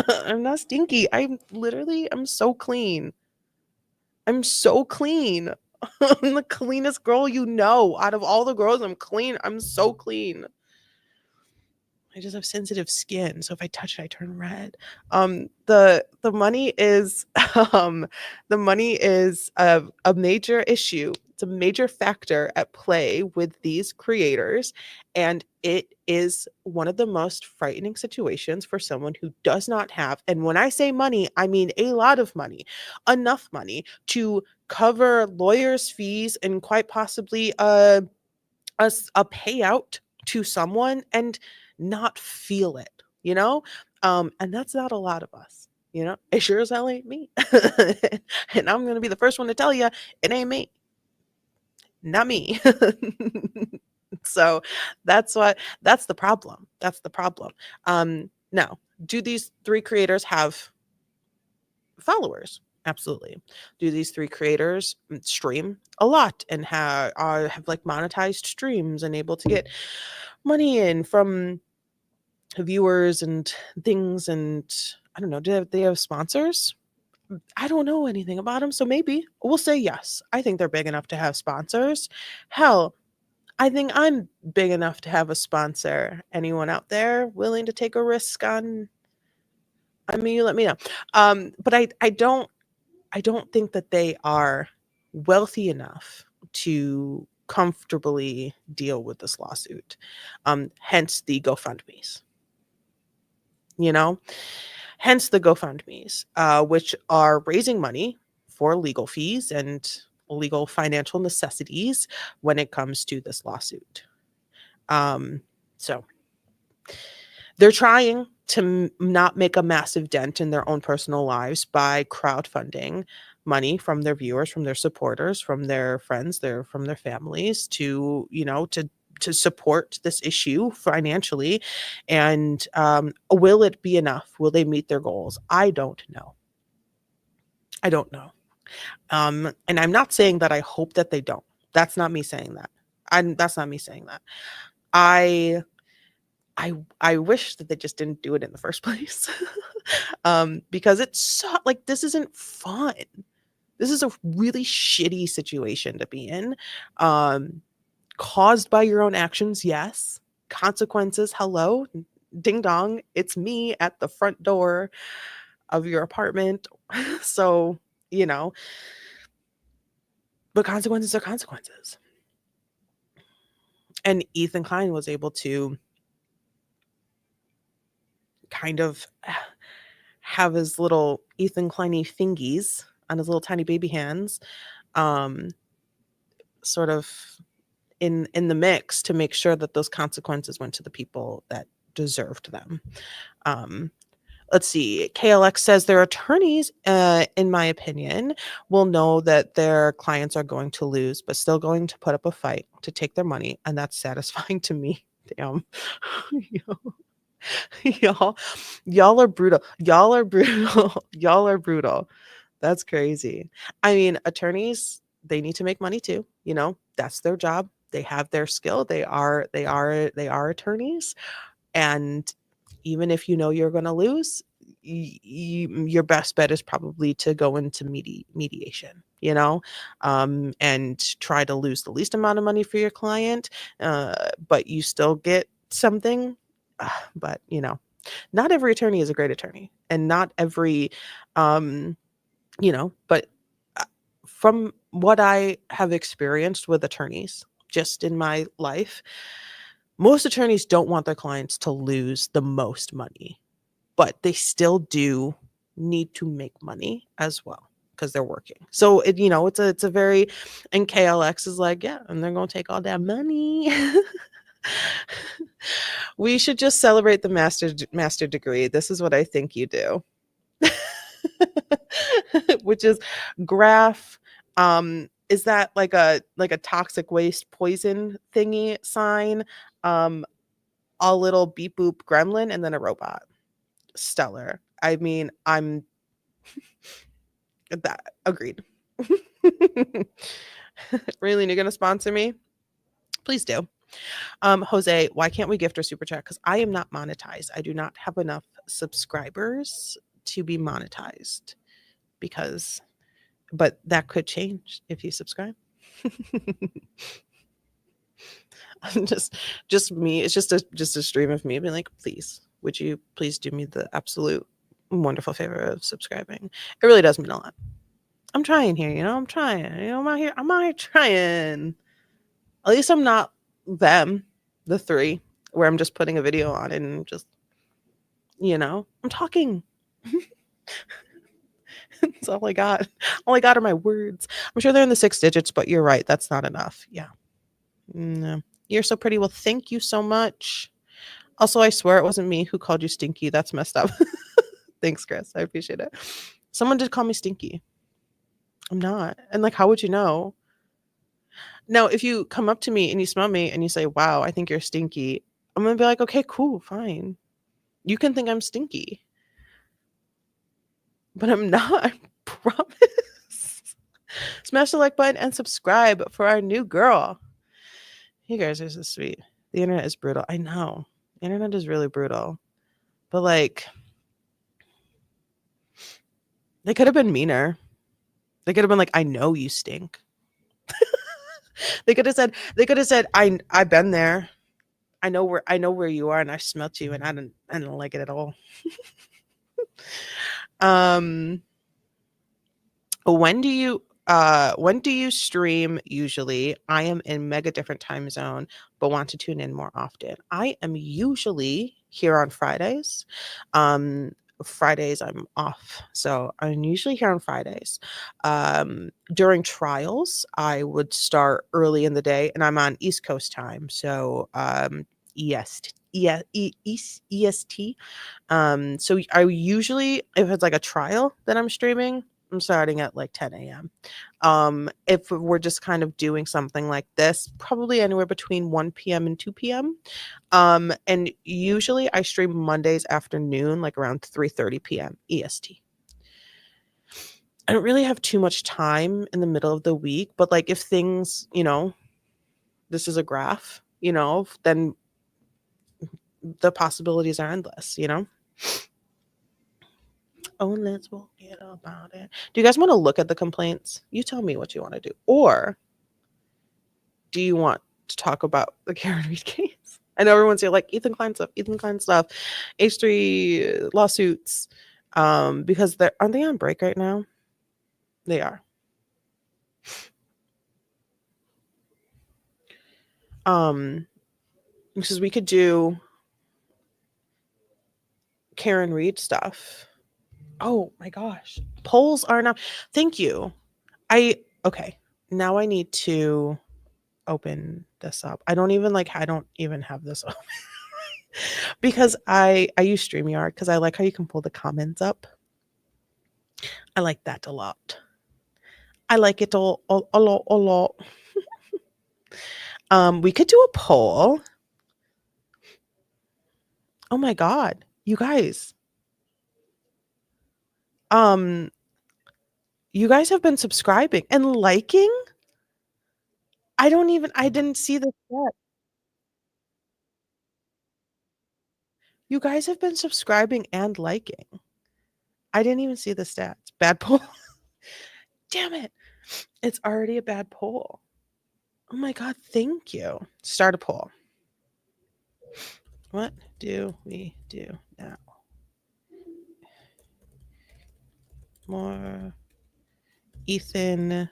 I'm not stinky. I'm so clean. I'm so clean. I'm the cleanest girl you know. Out of all the girls, I'm clean. I'm so clean. I just have sensitive skin, so if I touch it, I turn red. The money is the money is a major issue. It's a major factor at play with these creators, and it is one of the most frightening situations for someone who does not have. And when I say money, I mean a lot of money, enough money to cover lawyers' fees and quite possibly a payout to someone and not feel it, you know? And that's not a lot of us, you know? It sure as hell ain't me. And I'm gonna be the first one to tell you it ain't me. Not me. So that's the problem. That's the problem. Now, do these 3 creators have followers? Absolutely. Do these 3 creators stream a lot and have like monetized streams and able to get money in from viewers and things? And I don't know, do they have sponsors? I don't know anything about them, so maybe we'll say yes. I think they're big enough to have sponsors. Hell, I think I'm big enough to have a sponsor. Anyone out there willing to take a risk on me, you let me know. But I don't think that they are wealthy enough to comfortably deal with this lawsuit. Hence the GoFundMe's. You know, hence the GoFundMe's, which are raising money for legal fees and legal financial necessities when it comes to this lawsuit. So they're trying to not make a massive dent in their own personal lives by crowdfunding money from their viewers, from their supporters, from their friends, from their families to, you know, to support this issue financially. And will it be enough? Will they meet their goals? I don't know. I don't know. And I'm not saying that I hope that they don't. That's not me saying that. That's not me saying that. I wish that they just didn't do it in the first place. Because it's so, like, this isn't fun. This is a really shitty situation to be in. Caused by your own actions, yes. Consequences, hello, ding dong, it's me at the front door of your apartment. So, you know, but consequences are consequences. And Ethan Klein was able to kind of have his little Ethan Kleiny fingies on his little tiny baby hands, sort of in the mix to make sure that those consequences went to the people that deserved them. Let's see. KLX says their attorneys, in my opinion, will know that their clients are going to lose, but still going to put up a fight to take their money. And that's satisfying to me. Damn. Y'all are brutal. Y'all are brutal. Y'all are brutal. That's crazy. I mean, attorneys, they need to make money too. You know, that's their job. They have their skill. They are attorneys. And even if you know you're going to lose, your best bet is probably to go into mediation, you know, and try to lose the least amount of money for your client, but you still get something. But, you know, not every attorney is a great attorney, and not every, you know, but from what I have experienced with attorneys just in my life, most attorneys don't want their clients to lose the most money, but they still do need to make money as well because they're working. So it, you know, it's a very, and KLX is like, yeah, and they're going to take all that money. We should just celebrate the master degree. This is what I think you do. Which is graph. Is that like a toxic waste poison thingy sign? a little beep boop gremlin, and then a robot. Stellar. I mean, I'm that agreed. Really, you're gonna sponsor me? Please do. Jose, why can't we gift or super chat? Because I am not monetized. I do not have enough subscribers to be monetized. But that could change if you subscribe. I'm just me. It's just a stream of me being like, please, would you please do me the absolute wonderful favor of subscribing? It really does mean a lot. I'm trying here, I'm trying. I'm out here trying. At least I'm not them, the three, where I'm just putting a video on and just, I'm talking. That's all I got. All I got are my words. I'm sure they're in the 6 digits, but you're right. That's not enough. Yeah. No. You're so pretty. Well, thank you so much. Also, I swear it wasn't me who called you stinky. That's messed up. Thanks, Chris. I appreciate it. Someone did call me stinky. I'm not. And like, how would you know? Now, if you come up to me and you smell me and you say, wow, I think you're stinky, I'm going to be like, okay, cool, fine. You can think I'm stinky. But I'm not. I promise. Smash the like button and subscribe for our new girl. You guys are so sweet. The internet is brutal. I know. The internet is really brutal. But like, they could have been meaner. They could have been like, I know you stink. They could have said, I've been there. I know where you are, and I smelt you, and I didn't like it at all. When do you stream usually? I am in mega different time zone, but want to tune in more often. I am usually here on Fridays. Fridays I'm off, so I'm usually here on Fridays. During trials, I would start early in the day, and I'm on East Coast time, so EST. So I usually, if it's like a trial that I'm streaming, I'm starting at like 10 a.m. If we're just kind of doing something like this, probably anywhere between 1 p.m. and 2 p.m. And usually I stream Mondays afternoon, like around 3:30 p.m. EST. I don't really have too much time in the middle of the week, but like if things, this is a graph, then the possibilities are endless, Oh, let's forget about it. Do you guys want to look at the complaints? You tell me what you want to do. Or do you want to talk about the Karen Reed case? I know everyone's here like Ethan Klein stuff, H3 lawsuits. Because aren't they on break right now? They are. Because we could do Karen Reed stuff. Oh my gosh. Polls are now. Thank you. Okay. Now I need to open this up. I don't even have this open because I use StreamYard because I like how you can pull the comments up. I like that a lot. I like it a lot. We could do a poll. Oh my God, you guys. You guys have been subscribing and liking. I didn't see the stat. You guys have been subscribing and liking. I didn't even see the stats. Bad poll. Damn it. It's already a bad poll. Oh my God, thank you. Start a poll. What do we do now? More Ethan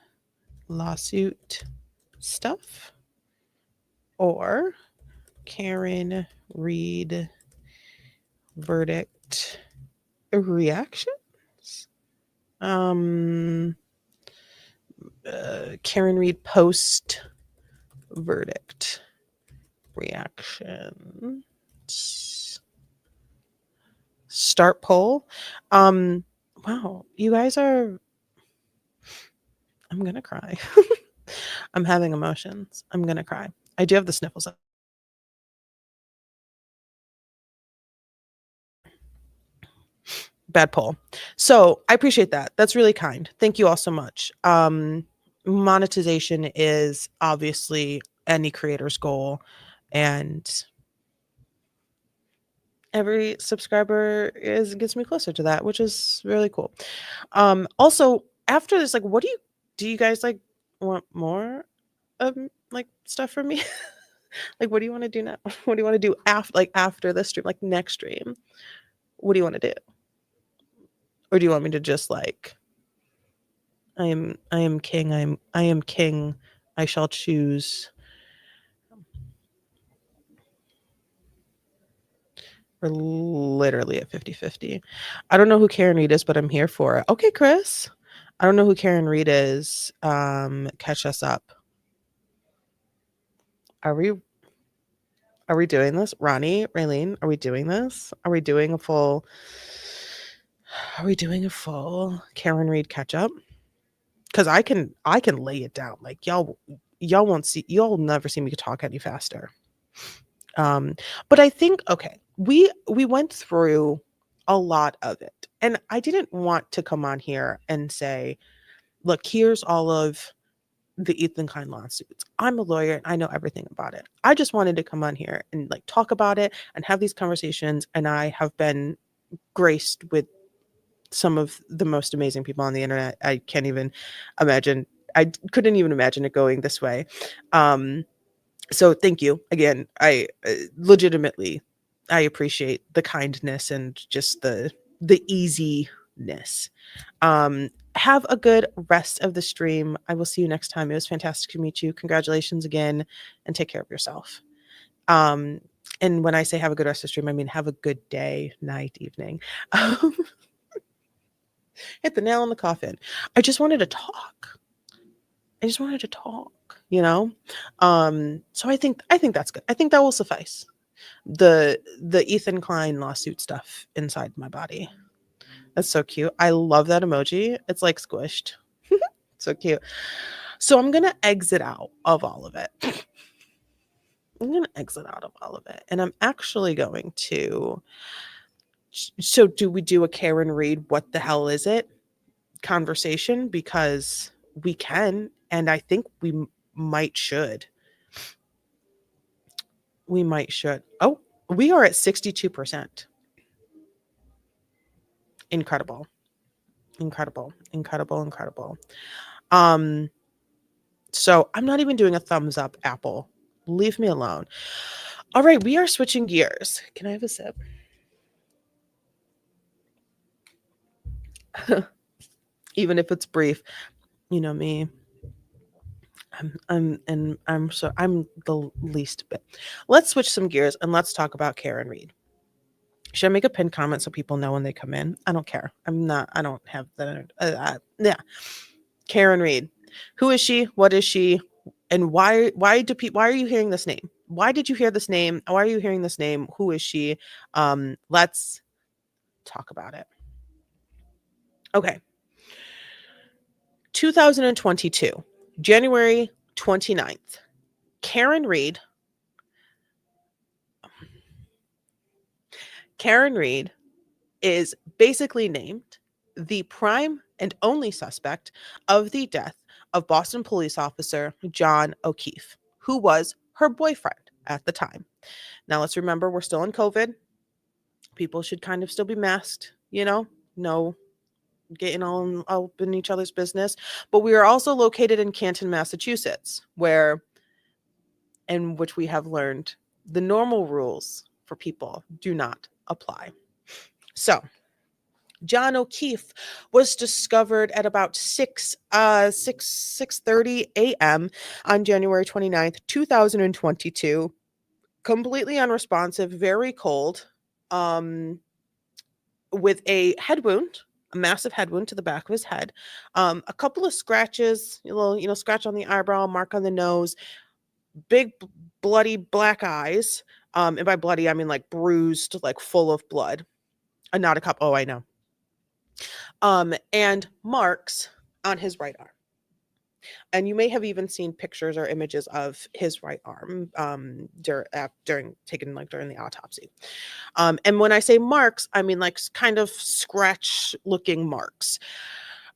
lawsuit stuff or Karen Reed verdict reactions? Karen Reed post verdict reaction. Start poll. Wow, you guys are. I'm gonna cry. I'm having emotions. I'm gonna cry. I do have the sniffles. bad poll. So I appreciate that. That's really kind. Thank you all so much. Monetization is obviously any creator's goal, and every subscriber gets me closer to that, which is really cool. Also, after this, like, what do you guys like want more like stuff from me? Like, what do you want to do now? What do you want to do after this stream, like next stream? What do you want to do? Or do you want me to just like, I am king, I am king, I shall choose. We're literally at 50-50. I don't know who Karen Reed is, but I'm here for it. Okay, Chris. I don't know who Karen Reed is. Catch us up. Are we doing this? Ronnie, Raylene, are we doing this? Are we doing a full Karen Reed catch up? Because I can lay it down. Like y'all never see me talk any faster. But I think, okay, we went through a lot of it, and I didn't want to come on here and say, look, here's all of the Ethan Klein lawsuits. I'm a lawyer and I know everything about it. I just wanted to come on here and like talk about it and have these conversations, and I have been graced with some of the most amazing people on the internet. I can't even imagine. I couldn't even imagine it going this way. So thank you again. I legitimately, I appreciate the kindness and just the easiness. Have a good rest of the stream. I will see you next time. It was fantastic to meet you. Congratulations again, and take care of yourself. And when I say have a good rest of the stream, I mean have a good day, night, evening. Hit the nail on the coffin. I just wanted to talk. You know? So I think that's good. I think that will suffice. The Ethan Klein lawsuit stuff inside my body. That's so cute. I love that emoji. It's like squished. So cute. So I'm gonna exit out of all of it. And I'm actually going to. So do we do a Karen Reed, what the hell is it conversation? Because we can, and I think we might should. Oh, we are at 62%. Incredible. So I'm not even doing a thumbs up, Apple. Leave me alone. All right, we are switching gears. Can I have a sip? Even if it's brief. You know me. I'm the least bit. Let's switch some gears and let's talk about Karen Reed. Should I make a pinned comment so people know when they come in? I don't care. I don't have that. Yeah. Karen Reed. Who is she? What is she? And why are you hearing this name? Why did you hear this name? Why are you hearing this name? Who is she? Let's talk about it. Okay. 2022, January 29th. Karen Reed is basically named the prime and only suspect of the death of Boston police officer John O'Keefe, who was her boyfriend at the time. Now, let's remember, we're still in COVID. People should kind of still be masked, no getting all up in each other's business. But we are also located in Canton, Massachusetts, in which we have learned the normal rules for people do not apply. So, John O'Keefe was discovered at about 6:30 a.m. on January 29th, 2022. Completely unresponsive, very cold, with a head wound, a massive head wound to the back of his head, a couple of scratches, a little, scratch on the eyebrow, mark on the nose, big bloody black eyes. And by bloody, I mean like bruised, like full of blood. Not a cup. Oh, I know. And marks on his right arm. And you may have even seen pictures or images of his right arm during the autopsy. And when I say marks, I mean like kind of scratch looking marks.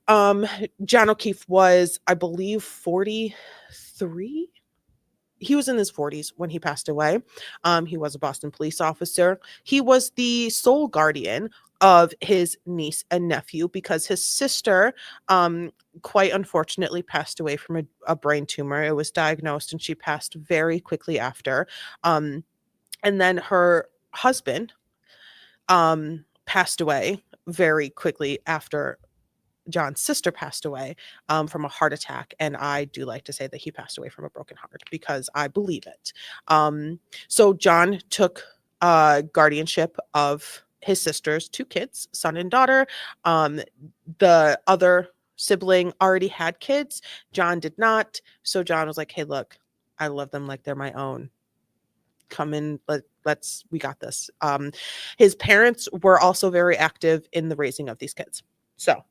John O'Keefe was, I believe, 43. He was in his 40s when he passed away. He was a Boston police officer. He was the sole guardian of his niece and nephew because his sister, quite unfortunately, passed away from a brain tumor. It was diagnosed and she passed very quickly after. And then her husband passed away very quickly after John's sister passed away from a heart attack. And I do like to say that he passed away from a broken heart because I believe it. So John took guardianship of his sister's 2 kids, son and daughter. The other sibling already had kids. John did not. So John was like, hey, look, I love them like they're my own. Come in, we got this. His parents were also very active in the raising of these kids. So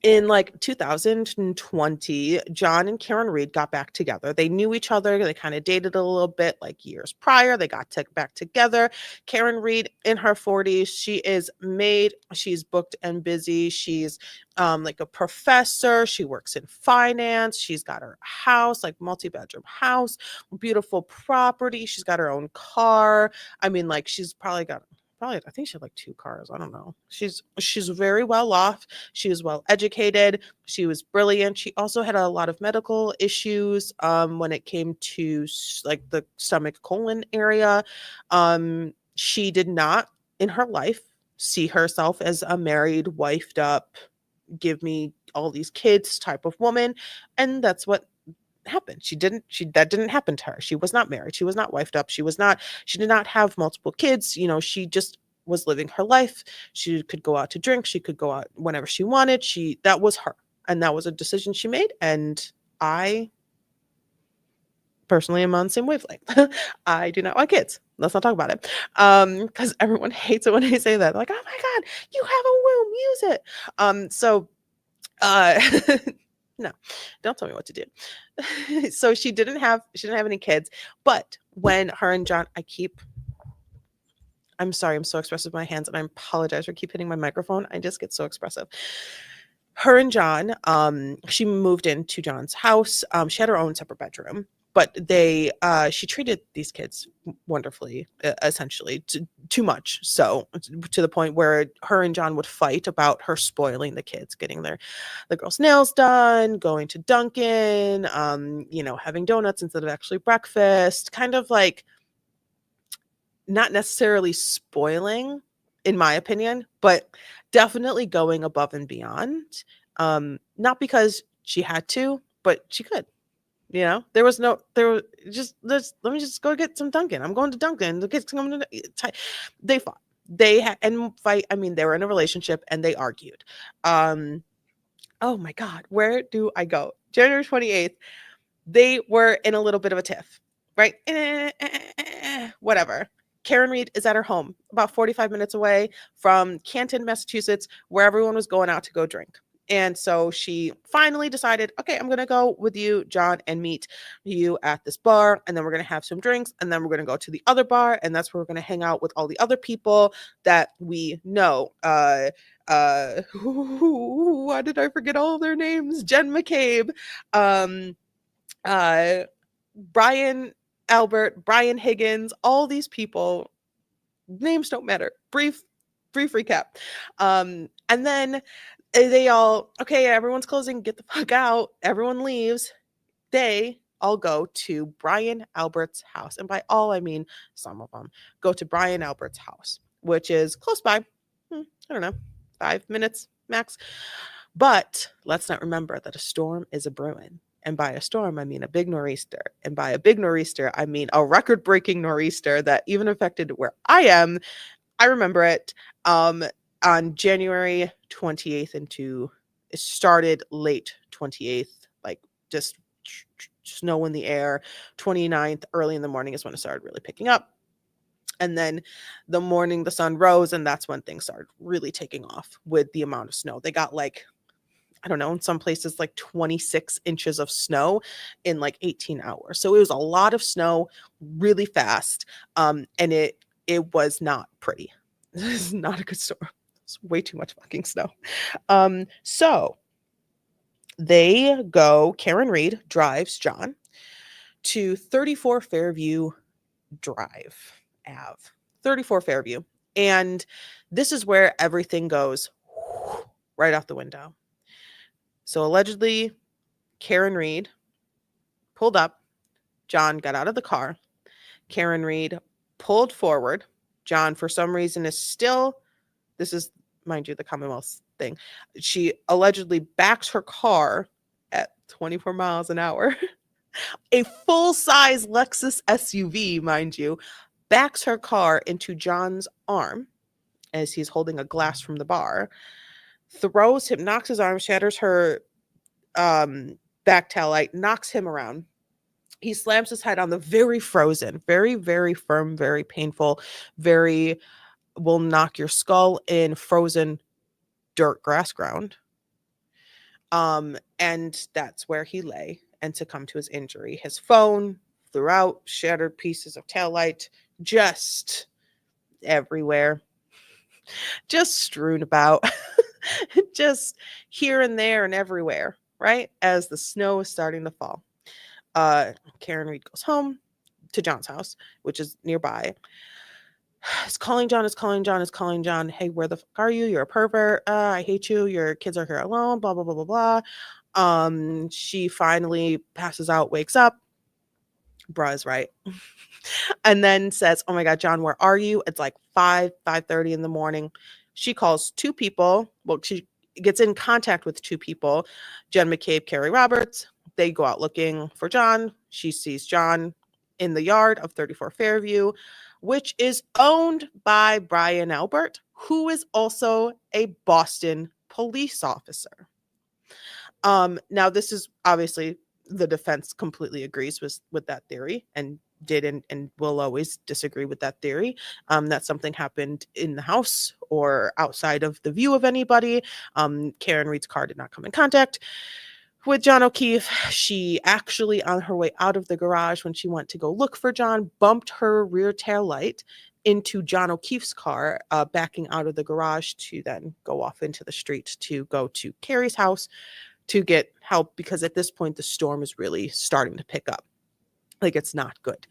in like 2020, John and Karen Reed got back together. They knew each other. They kind of dated a little bit like years prior. They got back together. Karen Reed in her 40s. She is married. She's booked and busy. She's like a professor. She works in finance. She's got her house, like multi-bedroom house, beautiful property. She's got her own car. I mean, like she's probably I think she had like 2 cars. I don't know. She's very well off. She was well educated. She was brilliant. She also had a lot of medical issues when it came to like the stomach colon area. She did not in her life see herself as a married, wifed up, give me all these kids type of woman. And that's what happened. That didn't happen to her. She was not married. She was not wifed up. She did not have multiple kids. You know, she just was living her life. She could go out to drink. She could go out whenever she wanted. That was her. And that was a decision she made. And I personally am on the same wavelength. I do not want kids. Let's not talk about it. Because everyone hates it when I say that. They're like, oh my God, you have a womb, use it. No, don't tell me what to do. So she didn't have any kids, but when her and John, I'm sorry, I'm so expressive with my hands and I apologize for keep hitting my microphone. I just get so expressive. Her and John, she moved into John's house. She had her own separate bedroom, but she treated these kids wonderfully, essentially too much. So to the point where her and John would fight about her spoiling the kids, getting the girls' nails done, going to Dunkin', having donuts instead of actually breakfast, kind of like not necessarily spoiling, in my opinion, but definitely going above and beyond. Not because she had to, but she could. Let me just go get some Dunkin'. I'm going to Dunkin'. The kids come to they fought. I mean, they were in a relationship and they argued. Oh my God, where do I go? January 28th, they were in a little bit of a tiff, right? Whatever. Karen Reed is at her home about 45 minutes away from Canton, Massachusetts, where everyone was going out to go drink. And so she finally decided, okay, I'm going to go with you, John, and meet you at this bar. And then we're going to have some drinks. And then we're going to go to the other bar. And that's where we're going to hang out with all the other people that we know. Why did I forget all their names? Jen McCabe, Brian Albert, Brian Higgins, all these people, names don't matter. Brief recap. And then they all, okay, everyone's closing, get the fuck out. Everyone leaves. They all go to Brian Albert's house. And by all, I mean some of them go to Brian Albert's house, which is close by. I don't know, 5 minutes max. But let's not remember that a storm is a brewing. And by a storm, I mean a big nor'easter. And by a big nor'easter, I mean a record-breaking nor'easter that even affected where I am. I remember it on January 28th it started late 28th, like just snow in the air. 29th, early in the morning is when it started really picking up. And then the morning the sun rose, and that's when things started really taking off with the amount of snow. They got like, I don't know, in some places like 26 inches of snow in like 18 hours. So it was a lot of snow really fast. And it was not pretty. This is not a good storm. It's way too much fucking snow. So they go, Karen Reed drives John to 34 Fairview Drive Ave, 34 Fairview. And this is where everything goes right out the window. So allegedly, Karen Reed pulled up. John got out of the car. Karen Reed pulled forward. John, for some reason, is still, this is, mind you, the Commonwealth thing. She allegedly backs her car at 24 miles an hour. A full-size Lexus SUV, mind you, backs her car into John's arm as he's holding a glass from the bar, throws him, knocks his arm, shatters her back tail light, knocks him around. He slams his head on the very frozen, very, very firm, very painful, very will knock your skull in frozen dirt grass ground. And that's where he lay and succumbed to his injury. His phone throughout, shattered pieces of taillight, just everywhere, just strewn about, just here and there and everywhere, right? As the snow is starting to fall. Karen Reed goes home to John's house, which is nearby. Is calling John, is calling John, is calling John. Hey, where the fuck are you? You're a pervert. I hate you. Your kids are here alone. Blah, blah, blah, blah, blah. She finally passes out, wakes up. Bruh is right. And then says, oh my God, John, where are you? It's like 5:30 in the morning. She calls two people. Well, she gets in contact with two people, Jen McCabe, Carrie Roberts. They go out looking for John. She sees John in the yard of 34 Fairview, which is owned by Brian Albert, who is also a Boston police officer. Now, this is obviously the defense completely agrees with that theory and did and will always disagree with that theory, that something happened in the house or outside of the view of anybody. Karen Reed's car did not come in contact with John O'Keefe. She actually, on her way out of the garage when she went to go look for John, bumped her rear tail light into John O'Keefe's car, backing out of the garage to then go off into the street to go to Carrie's house to get help, because at this point the storm is really starting to pick up. Like, it's not good.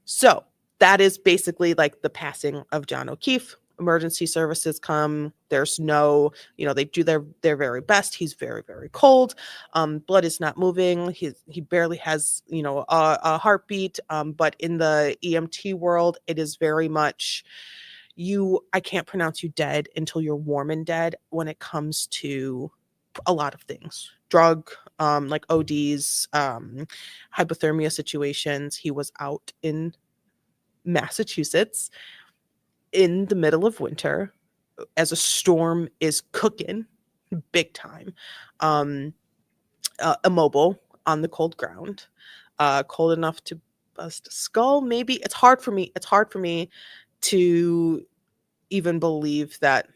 So that is basically like the passing of John O'Keefe. Emergency services come. There's no, they do their very best. He's very, very cold. Blood is not moving. He barely has, a heartbeat. But in the EMT world, it is very much I can't pronounce you dead until you're warm and dead when it comes to a lot of things. Drug, like ODs, hypothermia situations. He was out in Massachusetts in the middle of winter as a storm is cooking big time, immobile on the cold ground, cold enough to bust a skull. Maybe it's hard for me to even believe that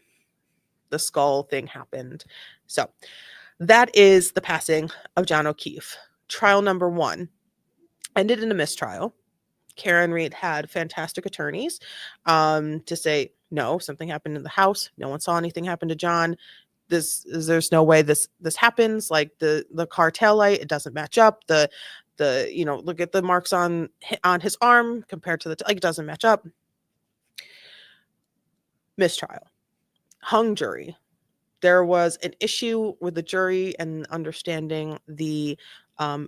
the skull thing happened. So that is the passing of John O'Keefe. Trial number 1 ended in a mistrial. Karen Reed had fantastic attorneys to say, no, something happened in the house. No one saw anything happen to John. There's no way this happens. Like the car taillight, it doesn't match up. The look at the marks on his arm compared to it doesn't match up. Mistrial. Hung jury. There was an issue with the jury and understanding the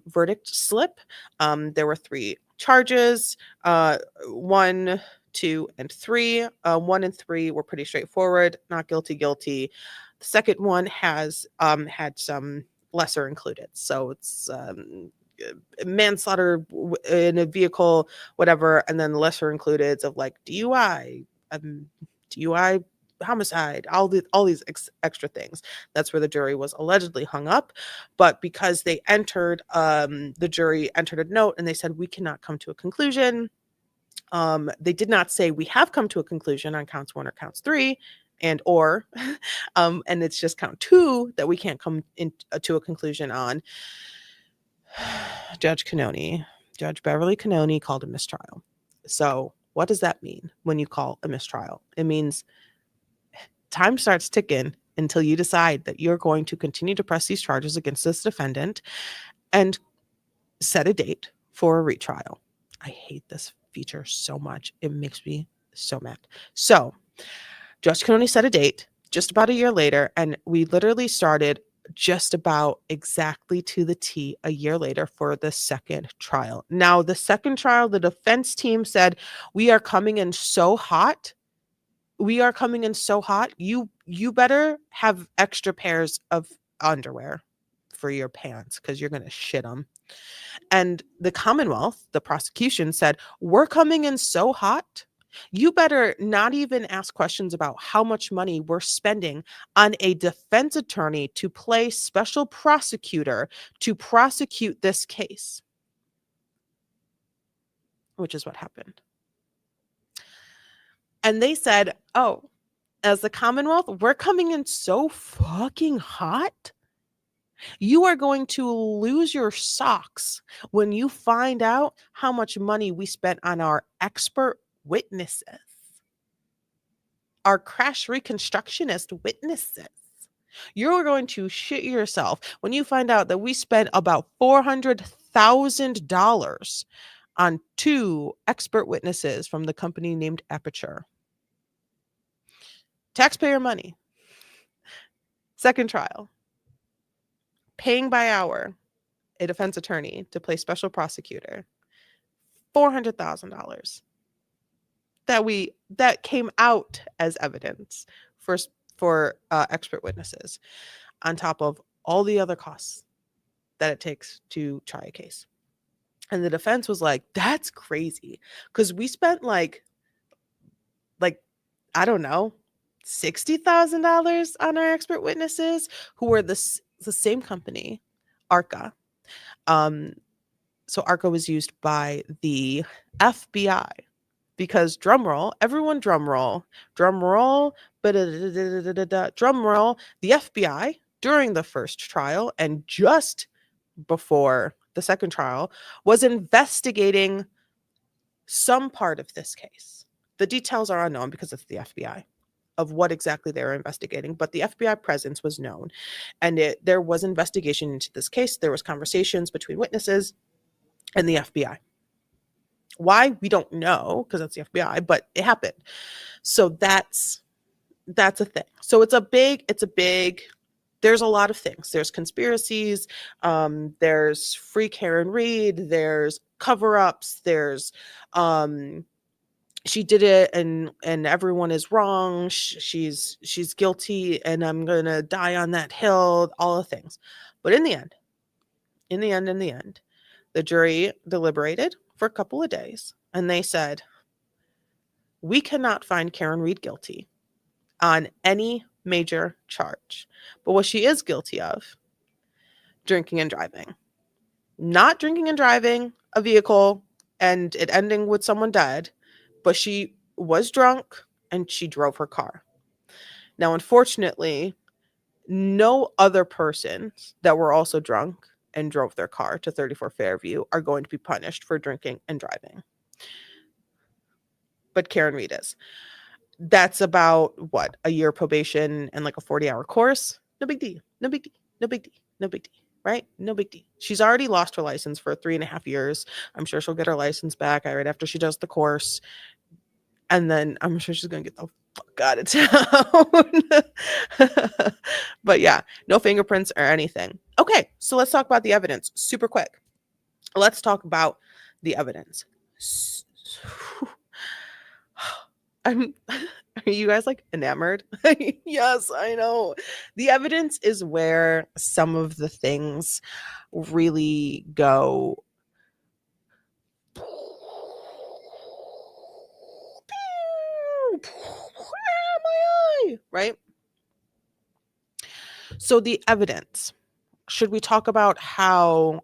verdict slip. There were 3 charges, 1, 2, and 3. 1 and 3 were pretty straightforward. Not guilty, guilty. The second one has had some lesser included. So it's manslaughter in a vehicle, whatever, and then lesser included of like DUI, homicide, all these extra things. That's where the jury was allegedly hung up. But because they entered, the jury entered a note and they said, we cannot come to a conclusion. They did not say we have come to a conclusion on counts 1 or counts 3. and it's just count 2 that we can't come to a conclusion on. Judge Beverly Cannoni called a mistrial. So what does that mean when you call a mistrial? It means time starts ticking until you decide that you're going to continue to press these charges against this defendant and set a date for a retrial. I hate this feature so much. It makes me so mad. So Judge Cannoni set a date just about a year later, and we literally started just about exactly to the T a year later for the second trial. Now, the second trial, the defense team said, we are coming in so hot. You better have extra pairs of underwear for your pants because you're going to shit them. And the Commonwealth, the prosecution, said, we're coming in so hot. You better not even ask questions about how much money we're spending on a defense attorney to play special prosecutor to prosecute this case, which is what happened. And they said, oh, as the Commonwealth, we're coming in so fucking hot. You are going to lose your socks when you find out how much money we spent on our expert witnesses, our crash reconstructionist witnesses. You're going to shit yourself when you find out that we spent about $400,000 on 2 expert witnesses from the company named Aperture. Taxpayer money. Second trial. Paying by hour a defense attorney to play special prosecutor. $400,000 that came out as evidence for expert witnesses, on top of all the other costs that it takes to try a case. And the defense was like, that's crazy, because we spent like I don't know, $60,000 on our expert witnesses, who were the same company, ARCA. So ARCA was used by the FBI because drumroll, everyone drumroll, the FBI during the first trial and just before the second trial was investigating some part of this case. The details are unknown because it's the FBI of what exactly they were investigating, but the FBI presence was known, and there was investigation into this case. There was conversations between witnesses and the FBI. Why? We don't know, because that's the FBI, but it happened. So that's a thing. So it's a big, there's a lot of things. There's conspiracies, there's free Karen Reed, there's cover-ups, there's she did it and everyone is wrong. She's guilty and I'm going to die on that hill, all the things. But in the end, the jury deliberated for a couple of days and they said, we cannot find Karen Reed guilty on any major charge. But what she is guilty of, drinking and driving. Not drinking and driving a vehicle and it ending with someone dead, but she was drunk and she drove her car. Now, unfortunately, no other persons that were also drunk and drove their car to 34 Fairview are going to be punished for drinking and driving. But Karen Reed is. That's about, what, a year probation and like a 40-hour course? No big deal. Right? No big deal. She's already lost her license for 3.5 years. I'm sure she'll get her license back right after she does the course. And then I'm sure she's going to get the fuck out of town. But yeah, no fingerprints or anything. Okay, so let's talk about the evidence super quick. Let's talk about the evidence. Are you guys like enamored? Yes, I know. The evidence is where some of the things really go. My eye, right? So the evidence. Should we talk about how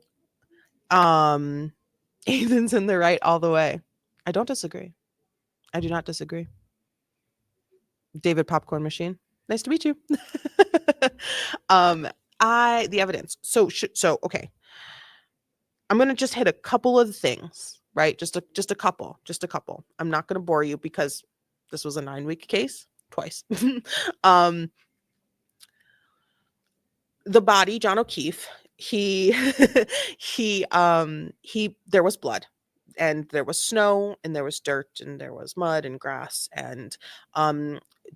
Ethan's in the right all the way? I don't disagree. I do not disagree. David Popcorn Machine. Nice to meet you. The evidence. So okay. I'm going to just hit a couple of things, right? Just a couple. I'm not going to bore you because this was a 9-week case twice. The body, John O'Keefe, he there was blood, and there was snow, and there was dirt, and there was mud and grass, and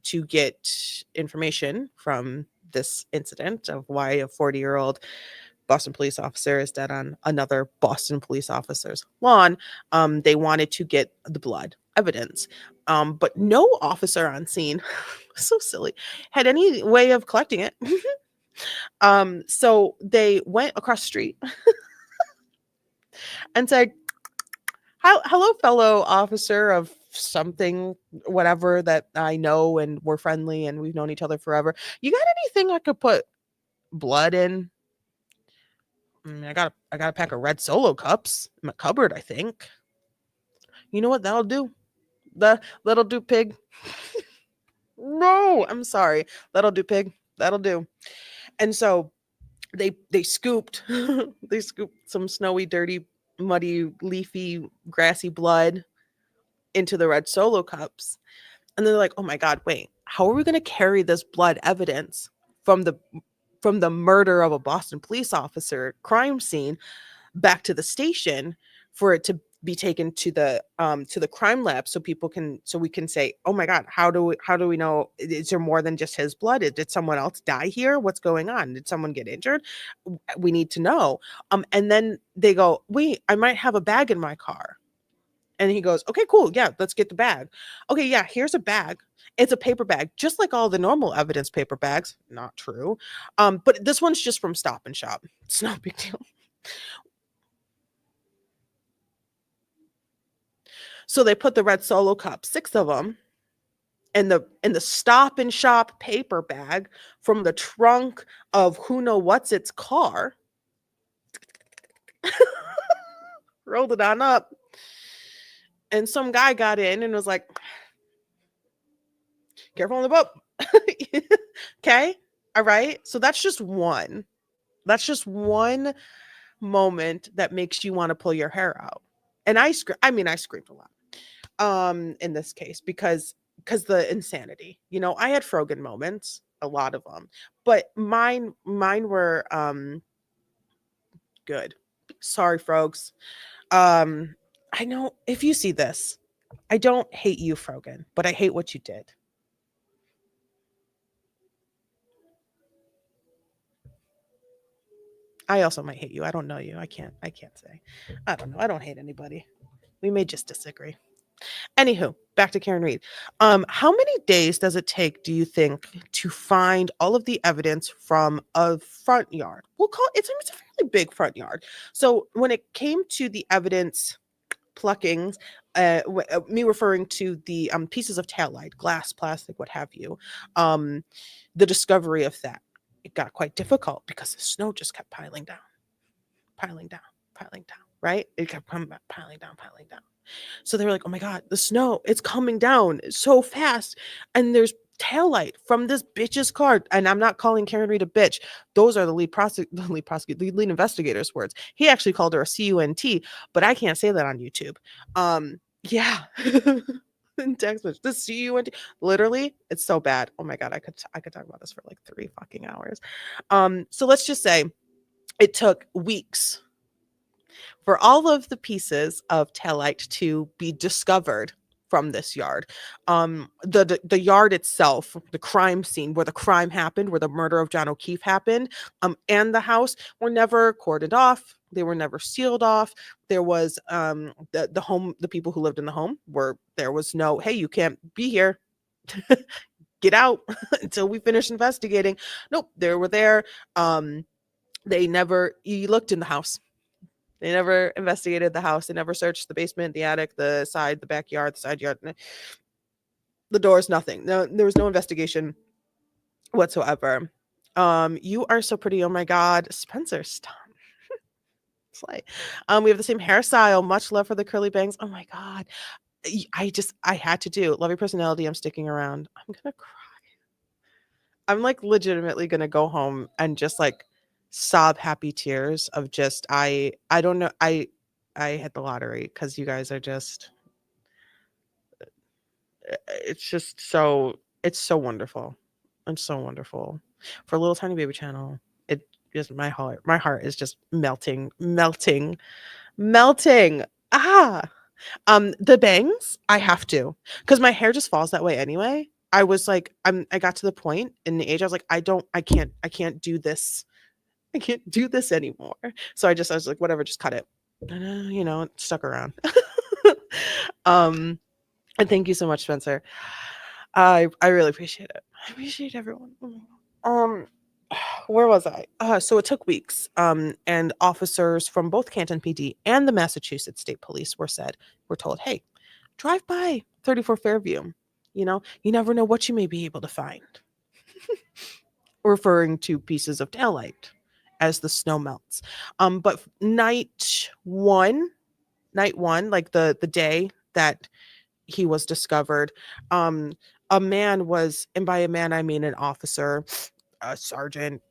to get information from this incident of why a 40-year-old Boston police officer is dead on another Boston police officer's lawn, they wanted to get the blood evidence, but no officer on scene, so silly, had any way of collecting it. So they went across the street and said, hello, fellow officer of something, whatever that I know, and we're friendly and we've known each other forever. You got anything I could put blood in? I got a pack of red Solo cups in my cupboard, I think. You know what that'll do? That'll do, pig. No, I'm sorry. That'll do, pig. That'll do. And so they scooped they scooped some snowy, dirty, muddy, leafy, grassy blood into the red Solo cups. And they're like, oh my God, wait, how are we going to carry this blood evidence from the murder of a Boston police officer crime scene back to the station for it to be taken to the crime lab so we can say, oh my God, how do we know, is there more than just his blood? Did someone else die here? What's going on? Did someone get injured? We need to know. And then they go, wait, I might have a bag in my car. And he goes, okay, cool. Yeah, let's get the bag. Okay, yeah, here's a bag. It's a paper bag, just like all the normal evidence paper bags. Not true. But this one's just from Stop and Shop. It's no big deal. So they put the red Solo cup, 6 of them, in the Stop and Shop paper bag from the trunk of who know what's its car. Rolled it on up. And some guy got in and was like, careful on the boat. Okay. All right. So that's just one moment that makes you want to pull your hair out. And I screamed a lot in this case because the insanity. I had Frogan moments, a lot of them, but mine were good. Sorry, Frogs. I know if you see this, I don't hate you, Frogan, but I hate what you did. I also might hate you. I don't know you. I can't say. I don't know. I don't hate anybody. We may just disagree. Anywho, back to Karen Reed. How many days does it take, do you think, to find all of the evidence from a front yard? We'll call it's a fairly big front yard. So when it came to the evidence pluckings, me referring to the pieces of taillight, glass, plastic, what have you, the discovery of that, it got quite difficult because the snow just kept piling down, right? It kept piling down. So they were like, oh my God, the snow, it's coming down so fast. And there's taillight from this bitch's car. And I'm not calling Karen Reed a bitch. Those are the lead investigator's words. He actually called her a CUNT, but I can't say that on YouTube. Yeah. In text message, the CUNT, literally, it's so bad. Oh my God, I could talk about this for like 3 fucking hours. So let's just say it took weeks for all of the pieces of taillight to be discovered from this yard. The yard itself, the crime scene where the crime happened, where the murder of John O'Keefe happened, and the house were never cordoned off. They were never sealed off. There was the home, the people who lived in the home there was no, hey, you can't be here. Get out until we finish investigating. Nope, they were there. You looked in the house. They never investigated the house. They never searched the basement, the attic, the side, the backyard, the side yard, the doors, nothing. No, there was no investigation whatsoever. You are so pretty. Oh my God. Spencer, stop. It's like, we have the same hairstyle. Much love for the curly bangs. Oh my God. I had to do. Love your personality. I'm sticking around. I'm gonna cry. I'm like legitimately gonna go home and just like sob happy tears of just I don't know. I hit the lottery because you guys are just it's just so it's so wonderful. It's so wonderful. For a little tiny baby channel, it just my heart is just melting. Ah. The bangs, I have to, because my hair just falls that way anyway. I was like, I got to the point in the age I was like, I can't do this. I can't do this anymore. So I was like, whatever, just cut it. And, it stuck around. And thank you so much, Spencer. I really appreciate it. I appreciate everyone. Where was I? So it took weeks. And officers from both Canton PD and the Massachusetts State Police were told, hey, drive by 34 Fairview. You never know what you may be able to find. Referring to pieces of taillight as the snow melts. But night one, like the day that he was discovered, a man was, and by a man I mean an officer, a sergeant,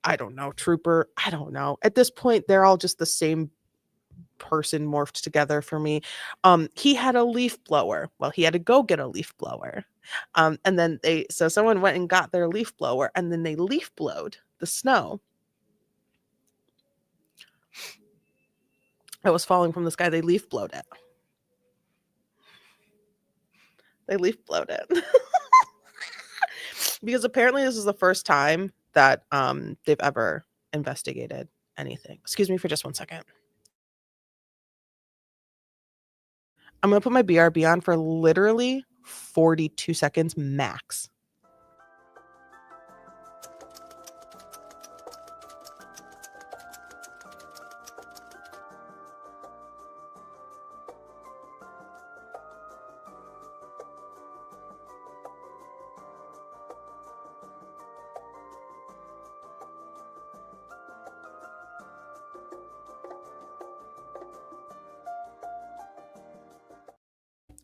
I don't know, trooper, I don't know. At this point, they're all just the same person morphed together for me. He had a leaf blower. Well, he had to go get a leaf blower. And then someone went and got their leaf blower, and then they leaf blowed the snow that was falling from the sky. They leaf blowed it. Because apparently this is the first time that they've ever investigated anything. Excuse me for just 1 second. I'm going to put my BRB on for literally 42 seconds max.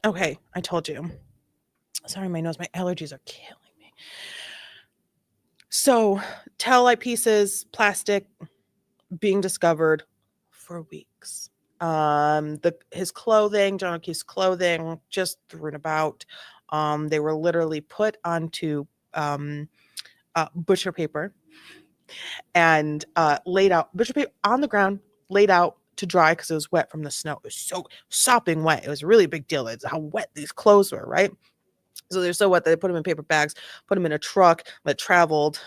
Okay, I told you. Sorry, my nose, my allergies are killing me. So, taillight pieces, plastic, being discovered for weeks. His clothing, John O'Keefe's clothing, just thrown about. They were literally put onto butcher paper and laid out, butcher paper on the ground, laid out to dry because it was wet from the snow. It was so sopping wet. It was a really big deal. It's how wet these clothes were, right? So they're so wet that they put them in paper bags, put them in a truck that traveled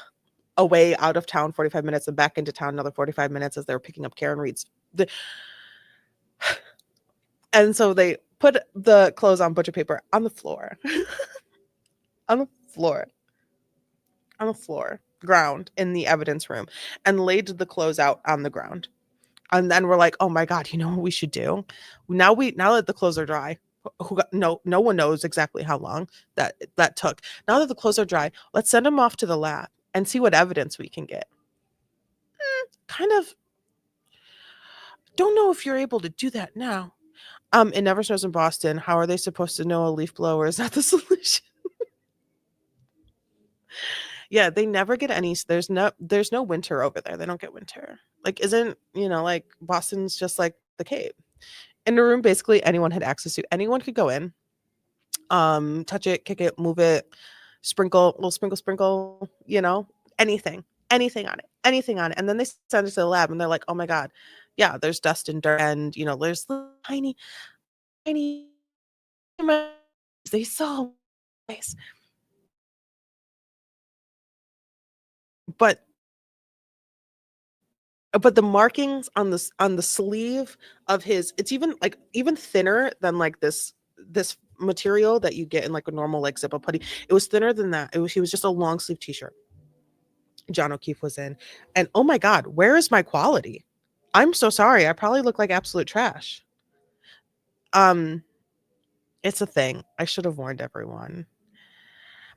away out of town 45 minutes and back into town another 45 minutes as they were picking up Karen Reed's. And so they put the clothes on butcher paper on the floor. on the floor, ground in the evidence room, and laid the clothes out on the ground. And then we're like, oh my God, you know what we should do? Now that the clothes are dry, no one knows exactly how long that took. Now that the clothes are dry, let's send them off to the lab and see what evidence we can get. Kind of don't know if you're able to do that now. It never snows in Boston. How are they supposed to know a leaf blower is not the solution? Yeah, they never get any. There's no winter over there. They don't get winter. Like, isn't, like Boston's just like the Cape. In a room, basically anyone had access to. Anyone could go in, touch it, kick it, move it, sprinkle, anything on it. And then they send it to the lab and they're like, oh my God, yeah, there's dust and dirt and, there's tiny, they saw nice. But the markings on the sleeve of his, it's even thinner than like this material that you get in like a normal like zip-up hoodie. It was thinner than that. He was just a long sleeve t-shirt. John O'Keefe was in, and oh my God, where is my quality? I'm so sorry. I probably look like absolute trash. It's a thing. I should have warned everyone.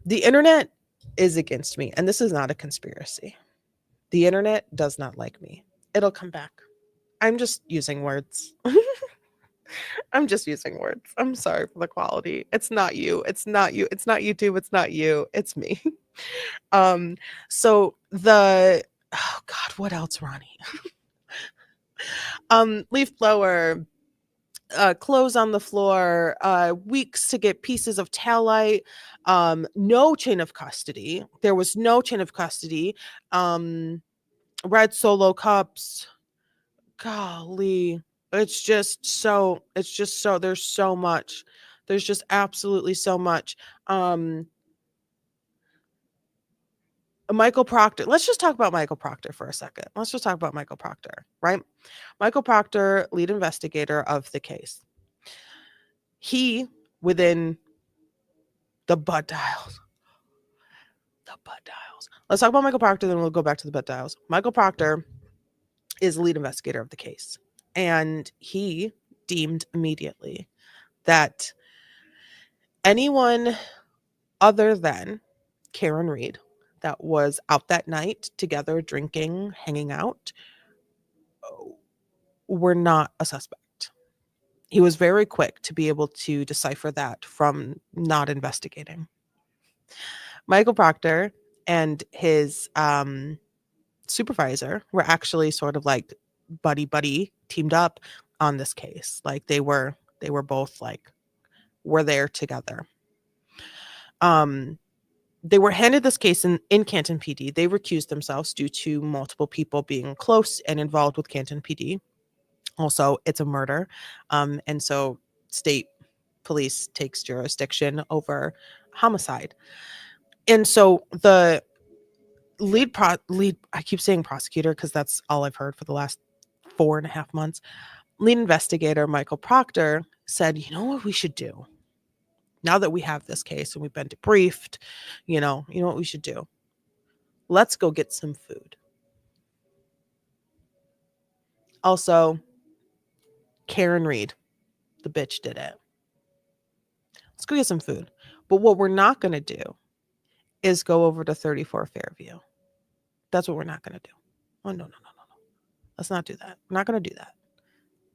The internet is against me, and this is not a conspiracy. The internet does not like me. It'll come back. I'm just using words. I'm just using words. I'm sorry for the quality. It's not you. It's not you. It's not YouTube. It's not you. It's me. So oh God, what else, Ronnie? Leaf blower, clothes on the floor, weeks to get pieces of taillight, no chain of custody. There was no chain of custody. Red Solo cups. Golly. It's just so, there's so much. There's just absolutely so much. Michael Proctor. Let's just talk about Michael Proctor for a second. Let's just talk about Michael Proctor, right? Michael Proctor, lead investigator of the case. He, within the butt dials. Let's talk about Michael Proctor, then we'll go back to the butt dials. Michael Proctor is the lead investigator of the case. And he deemed immediately that anyone other than Karen Reed that was out that night together, drinking, hanging out, were not a suspect. He was very quick to be able to decipher that from not investigating. Michael Proctor and his supervisor were actually sort of like buddy teamed up on this case. Like they were both like, were there together. They were handed this case in Canton PD. They recused themselves due to multiple people being close and involved with Canton PD. Also, it's a murder. And so state police takes jurisdiction over homicide. And so the lead, I keep saying prosecutor because that's all I've heard for the last 4.5 months. Lead investigator Michael Proctor said, you know what we should do? Now that we have this case and we've been debriefed, you know what we should do? Let's go get some food. Also, Karen Reed, the bitch, did it. Let's go get some food. But what we're not going to do is go over to 34 Fairview. That's what we're not going to do. Oh, no. Let's not do that. We're not going to do that.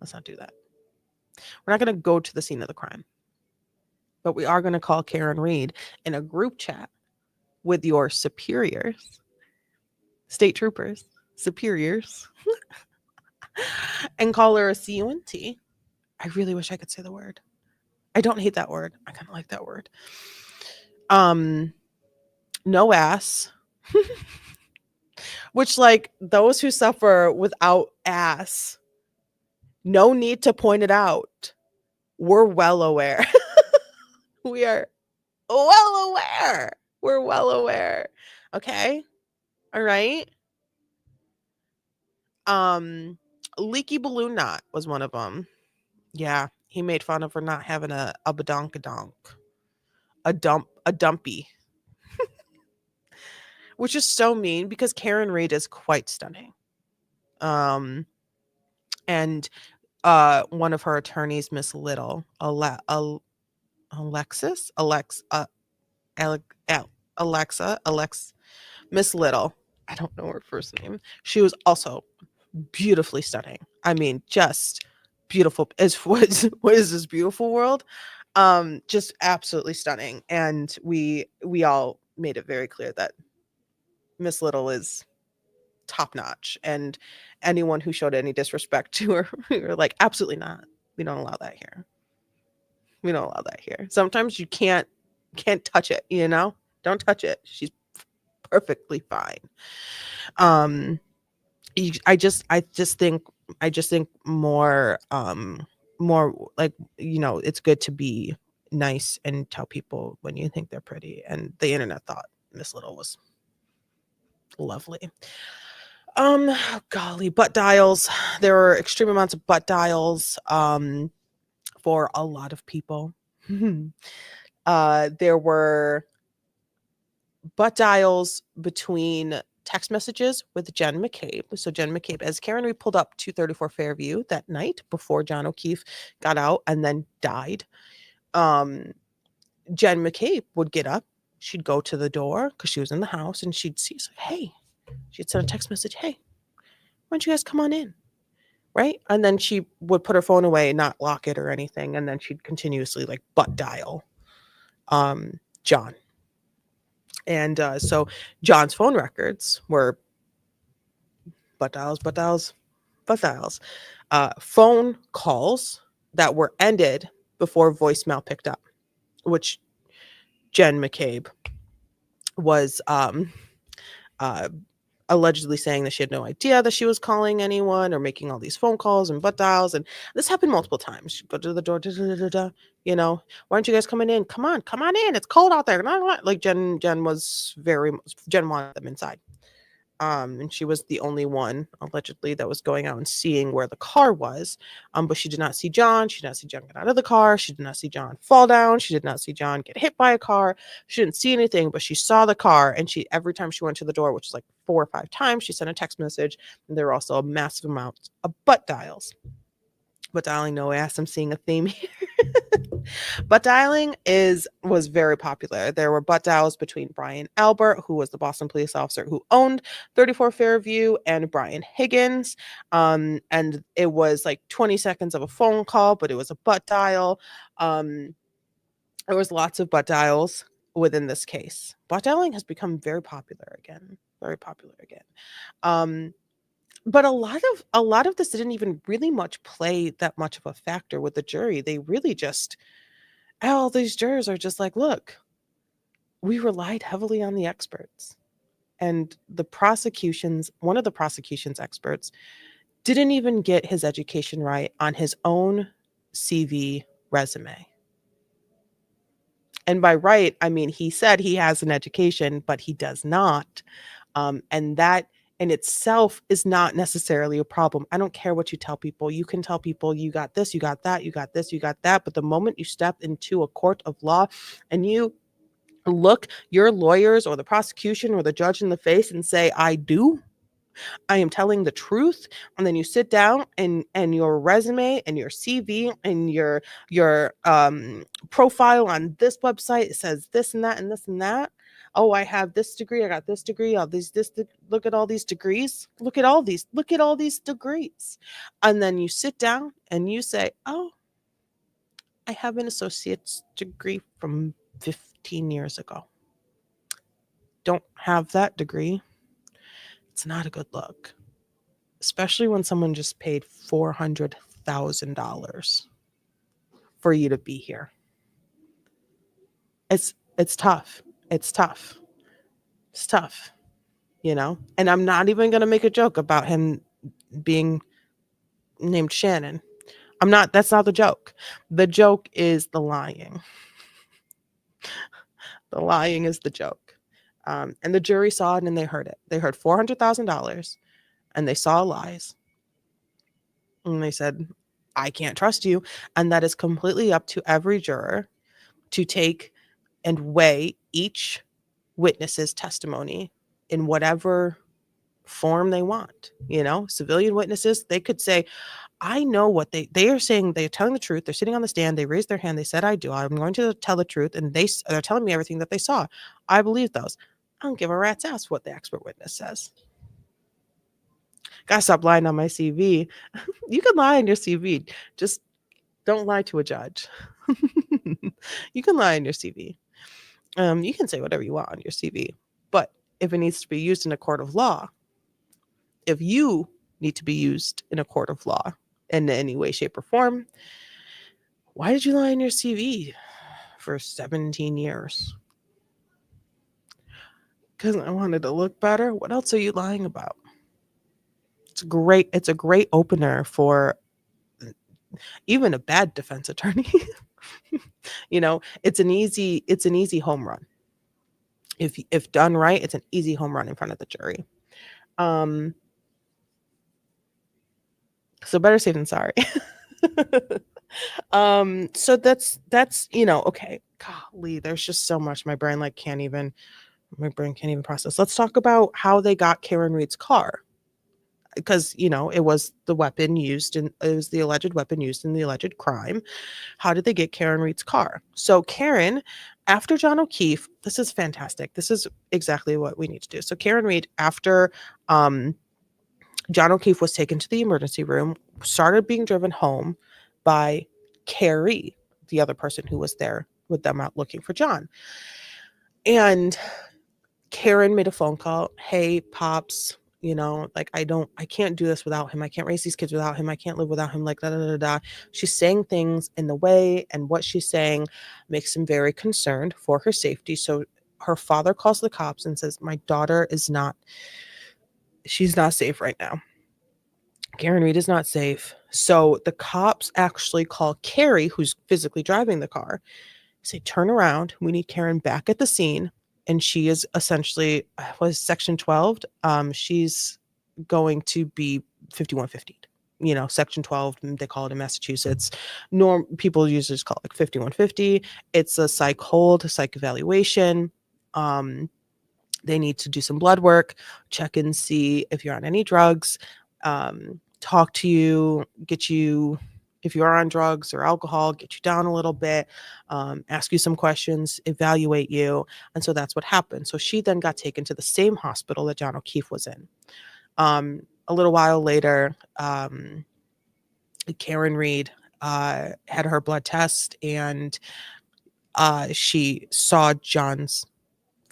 Let's not do that. We're not going to go to the scene of the crime. But we are going to call Karen Reed in a group chat with your superiors, state troopers, superiors, and call her a CUNT. I really wish I could say the word. I don't hate that word. I kind of like that word. No ass. Which, like, those who suffer without ass, no need to point it out. We're well aware. We are well aware. We're well aware. Okay? All right? Leaky Balloon Knot was one of them. Yeah, he made fun of her not having a badonkadonk. A dumpy. Which is so mean because Karen Reed is quite stunning. And one of her attorneys, Miss Little, Miss Little. I don't know her first name. She was also beautifully stunning. I mean, just beautiful. What is this beautiful world? Just absolutely stunning. And we all made it very clear that Miss Little is top notch, and anyone who showed any disrespect to her, we were like, absolutely not. We don't allow that here. We don't allow that here. Sometimes you can't touch it, you know? Don't touch it. She's perfectly fine. I just think more like, you know, it's good to be nice and tell people when you think they're pretty. And the internet thought Miss Little was lovely. Golly, butt dials. There were extreme amounts of butt dials for a lot of people. There were butt dials between text messages with Jen McCabe. So Jen McCabe, as Karen Reed pulled up to 34 Fairview that night before John O'Keefe got out and then died, Jen McCabe would get up. She'd go to the door because she was in the house, and she'd see, hey, she'd send a text message, hey, why don't you guys come on in? right? And then she would put her phone away and not lock it or anything, and then she'd continuously like butt dial John. And so John's phone records were butt dials, butt dials, butt dials, phone calls that were ended before voicemail picked up, which Jen McCabe was allegedly saying that she had no idea that she was calling anyone or making all these phone calls and butt dials. And this happened multiple times. She'd go to the door, you know, why aren't you guys coming in? Come on in. It's cold out there. Like Jen wanted them inside. And she was the only one allegedly that was going out and seeing where the car was. But she did not see John. She did not see John get out of the car. She did not see John fall down. She did not see John get hit by a car. She didn't see anything, but she saw the car. And every time she went to the door, which was like 4 or 5 times, she sent a text message. And there were also a massive amount of butt dials. But dialing, no ass. I'm seeing a theme here. Butt dialing was very popular. There were butt dials between Brian Albert, who was the Boston police officer who owned 34 Fairview, and Brian Higgins. And it was like 20 seconds of a phone call, but it was a butt dial. There was lots of butt dials within this case. Butt dialing has become very popular again. But a lot of this didn't even really much play that much of a factor with the jury. They really just, all these jurors are just like, look, we relied heavily on the experts. And one of the prosecution's experts didn't even get his education right on his own CV resume. And by right, I mean, he said he has an education, but he does not. And that in itself is not necessarily a problem. I don't care what you tell people. You can tell people you got this, you got that, you got this, you got that. But the moment you step into a court of law and you look your lawyers or the prosecution or the judge in the face and say, I am telling the truth, and then you sit down and your resume and your CV and your profile on this website says this and that and this and that. Oh, I have this degree. I got this degree. Look at all these degrees. Look at all these degrees. And then you sit down and you say, oh, I have an associate's degree from 15 years ago. Don't have that degree. It's not a good look, especially when someone just paid $400,000 for you to be here. It's tough. It's tough, you know? And I'm not even going to make a joke about him being named Shannon. That's not the joke. The joke is the lying. The lying is the joke. And the jury saw it and they heard it. They heard $400,000 and they saw lies. And they said, I can't trust you. And that is completely up to every juror to take and weigh each witness's testimony in whatever form they want. You know, civilian witnesses, they could say, I know what they are saying. They're telling the truth. They're sitting on the stand. They raised their hand. They said, I do. I'm going to tell the truth. And they're telling me everything that they saw. I believe those. I don't give a rat's ass what the expert witness says. Gotta stop lying on my CV. You can lie on your CV. Just don't lie to a judge. You can lie on your CV. You can say whatever you want on your CV. But if it needs to be used in a court of law, if you need to be used in a court of law in any way, shape, or form, why did you lie on your CV for 17 years? Because I wanted to look better. What else are you lying about? It's a great opener for even a bad defense attorney. You know, it's an easy home run. If done right, it's an easy home run in front of the jury. So better safe than sorry. So that's, you know, okay. Golly, there's just so much my brain can't even process. Let's talk about how they got Karen Reed's car. Because, you know, it was the alleged weapon used in the alleged crime. How did they get Karen Reed's car? So Karen, after John O'Keefe, this is fantastic. This is exactly what we need to do. So Karen Reed, after John O'Keefe was taken to the emergency room, started being driven home by Carrie, the other person who was there with them out looking for John. And Karen made a phone call. Hey, Pops, like I can't do this without him. I can't raise these kids without him. I can't live without him. Like, da, da, da, da. She's saying things in the way, and what she's saying makes him very concerned for her safety. So her father calls the cops and says, my daughter she's not safe right now. Karen Reed is not safe. So the cops actually call Carrie, who's physically driving the car, say, turn around. We need Karen back at the scene. And she is essentially, was Section 12. She's going to be 5150. Section 12, they call it in Massachusetts. People usually just call it like 5150. It's a psych hold, a psych evaluation. They need to do some blood work, check and see if you're on any drugs, talk to you, get you, if you are on drugs or alcohol, get you down a little bit, ask you some questions, evaluate you. And so that's what happened. So she then got taken to the same hospital that John O'Keefe was in. A little while later, Karen Reed had her blood test, and she saw John's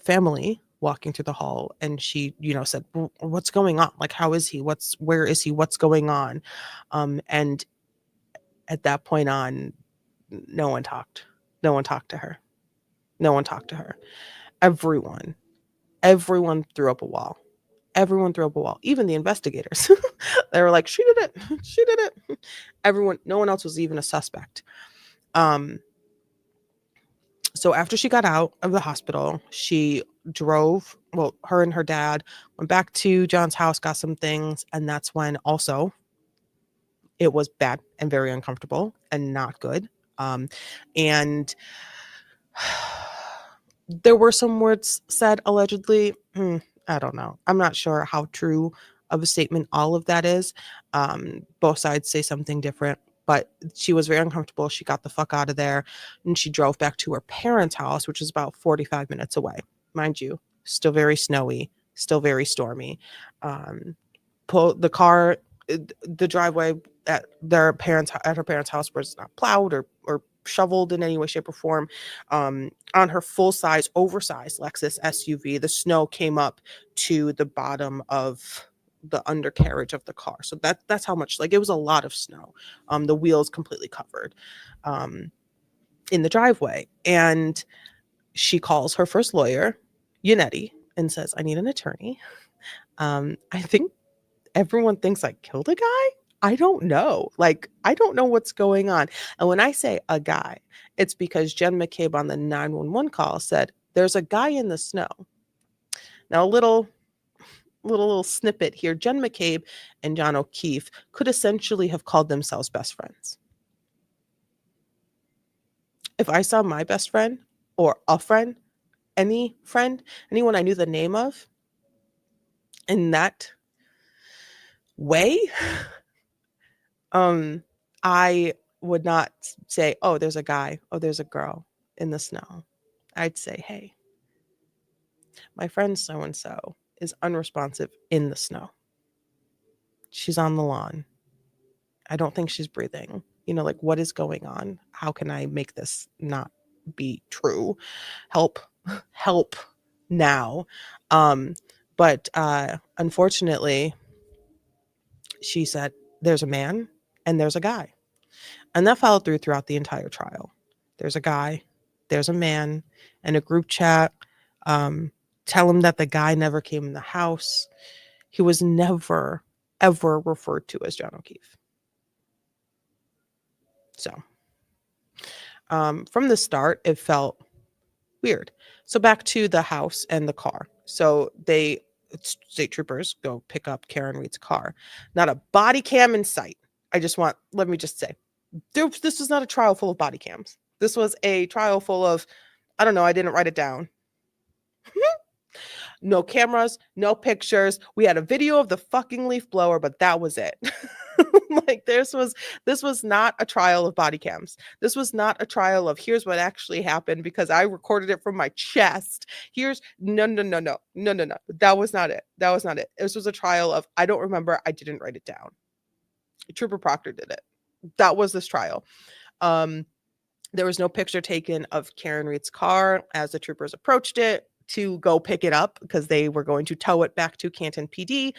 family walking through the hall, and she said, what's going on? Like, how is he? Where is he? What's going on? And at that point on, no one talked to her. Everyone threw up a wall. Even the investigators. They were like, she did it. No one else was even a suspect. So after she got out of the hospital, she drove, her and her dad went back to John's house, got some things. And that's when also it was bad and very uncomfortable and not good. And there were some words said allegedly. I don't know. I'm not sure how true of a statement all of that is. Both sides say something different. But she was very uncomfortable. She got the fuck out of there, and she drove back to her parents' house, which is about 45 minutes away. Mind you, still very snowy, still very stormy. The driveway at her parents' house was not plowed or shoveled in any way, shape, or form. On her full-size, oversized Lexus SUV, the snow came up to the bottom of the undercarriage of the car. So that's how much, like, it was a lot of snow. The wheels completely covered in the driveway. And she calls her first lawyer, Yannetti, and says, I need an attorney. I think everyone thinks I killed a guy. I don't know. Like, I don't know what's going on. And when I say a guy, it's because Jen McCabe on the 911 call said, there's a guy in the snow. Now, a little snippet here. Jen McCabe and John O'Keefe could essentially have called themselves best friends. If I saw my best friend or a friend, anyone I knew the name of in that way, I would not say, oh, there's a guy, oh, there's a girl in the snow. I'd say, hey, my friend so-and-so is unresponsive in the snow. She's on the lawn. I don't think she's breathing. Like, what is going on? How can I make this not be true? Help now. But unfortunately, she said, there's a man and there's a guy. And that followed throughout the entire trial. There's a guy, there's a man, and a group chat. Tell him that the guy never came in the house. He was never, ever referred to as John O'Keefe. So from the start, it felt weird. So back to the house and the car. So state troopers go pick up Karen Reed's car. Not a body cam in sight. Let me just say, this was not a trial full of body cams. This was a trial full of, I don't know, I didn't write it down. No cameras, no pictures. We had a video of the fucking leaf blower, but that was it. Like this was not a trial of body cams. This was not a trial of here's what actually happened because I recorded it from my chest. No. That was not it. That was not it. This was a trial of I don't remember. I didn't write it down. Trooper Proctor did it. That was this trial. There was no picture taken of Karen Reed's car as the troopers approached it to go pick it up because they were going to tow it back to Canton PD.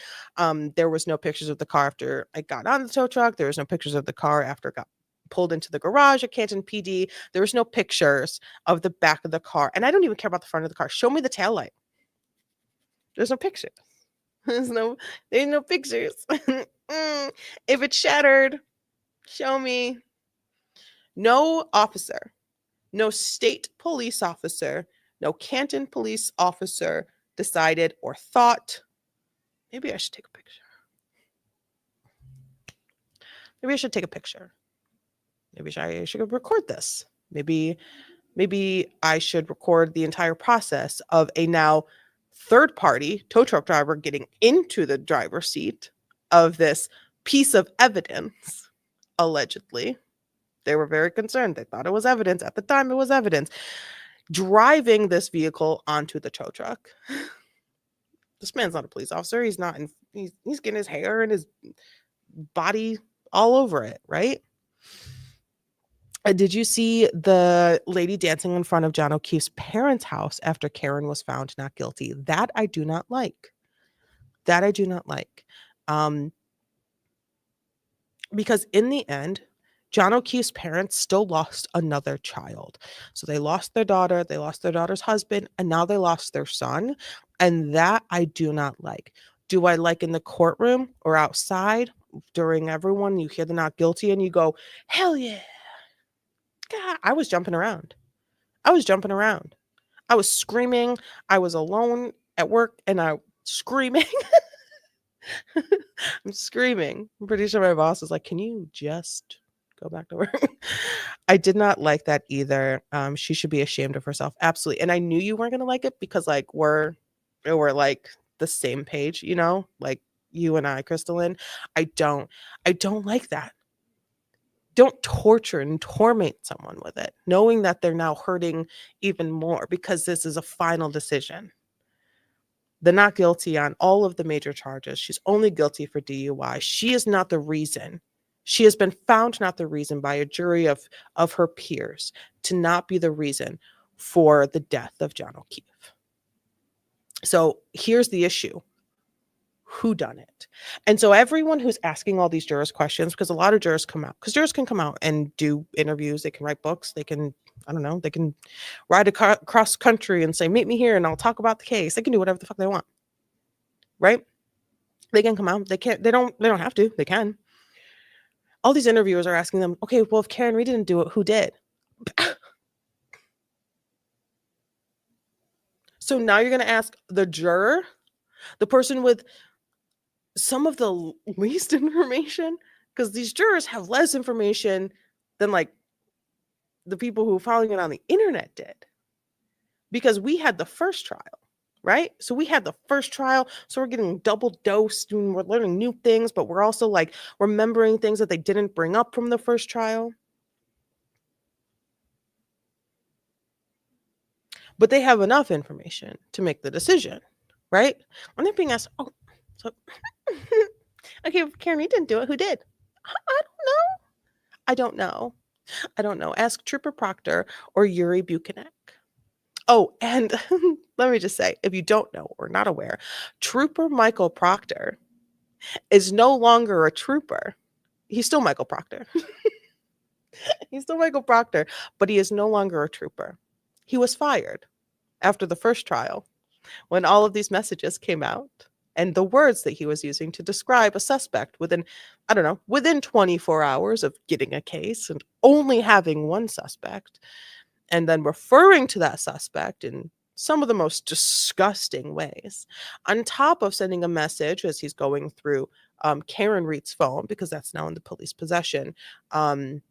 There was no pictures of the car after it got on the tow truck. There was no pictures of the car after it got pulled into the garage at Canton PD. There was no pictures of the back of the car. And I don't even care about the front of the car. Show me the taillight. There's no pictures. There's no pictures. If it's shattered, show me. No officer, no state police officer, no Canton police officer decided or thought, maybe I should take a picture. Maybe I should take a picture. Maybe I should record this. Maybe I should record the entire process of a now third party tow truck driver getting into the driver's seat of this piece of evidence, allegedly. They were very concerned. They thought it was evidence. At the time, it was evidence. Driving this vehicle onto the tow truck. This man's not a police officer. He's not. He's getting his hair and his body all over it, right? Did you see the lady dancing in front of John O'Keefe's parents' house after Karen was found not guilty? That I do not like. That I do not like. Because in the end, John O'Keefe's parents still lost another child. So they lost their daughter, they lost their daughter's husband, and now they lost their son. And that I do not like. Do I like in the courtroom or outside during everyone? You hear the not guilty and you go, hell yeah. God, I was jumping around. I was screaming. I was alone at work and I was screaming. I'm screaming. I'm pretty sure my boss was like, can you just go back to work? I did not like that either. She should be ashamed of herself. Absolutely. And I knew you weren't going to like it because like we're like the same page, you know, like you and I, Crystalline. I don't like that. Don't torture and torment someone with it, knowing that they're now hurting even more because this is a final decision. The not guilty on all of the major charges. She's only guilty for DUI. She is not the reason. She has been found not the reason by a jury of her peers to not be the reason for the death of John O'Keefe. So here's the issue. Who done it? And so everyone who's asking all these jurors questions, because a lot of jurors come out, because jurors can come out and do interviews, they can write books, they can, I don't know, they can ride across country and say, meet me here and I'll talk about the case. They can do whatever the fuck they want. Right? They can come out. They don't have to. They can. All these interviewers are asking them, okay, well, if Karen Reed didn't do it, who did? So now you're going to ask the juror, the person with some of the least information, because these jurors have less information than like the people who are following it on the internet did, because we had the first trial, right? So we had the first trial, so we're getting double dosed and we're learning new things, but we're also like remembering things that they didn't bring up from the first trial. But they have enough information to make the decision, right? When they're being asked, oh, so okay, if Karen Reed didn't do it, who did? I don't know. Ask Trooper Proctor or Yuri Buchanek. Oh, and let me just say, if you don't know or not aware, Trooper Michael Proctor is no longer a trooper. He's still Michael Proctor. He's still Michael Proctor, but he is no longer a trooper. He was fired after the first trial when all of these messages came out and the words that he was using to describe a suspect within 24 hours of getting a case and only having one suspect, and then referring to that suspect in some of the most disgusting ways, on top of sending a message as he's going through Karen Reed's phone, because that's now in the police possession, and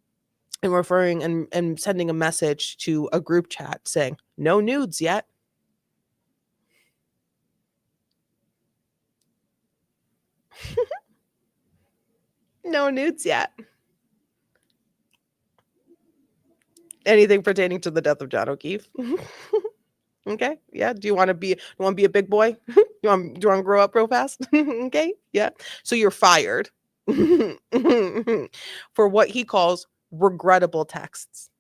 referring and sending a message to a group chat saying, no nudes yet. No nudes yet. Anything pertaining to the death of John O'Keefe. Okay. Yeah. Do you want to be a big boy? Do you want to grow up real fast? Okay. Yeah. So you're fired for what he calls regrettable texts.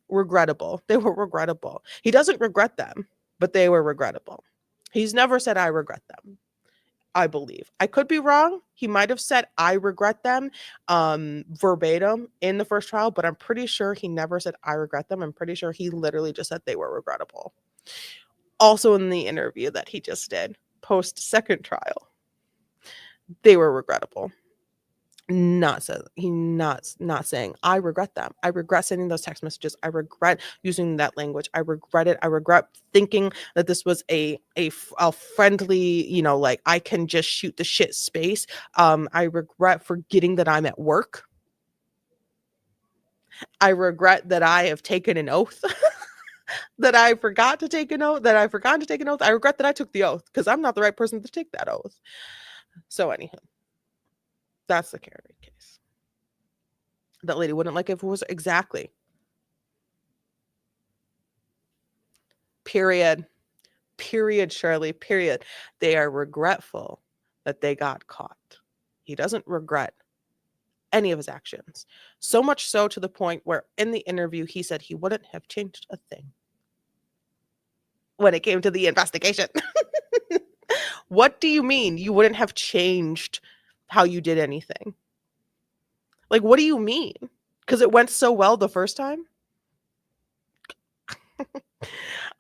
Regrettable. They were regrettable. He doesn't regret them, but they were regrettable. He's never said I regret them. I believe. I could be wrong. He might have said I regret them verbatim in the first trial, but I'm pretty sure he never said I regret them. I'm pretty sure he literally just said they were regrettable. Also in the interview that he just did post second trial, they were regrettable. Not saying I regret them. I regret sending those text messages. I regret using that language. I regret it. I regret thinking that this was a friendly, like I can just shoot the shit space. I regret forgetting that I'm at work. I regret that I have taken an oath. That I forgot to take an oath. I regret that I took the oath because I'm not the right person to take that oath. So anyhow, that's the Karen Read case. That lady wouldn't like it if it was exactly. Period, Shirley, period. They are regretful that they got caught. He doesn't regret any of his actions. So much so to the point where in the interview, he said he wouldn't have changed a thing when it came to the investigation. What do you mean you wouldn't have changed how you did anything? Like, what do you mean? Because it went so well the first time?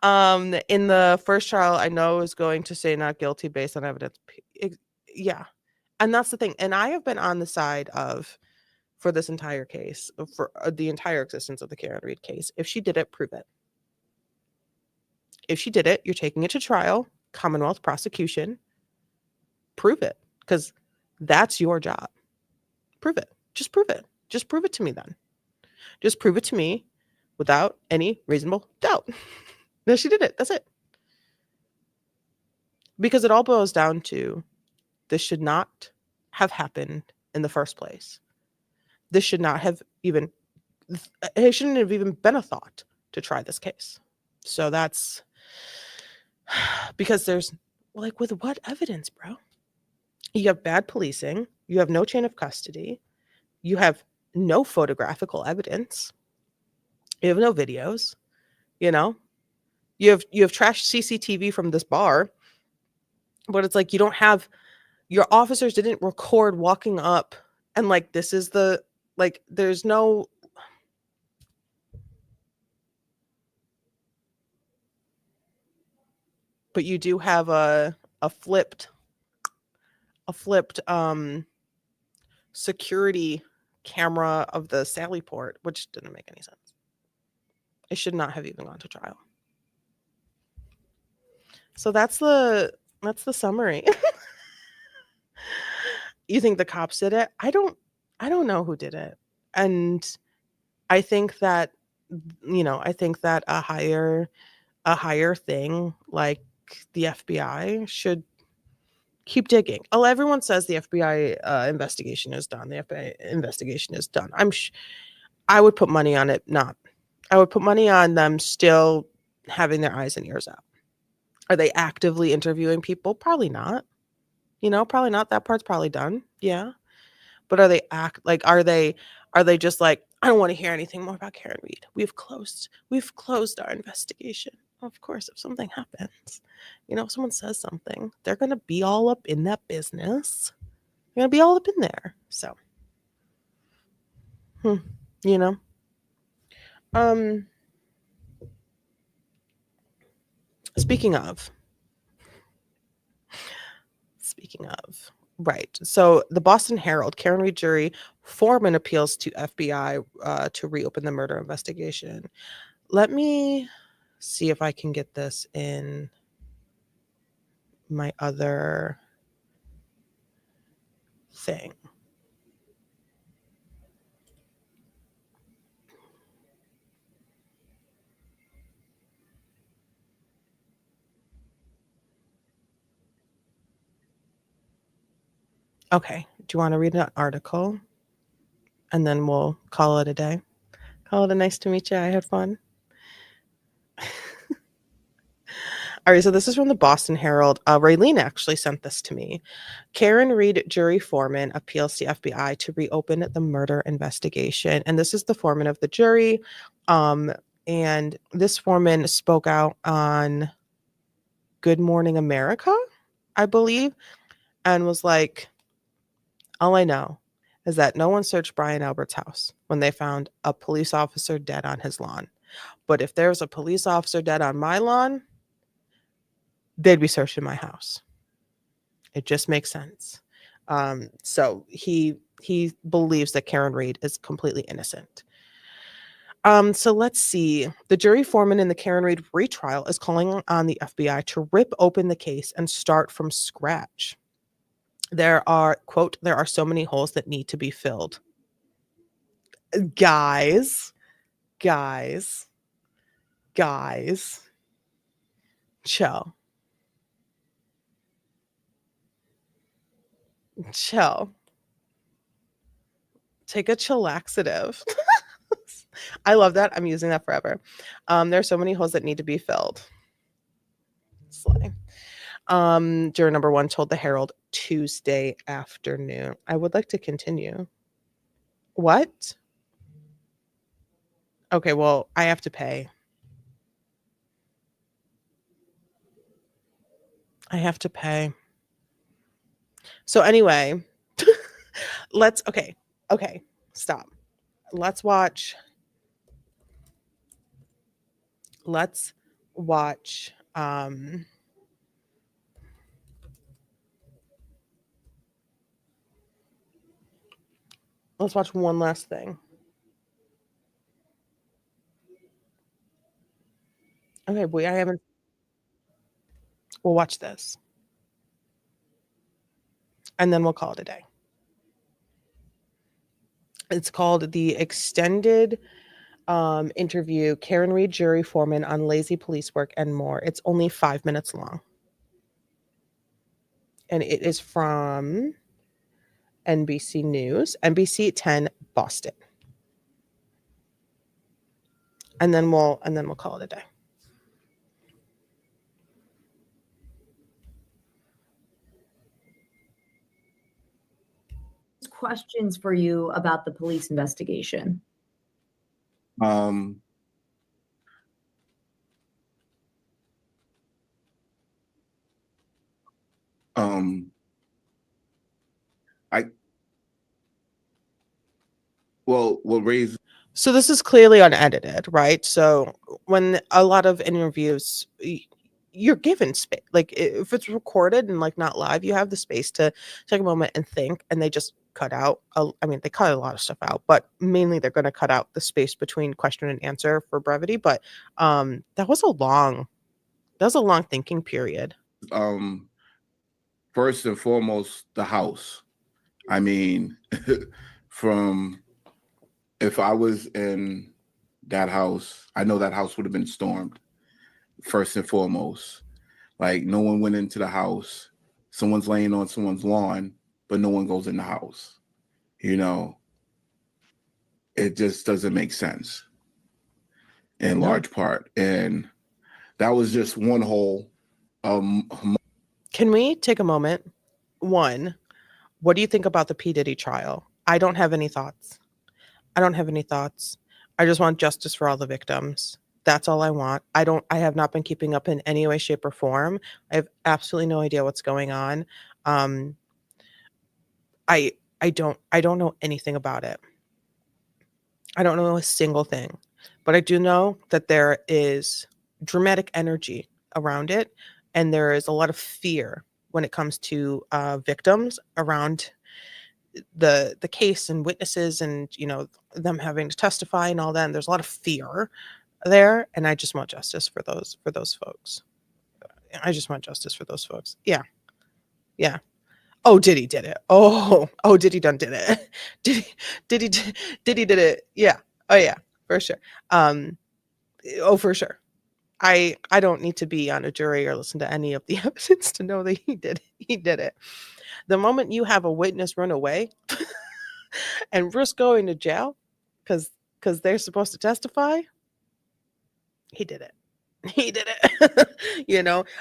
In the first trial, I know is going to say not guilty based on evidence. Yeah. And that's the thing. And I have been on the side of, for this entire case, for the entire existence of the Karen Read case, if she did it, prove it. If she did it, you're taking it to trial, Commonwealth prosecution, prove it. Because that's your job. Prove it. Just prove it. Just prove it to me then. Just prove it to me without any reasonable doubt. No, she did it. That's it. Because it all boils down to this should not have happened in the first place. This should not have even, it shouldn't have even been a thought to try this case. So that's because there's, like, with what evidence, bro? You have bad policing. You have no chain of custody. You have no photographical evidence. You have no videos, you know? You have trashed CCTV from this bar, but it's like you don't have, your officers didn't record walking up and like this is the, like there's no, but you do have a flipped security camera of the Sally Port, which didn't make any sense. It should not have even gone to trial. So that's the summary. You think the cops did it? I don't know who did it. And I think that, a higher thing like the FBI should keep digging. Oh, everyone says the FBI investigation is done. The FBI investigation is done. I would put money on it not. I would put money on them still having their eyes and ears out. Are they actively interviewing people? Probably not. Probably not. That part's probably done. Yeah. But are they just like, I don't want to hear anything more about Karen Read. We've closed our investigation. Of course, if something happens, if someone says something, they're going to be all up in that business. They're going to be all up in there. So, Speaking of, right. So the Boston Herald, Karen Read jury, Foreman appeals to FBI to reopen the murder investigation. Let me see if I can get this in my other thing. Okay, you want to read an article? And then we'll call it a day. Call it a nice to meet you. I had fun. All right, so this is from the Boston Herald. Raylene actually sent this to me. Karen Reed, jury foreman, appeals to FBI to reopen the murder investigation. And this is the foreman of the jury. And this foreman spoke out on Good Morning America, I believe, and was like, all I know is that no one searched Brian Albert's house when they found a police officer dead on his lawn. But if there's a police officer dead on my lawn, they'd be searching my house. It just makes sense. So he believes that Karen Reed is completely innocent. So let's see. The jury foreman in the Karen Reed retrial is calling on the FBI to rip open the case and start from scratch. There are, quote, there are so many holes that need to be filled. Guys, chill. Take a chillaxative. I love that. I'm using that forever. There are so many holes that need to be filled. Slay. Juror number 1 told the Herald Tuesday afternoon. I would like to continue. What? Okay, well, I have to pay. So anyway, okay, stop. Let's watch let's watch one last thing. Okay, we'll watch this. And then we'll call it a day. It's called The Extended Interview, Karen Reed, Jury Foreman on Lazy Police Work and More. It's only 5 minutes long. And it is from NBC News, NBC 10 Boston. And then we'll call it a day.
Questions for you about the police investigation.
We'll raise.
So this is clearly unedited, right? So when a lot of interviews, you're given space. Like if it's recorded and like not live, you have the space to take a moment and think, and they just cut out. They cut a lot of stuff out, but mainly they're going to cut out the space between question and answer for brevity. But that was a long thinking period.
First and foremost, the house. I mean, if I was in that house, I know that house would have been stormed. First and foremost, like no one went into the house. Someone's laying on someone's lawn, but no one goes in the house. You know, it just doesn't make sense in large part. And that was just one whole.
Can we take a moment? One, what do you think about the P. Diddy trial? I don't have any thoughts. I just want justice for all the victims. That's all I want. I have not been keeping up in any way, shape, or form. I have absolutely no idea what's going on. I don't know anything about it. I don't know a single thing, but I do know that there is dramatic energy around it, and there is a lot of fear when it comes to victims around the case and witnesses, and them having to testify and all that. And there's a lot of fear there, and I just want justice for those folks. Yeah. Oh, Diddy did it. Oh, Diddy done did it. Diddy did it. Yeah. Oh yeah, for sure. For sure. I don't need to be on a jury or listen to any of the evidence to know that he did it. The moment you have a witness run away and risk going to jail because they're supposed to testify, he did it. He did it.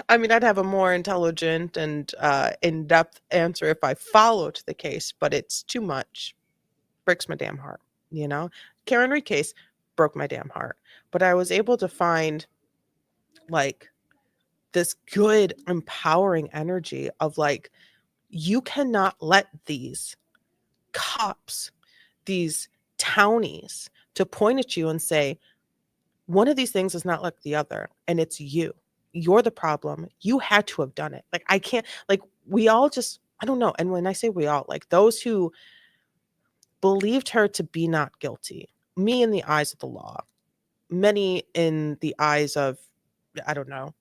I mean, I'd have a more intelligent and in-depth answer if I followed the case, but it's too much. Breaks my damn heart. Karen Reed case broke my damn heart, but I was able to find like this good empowering energy of like, you cannot let these cops, these townies, to point at you and say, one of these things is not like the other, and it's you. You're the problem. You had to have done it. Like, I can't, like, we all just, I don't know. And when I say we all, like those who believed her to be not guilty, me in the eyes of the law, many in the eyes of, I don't know,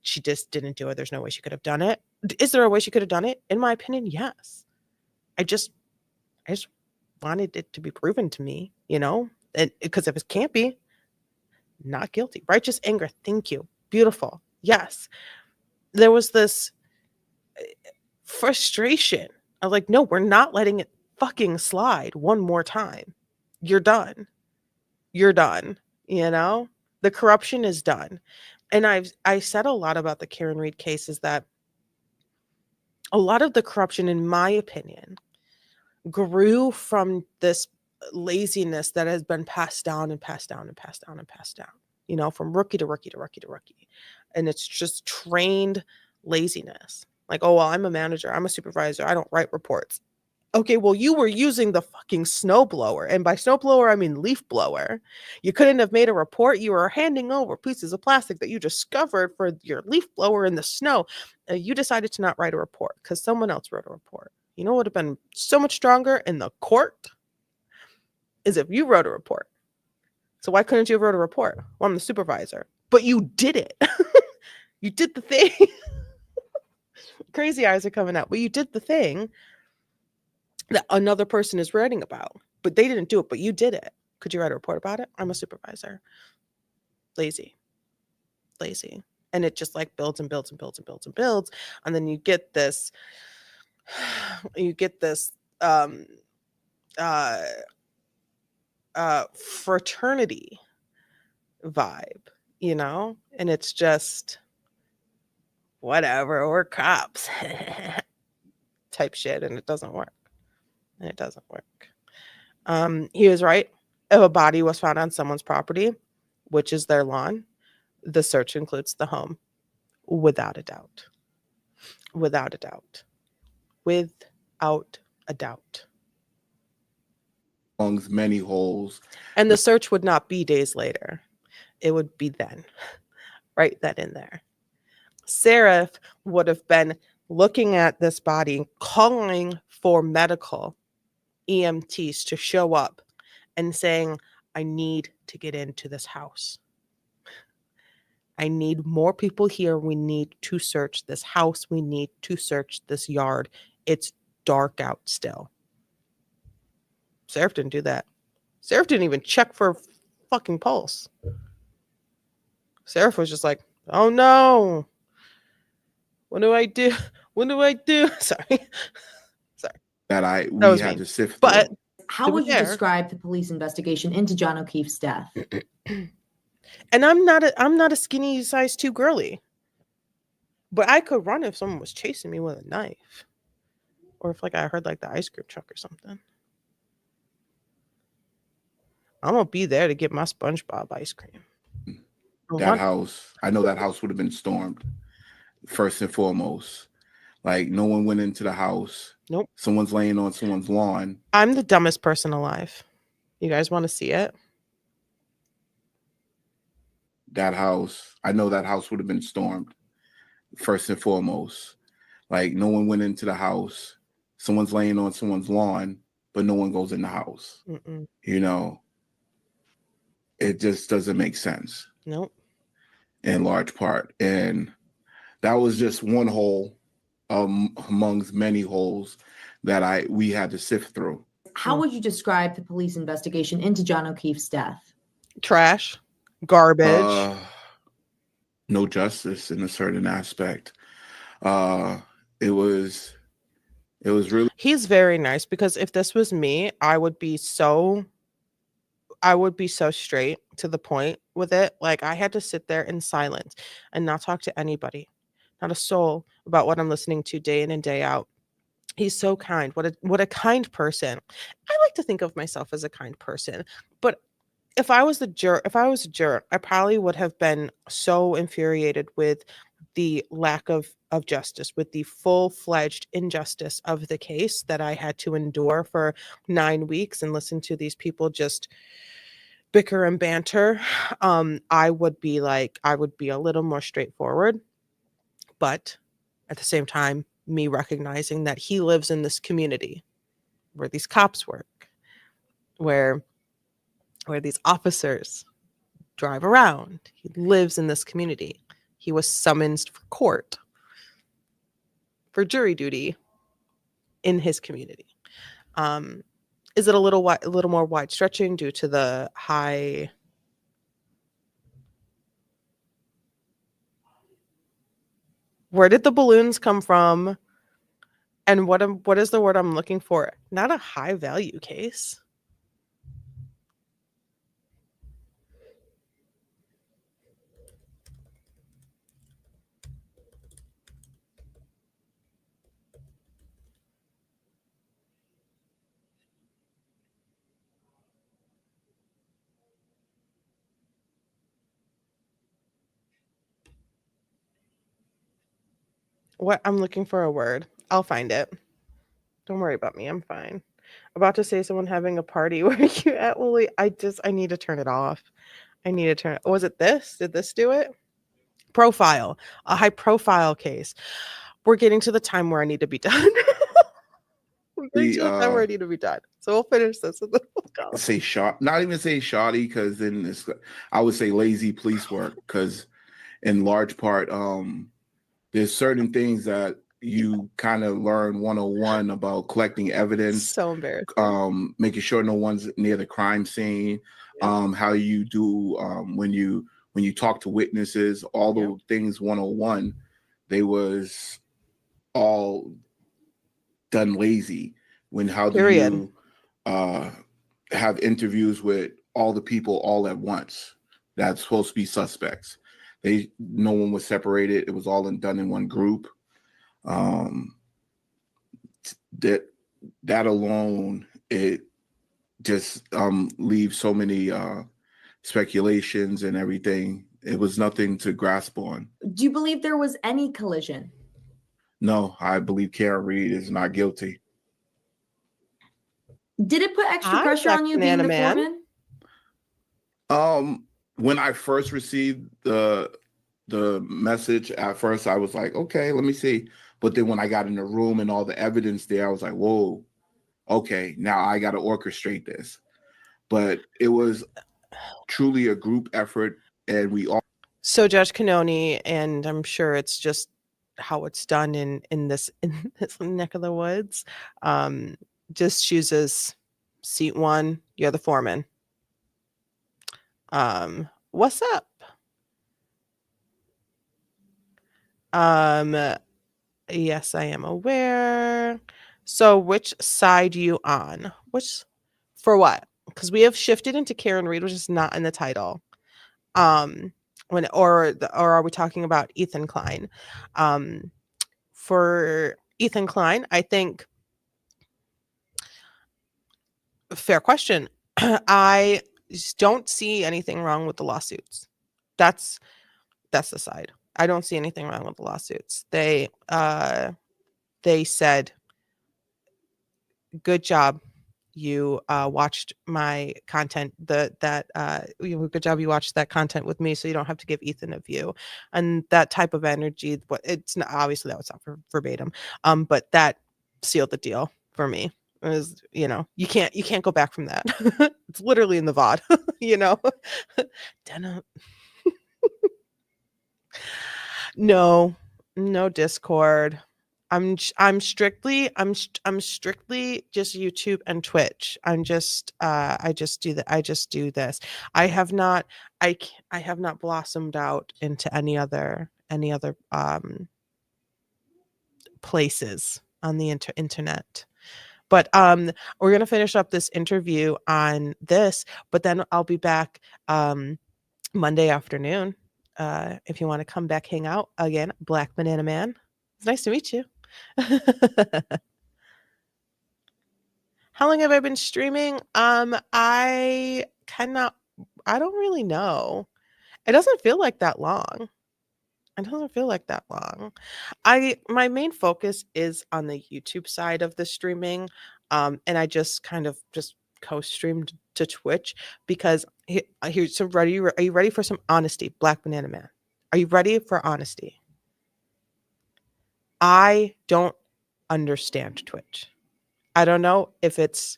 she just didn't do it. There's no way she could have done it. Is there a way she could have done it? In my opinion, yes. I just wanted it to be proven to me, and because if it can't be, not guilty. Righteous anger. Thank you. Beautiful. Yes. There was this frustration of like, no, we're not letting it fucking slide one more time. You're done. You're done. The corruption is done. And I said a lot about the Karen Reed case is that a lot of the corruption, in my opinion, grew from this laziness that has been passed down and passed down and passed down and passed down, from rookie to rookie to rookie to rookie. And it's just trained laziness. Like, oh, well, I'm a manager, I'm a supervisor, I don't write reports. Okay, well, you were using the fucking snowblower. And by snowblower, I mean leaf blower. You couldn't have made a report. You were handing over pieces of plastic that you discovered for your leaf blower in the snow. You decided to not write a report because someone else wrote a report. You know what would have been so much stronger in the court is if you wrote a report. So why couldn't you have wrote a report? Well, I'm the supervisor. But you did it. You did the thing. Crazy eyes are coming out. But you did the thing that another person is writing about. But they didn't do it, but you did it. Could you write a report about it? I'm a supervisor. Lazy. And it just like builds and builds and builds and builds and builds. And then you get this fraternity vibe, and it's just whatever, we're cops type shit, and it doesn't work. He was right. If a body was found on someone's property, which is their lawn, the search includes the home, without a doubt.
Amongst many holes.
And the search would not be days later. It would be then, right then and there. Seraph would have been looking at this body, calling for medical EMTs to show up and saying, I need to get into this house. I need more people here. We need to search this house. We need to search this yard. It's dark out still. Seraph didn't do that. Seraph didn't even check for fucking pulse. Seraph was just like, oh no. What do I do? Sorry.
That we had to sift through.
But
how would you describe the police investigation into John O'Keefe's death?
And I'm not a skinny size 2 girly. But I could run if someone was chasing me with a knife. Or if like I heard like the ice cream truck or something. I'm gonna be there to get my SpongeBob ice cream.
That house, I know that house would have been stormed. First and foremost. Like no one went into the house.
Nope.
Someone's laying on someone's lawn.
I'm the dumbest person alive. You guys want to see it?
That house, I know that house would have been stormed. First and foremost. Like no one went into the house. Someone's laying on someone's lawn, but no one goes in the house.
Mm-mm.
It just doesn't make sense.
Nope.
In large part. And that was just one hole amongst many holes that we had to sift through.
How would you describe the police investigation into John O'Keefe's death?
Trash, garbage,
no justice in a certain aspect. It was really.
He's very nice, because if this was me, I would be so straight to the point with it. Like, I had to sit there in silence and not talk to anybody, not a soul, about what I'm listening to day in and day out. He's so kind. What a kind person. I like to think of myself as a kind person, but if I was a jerk, I probably would have been so infuriated with the lack of justice, with the full-fledged injustice of the case that I had to endure for 9 weeks and listen to these people just bicker and banter. I would be a little more straightforward, but at the same time, me recognizing that he lives in this community where these cops work, where these officers drive around. He lives in this community. He was summoned for court, for jury duty in his community. Is it a little more wide stretching due to the high? Where did the balloons come from? And what is the word I'm looking for? Not a high value case. What I'm looking for a word. I'll find it. Don't worry about me. I'm fine. About to say someone having a party. Where are you at, Lily? I need to turn it off. I need to turn it. Was it this? Did this do it? Profile. A high profile case. We're getting to the time where I need to be done. We're getting to the time where I need to be done. So we'll finish this and then we'll go.
Say shot, not even say shoddy, because then it's, I would say lazy police work, because in large part, there's certain things that you kind of learn 101 about collecting evidence.
So embarrassing.
Making sure no one's near the crime scene. How you do when you talk to witnesses, all the things 101, they was all done lazy. How do you have interviews with all the people all at once that's supposed to be suspects? No one was separated. It was all done in one group. That alone, it just leaves so many speculations and everything. It was nothing to grasp on.
Do you believe there was any collision?
No, I believe Karen Reed is not guilty.
Did it put extra pressure on you being the foreman?
When I first received the message, at first I was like, okay, let me see. But then when I got in the room and all the evidence there, I was like, whoa, okay, now I got to orchestrate this. But it was truly a group effort, and we all.
So Judge Canoni, and I'm sure it's just how it's done in this neck of the woods, just chooses seat one. You're the foreman. What's up? Yes, I am aware. So which side you on? For what? Because we have shifted into Karen Reed, which is not in the title. Or are we talking about Ethan Klein? For Ethan Klein, I think fair question. I don't see anything wrong with the lawsuits. That's the side. I don't see anything wrong with the lawsuits. They said, good job. You watched my content. Good job. You watched that content with me, so you don't have to give Ethan a view. And that type of energy. But it's not, obviously that was not verbatim. But that sealed the deal for me. It was, you can't go back from that. It's literally in the VOD. Denim. No Discord. I'm strictly just YouTube and Twitch. I just do that. I just do this. I have not blossomed out into any other places on the internet. But we're going to finish up this interview on this, but then I'll be back Monday afternoon. If you want to come back, hang out again, Black Banana Man. It's nice to meet you. How long have I been streaming? I don't really know. It doesn't feel like that long. My main focus is on the YouTube side of the streaming. And I just kind of just co-streamed to Twitch because here's some are you ready for some honesty, Black Banana Man? Are you ready for honesty? I don't understand Twitch. I don't know if it's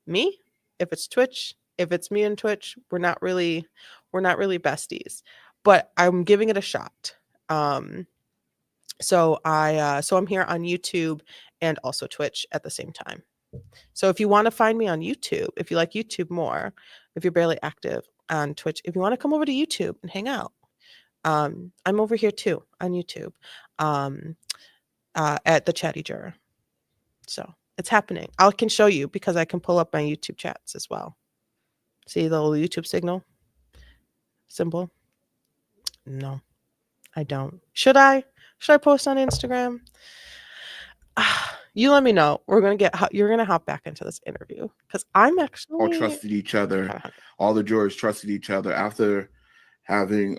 me, if it's Twitch, if it's me and Twitch. We're not really besties, but I'm giving it a shot. So I'm here on YouTube and also Twitch at the same time. So if you want to find me on YouTube, if you like YouTube more, if you're barely active on Twitch, if you want to come over to YouTube and hang out, I'm over here too on YouTube, at the Chatty Juror. So it's happening. I can show you because I can pull up my YouTube chats as well. See the little YouTube signal symbol? No, I don't. Should I post on Instagram? You let me know. You're gonna hop back into this interview because I'm actually
all trusted each other. All the jurors trusted each other after having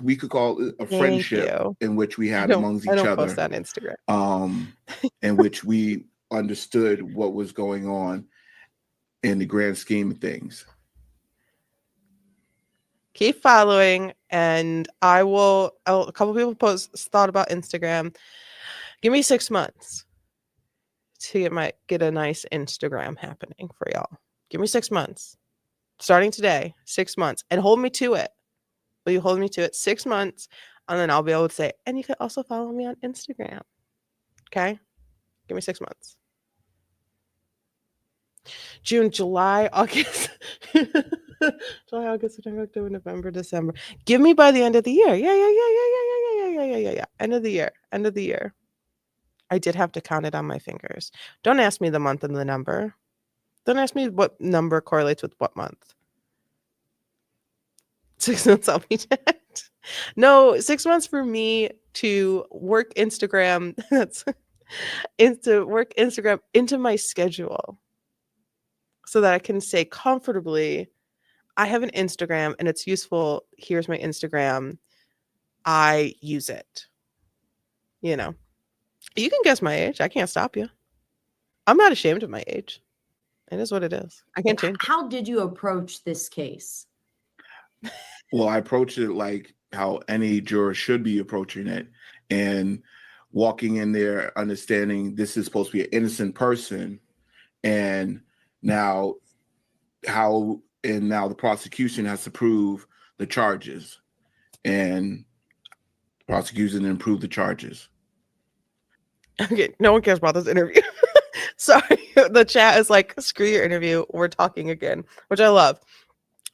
we could call it a friendship in which we had amongst each other. I don't
post on Instagram.
In which we understood what was going on in the grand scheme of things.
Keep following, and I will. A couple people thought about Instagram. Give me 6 months to get a nice Instagram happening for y'all. Give me 6 months, starting today. 6 months, and hold me to it. Will you hold me to it? 6 months, and then I'll be able to say, and you can also follow me on Instagram. Okay, give me 6 months. June, July, August. July, August, September, October, November, December. Give me by the end of the year. Yeah. End of the year. I did have to count it on my fingers. Don't ask me the month and the number. Don't ask me what number correlates with what month. 6 months I'll be dead. No, 6 months for me to work Instagram. To work Instagram into my schedule so that I can say comfortably, I have an Instagram and it's useful. Here's my Instagram. I use it. You know, you can guess my age. I can't stop you. I'm not ashamed of my age. It is what it is. I can't change.
How did you approach this case?
Well, I approached it like how any juror should be approaching it, and walking in there, understanding this is supposed to be an innocent person, and now the prosecution has to prove the charges, and the prosecution didn't prove the charges.
Okay, no one cares about this interview. Sorry, the chat is like, screw your interview. We're talking again, which I love.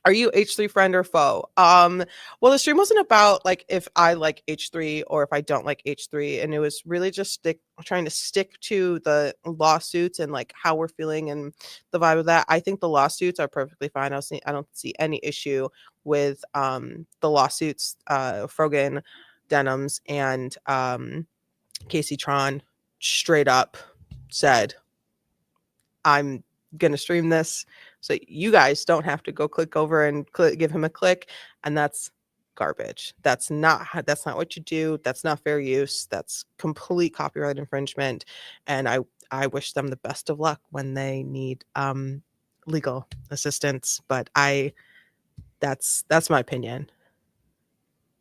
Are you H3 friend or foe? Well, the stream wasn't about like if I like H3 or if I don't like H3, and it was really just trying to stick to the lawsuits and like how we're feeling and the vibe of that. I think the lawsuits are perfectly fine. I don't see any issue with the lawsuits. Frogan, Denims, and Casey Tron straight up said, I'm gonna stream this so you guys don't have to go click over and give him a click, and that's garbage. That's not what you do. That's not fair use. That's complete copyright infringement, and I wish them the best of luck when they need legal assistance, but that's my opinion.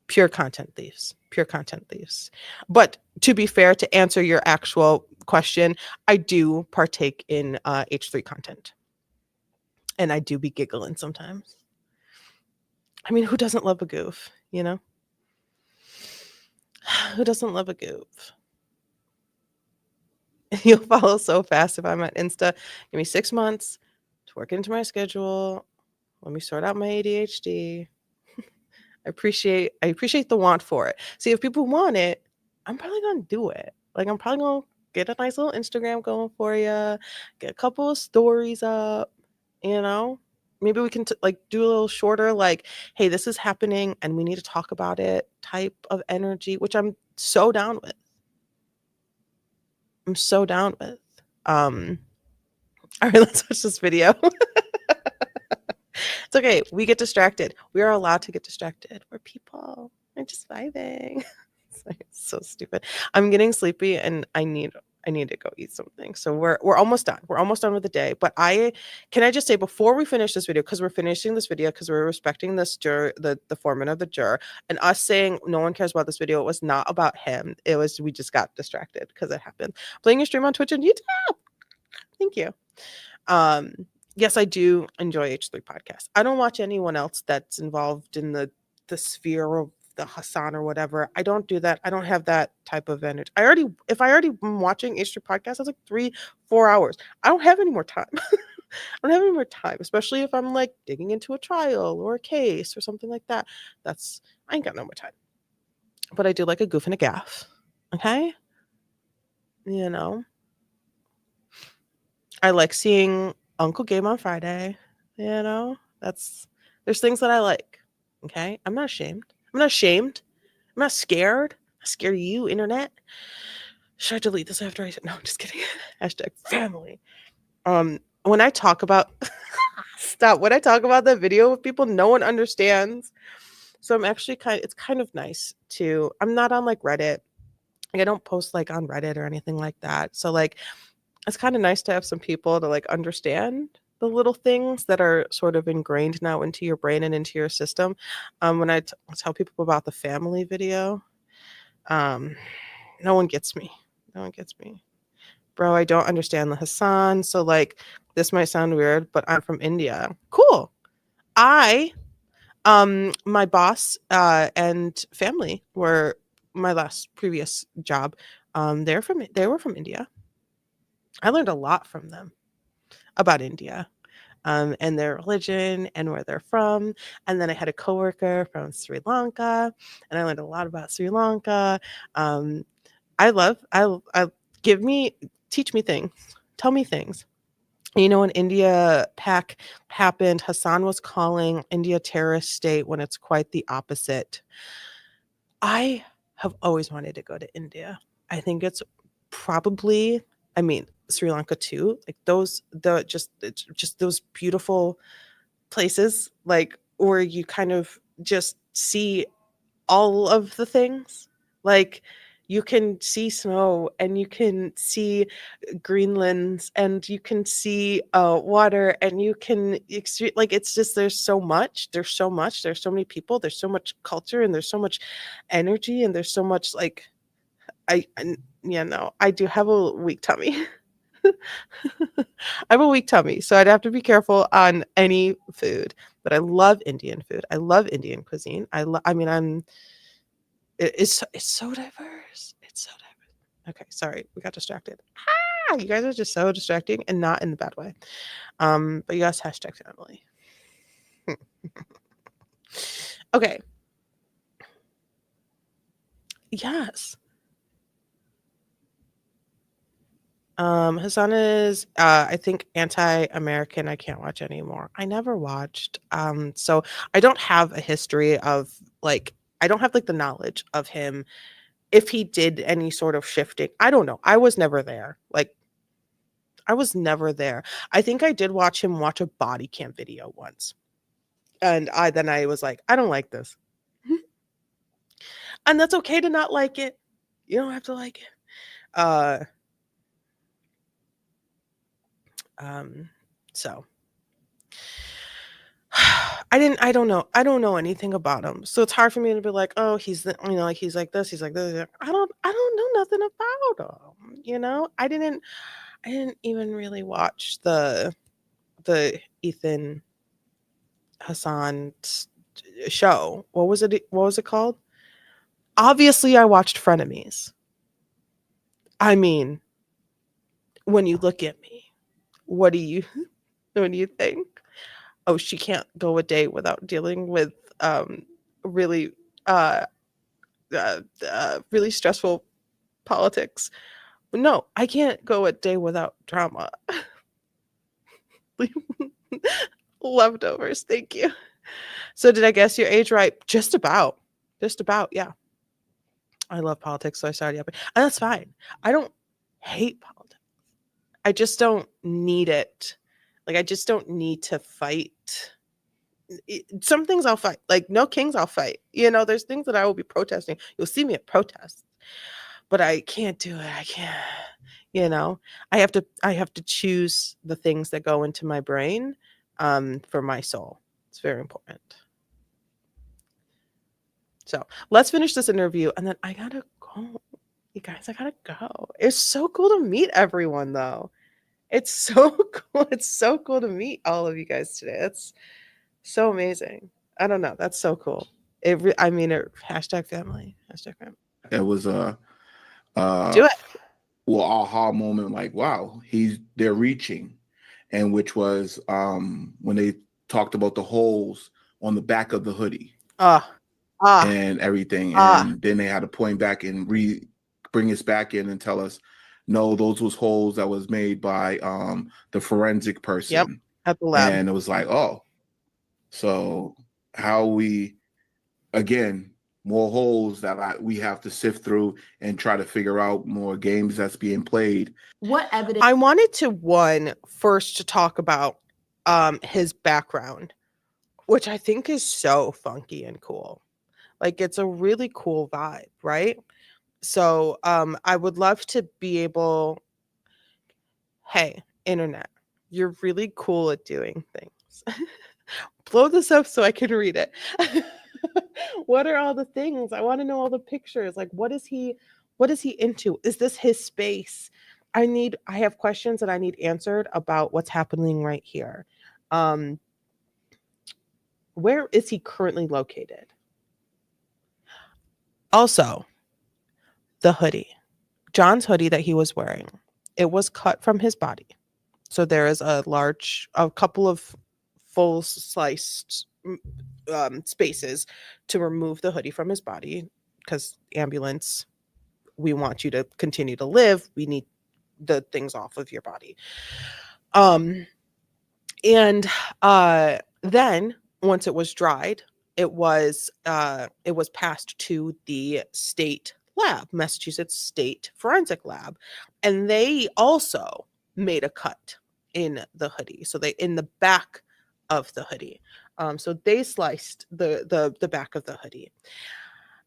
Pure content thieves. But to be fair, to answer your actual question, I do partake in H3 content. And I do be giggling sometimes. I mean, who doesn't love a goof, you know? Who doesn't love a goof? You'll follow so fast if I'm on Insta. Give me 6 months to work into my schedule. Let me sort out my ADHD. I appreciate the want for it. See, if people want it, I'm probably gonna do it. Like, I'm probably gonna get a nice little Instagram going for you, get a couple of stories up, you know? Maybe we can like do a little shorter, like, hey, this is happening and we need to talk about it type of energy, which I'm so down with. I'm so down with. All right, let's watch this video. It's okay. We get distracted. We are allowed to get distracted. We're people. We're just vibing. It's so stupid. I'm getting sleepy and I need to go eat something. So we're almost done. We're almost done with the day. But I just say before we finish this video, because we're finishing this video because we're respecting this juror, the foreman of the juror, and us saying no one cares about this video. It was not about him. It was we just got distracted because it happened. Playing your stream on Twitch and YouTube. Thank you. Yes, I do enjoy H3 podcasts. I don't watch anyone else that's involved in the sphere of the Hassan or whatever. I don't do that. I don't have that type of energy. If I already am watching H3 podcasts, that's like 3-4 hours. I don't have any more time. I don't have any more time, especially if I'm like digging into a trial or a case or something like that. I ain't got no more time. But I do like a goof and a gaff. Okay? You know? I like seeing Uncle Game on Friday, you know? There's things that I like. Okay? I'm not ashamed. I'm not scared. I scare you, internet. Should I delete this after I said no, I'm just kidding. Hashtag family. When I talk about when I talk about that video with people, no one understands. So I'm actually it's kind of nice to, I'm not on like Reddit. Like I don't post like on Reddit or anything like that. So like it's kind of nice to have some people to like understand the little things that are sort of ingrained now into your brain and into your system. When I tell people about the family video, no one gets me. No one gets me. Bro, I don't understand the Hassan. So like this might sound weird, but I'm from India. Cool. My boss and family were my last previous job. They were from India. I learned a lot from them about India, and their religion and where they're from. And then I had a coworker from Sri Lanka, and I learned a lot about Sri Lanka. Teach me things, tell me things. You know, when India Pac happened, Hassan was calling India a terrorist state when it's quite the opposite. I have always wanted to go to India. I think it's probably, I mean, Sri Lanka too. Like just those beautiful places, like where you kind of just see all of the things. Like you can see snow and you can see Greenlands and you can see water and you can like it's just there's so much there's so many people, there's so much culture, and there's so much energy, and there's so much like I do have a weak tummy. I have a weak tummy, so I'd have to be careful on any food, but I love Indian food. I love Indian cuisine. It's so diverse. It's so diverse. Okay, sorry, we got distracted. You guys are just so distracting, and not in the bad way. But yes, hashtag family. Okay. Yes. Hassan is I think anti-American. I can't watch anymore. I never watched. So I don't have a history of like I don't have like the knowledge of him if he did any sort of shifting. I don't know. I was never there. Like I was never there. I think I did watch him watch a body cam video once. And I was like, I don't like this. And that's okay to not like it. You don't have to like it. So I don't know anything about him. So it's hard for me to be like, oh, he's like he's like this, he's like this. I don't know nothing about him. You know? I didn't even really watch the Ethan Hassan show. What was it called? Obviously I watched Frenemies. I mean, when you look at me, what do you think? Oh, she can't go a day without dealing with really really stressful politics. No, I can't go a day without drama. Leftovers, thank you. So did I guess your age right? Just about, yeah. I love politics, so I started yapping, and that's fine. I don't hate politics. I just don't need it. Like, I just don't need to fight. Some things I'll fight. Like, no kings I'll fight. There's things that I will be protesting. You'll see me at protests, but I can't do it. I can't. I have to choose the things that go into my brain for my soul. It's very important. So let's finish this interview, and then I gotta go. You guys, I gotta go. It's so cool to meet everyone, though. It's so cool. It's so cool to meet all of you guys today. That's so amazing. I don't know. That's so cool. Hashtag family. Hashtag family.
It was
Do it.
Well, aha moment, like, wow, they're reaching. And which was when they talked about the holes on the back of the hoodie. And everything. And then they had to point back and bring us back in and tell us, no, those was holes that was made by the forensic person.
Yep, at the lab.
And it was like, oh, so how we, again, more holes that we have to sift through and try to figure out more games that's being played.
What evidence?
I wanted to first to talk about his background, which I think is so funky and cool. Like, it's a really cool vibe, right? So I would love to be able, hey, internet, you're really cool at doing things. Blow this up so I can read it. What are all the things? I want to know all the pictures. Like, what is he into? Is this his space? I have questions that I need answered about what's happening right here. Where is he currently located? Also, the hoodie. John's hoodie that he was wearing, it was cut from his body. So there is a couple of full sliced spaces to remove the hoodie from his body, because ambulance, we want you to continue to live. We need the things off of your body. And then once it was dried, it was passed to the state lab, Massachusetts State Forensic Lab, and they also made a cut in the hoodie. So in the back of the hoodie. So they sliced the back of the hoodie.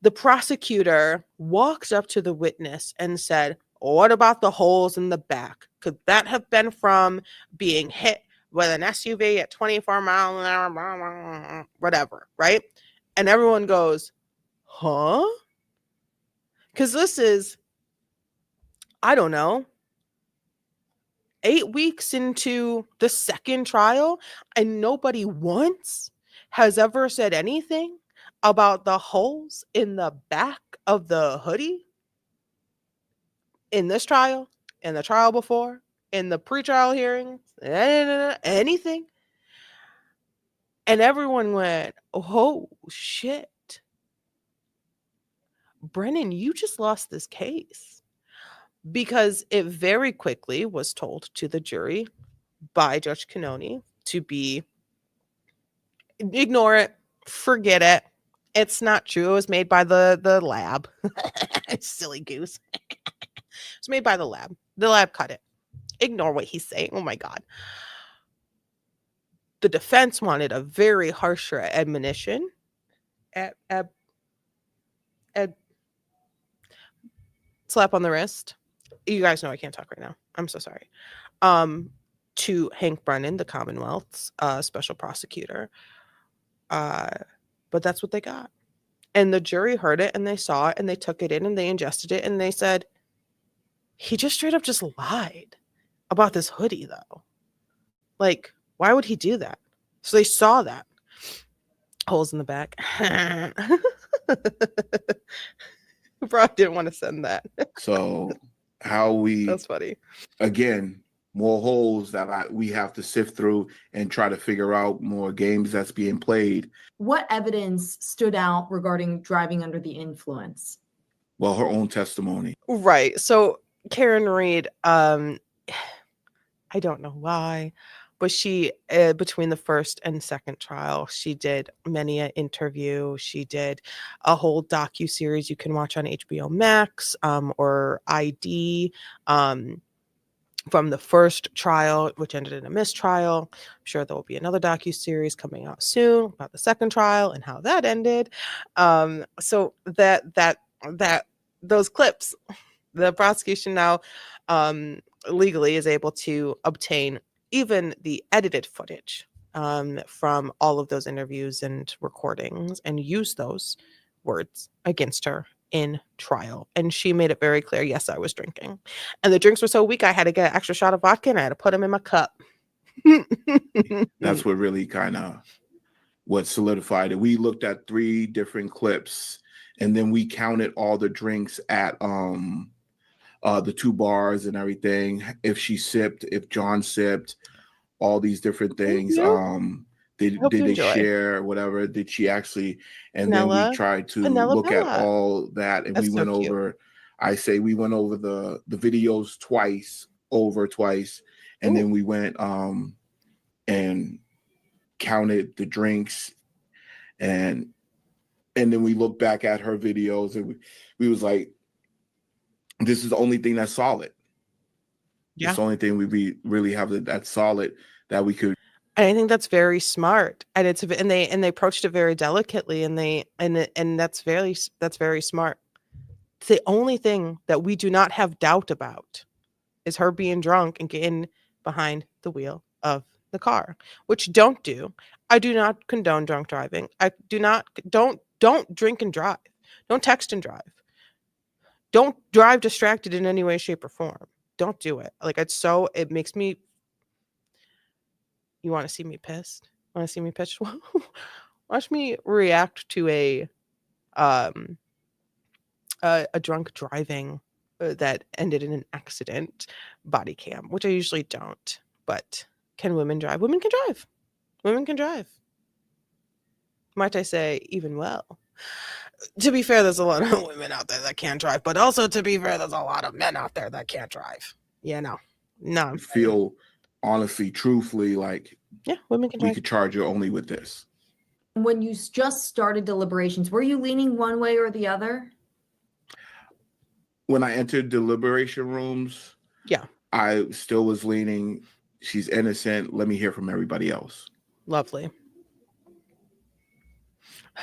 The prosecutor walked up to the witness and said, "What about the holes in the back? Could that have been from being hit with an SUV at 24 miles an hour, whatever," right? And everyone goes, huh? Because this is, I don't know, 8 weeks into the second trial, and nobody once has ever said anything about the holes in the back of the hoodie in this trial, in the trial before, in the pretrial hearings, anything. And everyone went, oh shit, Brennan, you just lost this case. Because it very quickly was told to the jury by Judge Canoni to ignore it, forget it. It's not true. It was made by the lab. Silly goose. It's made by the lab. The lab cut it. Ignore what he's saying. Oh my God. The defense wanted a very harsher admonition. Slap on the wrist. You guys know I can't talk right now. I'm so sorry. To Hank Brennan, the Commonwealth's special prosecutor. But that's what they got. And the jury heard it and they saw it and they took it in and they ingested it and they said, he just straight up just lied about this hoodie, though. Like, why would he do that? So they saw that. Holes in the back. Bro, I didn't want to send that.
So how we,
That's funny.
Again, more holes that we have to sift through and try to figure out more games that's being played.
What evidence stood out regarding driving under the influence?
Well, her own testimony.
Right. So Karen Reed, I don't know why, but she between the first and second trial, she did many an interview. She did a whole docu-series you can watch on HBO Max or ID from the first trial, which ended in a mistrial. I'm sure there will be another docu-series coming out soon about the second trial and how that ended. So that those clips, the prosecution now legally is able to obtain even the edited footage from all of those interviews and recordings and use those words against her in trial. And she made it very clear, yes, I was drinking. And the drinks were so weak, I had to get an extra shot of vodka and I had to put them in my cup.
That's what really kind of what solidified it. We looked at 3 different clips and then we counted all the drinks at the 2 bars and everything. If she sipped, if John sipped, all these different things. Did they share whatever? Did she actually? And then we tried to look at all that, and we went over. I say we went over the videos twice, and then we went and counted the drinks, and then we looked back at her videos, and we was like, this is the only thing that's solid. Yeah. It's the only thing we really have that's solid that we could.
And I think that's very smart, and they approached it very delicately, and that's very smart. The only thing that we do not have doubt about is her being drunk and getting behind the wheel of the car, which don't do. I do not condone drunk driving. I do not don't drink and drive. Don't text and drive. Don't drive distracted in any way, shape, or form. Don't do it. Like it makes me. You want to see me pissed? Want to see me pissed? Watch me react to a drunk driving that ended in an accident body cam, which I usually don't. But can women drive? Women can drive. Women can drive. Might I say, even well. To be fair, there's a lot of women out there that can't drive, but also to be fair, there's a lot of men out there that can't drive. Yeah, no.
I feel honestly, truthfully, like
women can drive.
We could charge you only with this.
When you just started deliberations, were you leaning one way or the other?
When I entered deliberation rooms, I still was leaning, she's innocent. Let me hear from everybody else.
Lovely.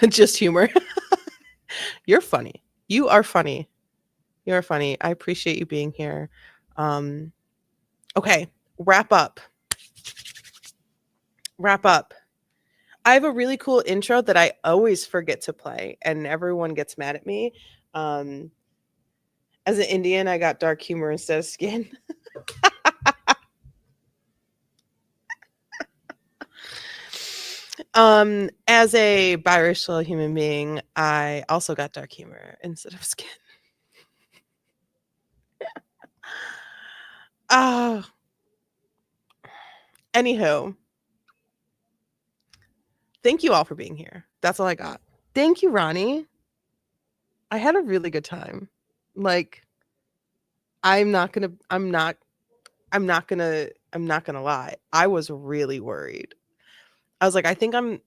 Just humor. You're funny. You are funny. You're funny. I appreciate you being here. Okay, wrap up. I have a really cool intro that I always forget to play, and everyone gets mad at me. As an Indian, I got dark humor instead of skin. As a biracial human being, I also got dark humor instead of skin. Anywho, thank you all for being here. That's all I got. Thank you, Ronnie. I had a really good time. Like, I'm not gonna lie. I was really worried. I was like, I think I'm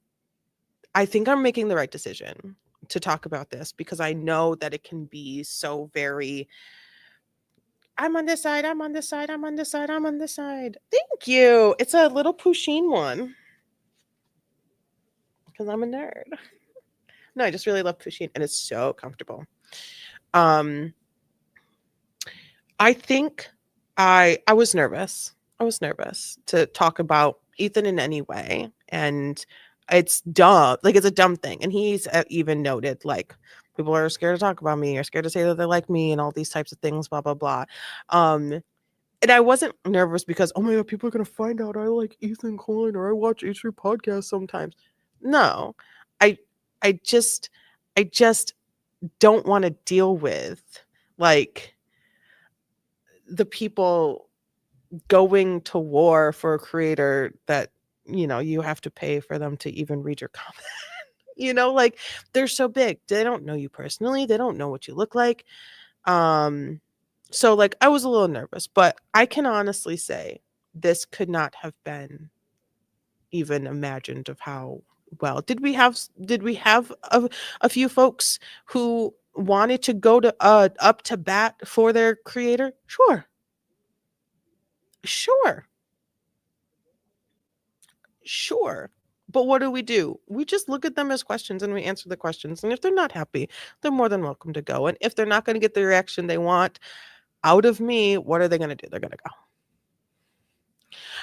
making the right decision to talk about this, because I know that it can be so very, I'm on this side, I'm on this side, I'm on this side, I'm on this side. Thank you. It's a little Pusheen one, because I'm a nerd. No, I just really love Pusheen, and it's so comfortable. I think I was nervous. I was nervous to talk about Ethan in any way, and it's dumb. Like, it's a dumb thing. And he's even noted, like, people are scared to talk about me, or scared to say that they like me, and all these types of things, blah, blah, blah. And I wasn't nervous because, oh my God, people are going to find out I like Ethan Klein, or I watch H3 podcasts sometimes. No, I just don't want to deal with, like, the people going to war for a creator that, you know, you have to pay for them to even read your comment. You know, like they're so big. They don't know you personally. They don't know what you look like. So like I was a little nervous, but I can honestly say this could not have been even imagined of how well. Did we have a few folks who wanted to go to up to bat for their creator? Sure. Sure. Sure. But what do? We just look at them as questions and we answer the questions. And if they're not happy, they're more than welcome to go. And if they're not going to get the reaction they want out of me, what are they going to do? They're going to go.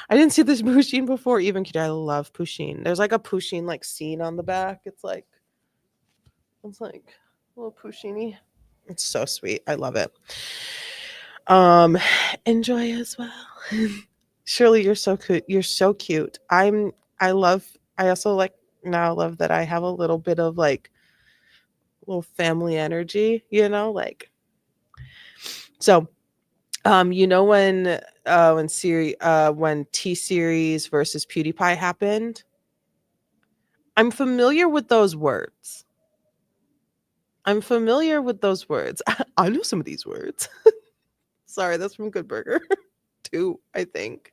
I didn't see this Pusheen before. Even I love Pusheen. There's like a Pusheen like scene on the back. It's like a little Pusheeny. It's so sweet. I love it. Enjoy as well. Shirley, you're so cute. You're so cute. I also like now love that I have a little bit of like little family energy, you know, like so you know when T-Series versus PewDiePie happened, I'm familiar with those words. I know some of these words. Sorry, that's from Good Burger 2, I think.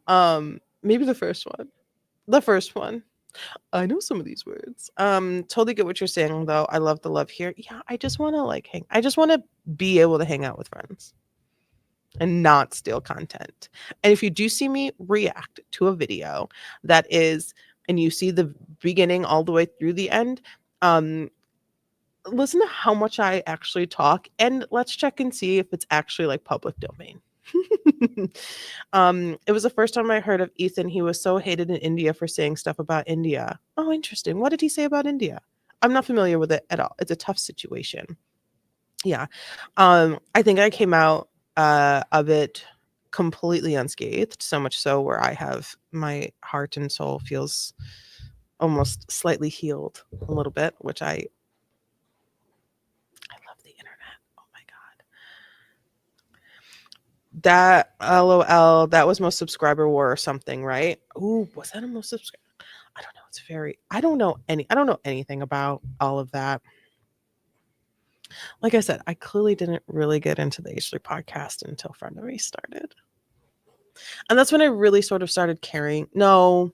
Maybe the first one. I know some of these words. Totally get what you're saying though. I love the love here. Yeah, I just want to I just want to be able to hang out with friends and not steal content. And if you do see me react to a video that is, and you see the beginning all the way through the end, listen to how much I actually talk, and let's check and see if it's actually like public domain. It was the first time I heard of Ethan. He was so hated in India for saying stuff about India. Oh, interesting. What did he say about India? I'm not familiar with it at all. It's a tough situation. Yeah. I think I came out of it completely unscathed, so much so where I have my heart and soul feels almost slightly healed a little bit, which I love the internet. Oh my god. That LOL, that was most subscriber war or something, right? Ooh, was that a most subscriber? I don't know. I don't know anything about all of that. Like I said, I clearly didn't really get into the H3 podcast until Friendery started. And that's when I really sort of started caring. No,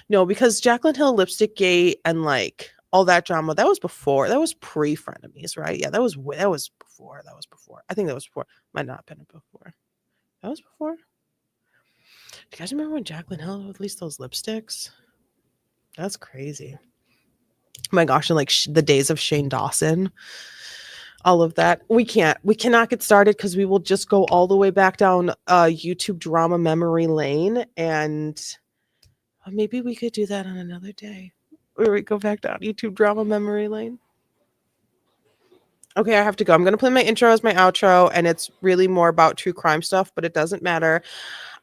because Jaclyn Hill Lipstick Gate and like all that drama, that was before. That was pre-Frenemies, right? Yeah, that was before. I think that was before. Might not have been before. That was before. Do you guys remember when Jaclyn Hill released those lipsticks? That's crazy. Oh my gosh, and like the days of Shane Dawson. All of that. We cannot get started because we will just go all the way back down YouTube drama memory lane, and maybe we could do that on another day where we go back down YouTube drama memory lane. Okay, I have to go. I'm gonna play my intro as my outro, and it's really more about true crime stuff, but it doesn't matter.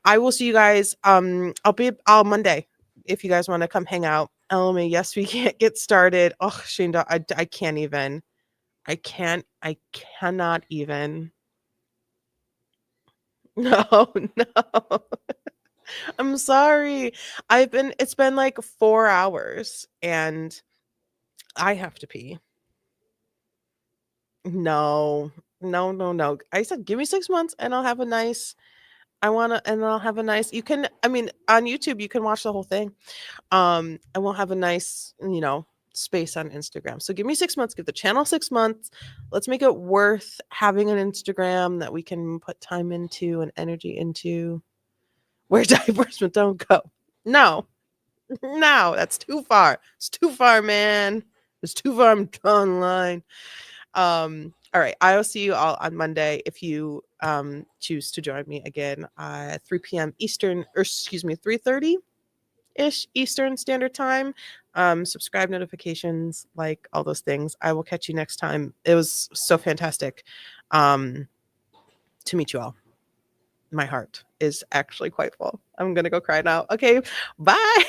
I will see you guys. I'll be Monday if you guys want to come hang out. LMA, yes, we can't get started. Oh, Shane, I can't even. I cannot even. No. I'm sorry. It's been like 4 hours and I have to pee. No. I said, give me 6 months and I'll have a nice, you can, I mean, on YouTube, you can watch the whole thing. And we'll have a nice, space on Instagram. So give me 6 months, give the channel 6 months. Let's make it worth having an Instagram that we can put time into and energy into where divorcement don't go. No, that's too far. It's too far, man. It's too far. I'm drawing line. All right. I'll see you all on Monday if you choose to join me again at 3 p.m. Eastern, or excuse me, 3:30-ish Eastern Standard Time. Subscribe, notifications, like all those things. I will catch you next time. It was so fantastic to meet you all. My heart is actually quite full. I'm gonna go cry now. Okay, bye.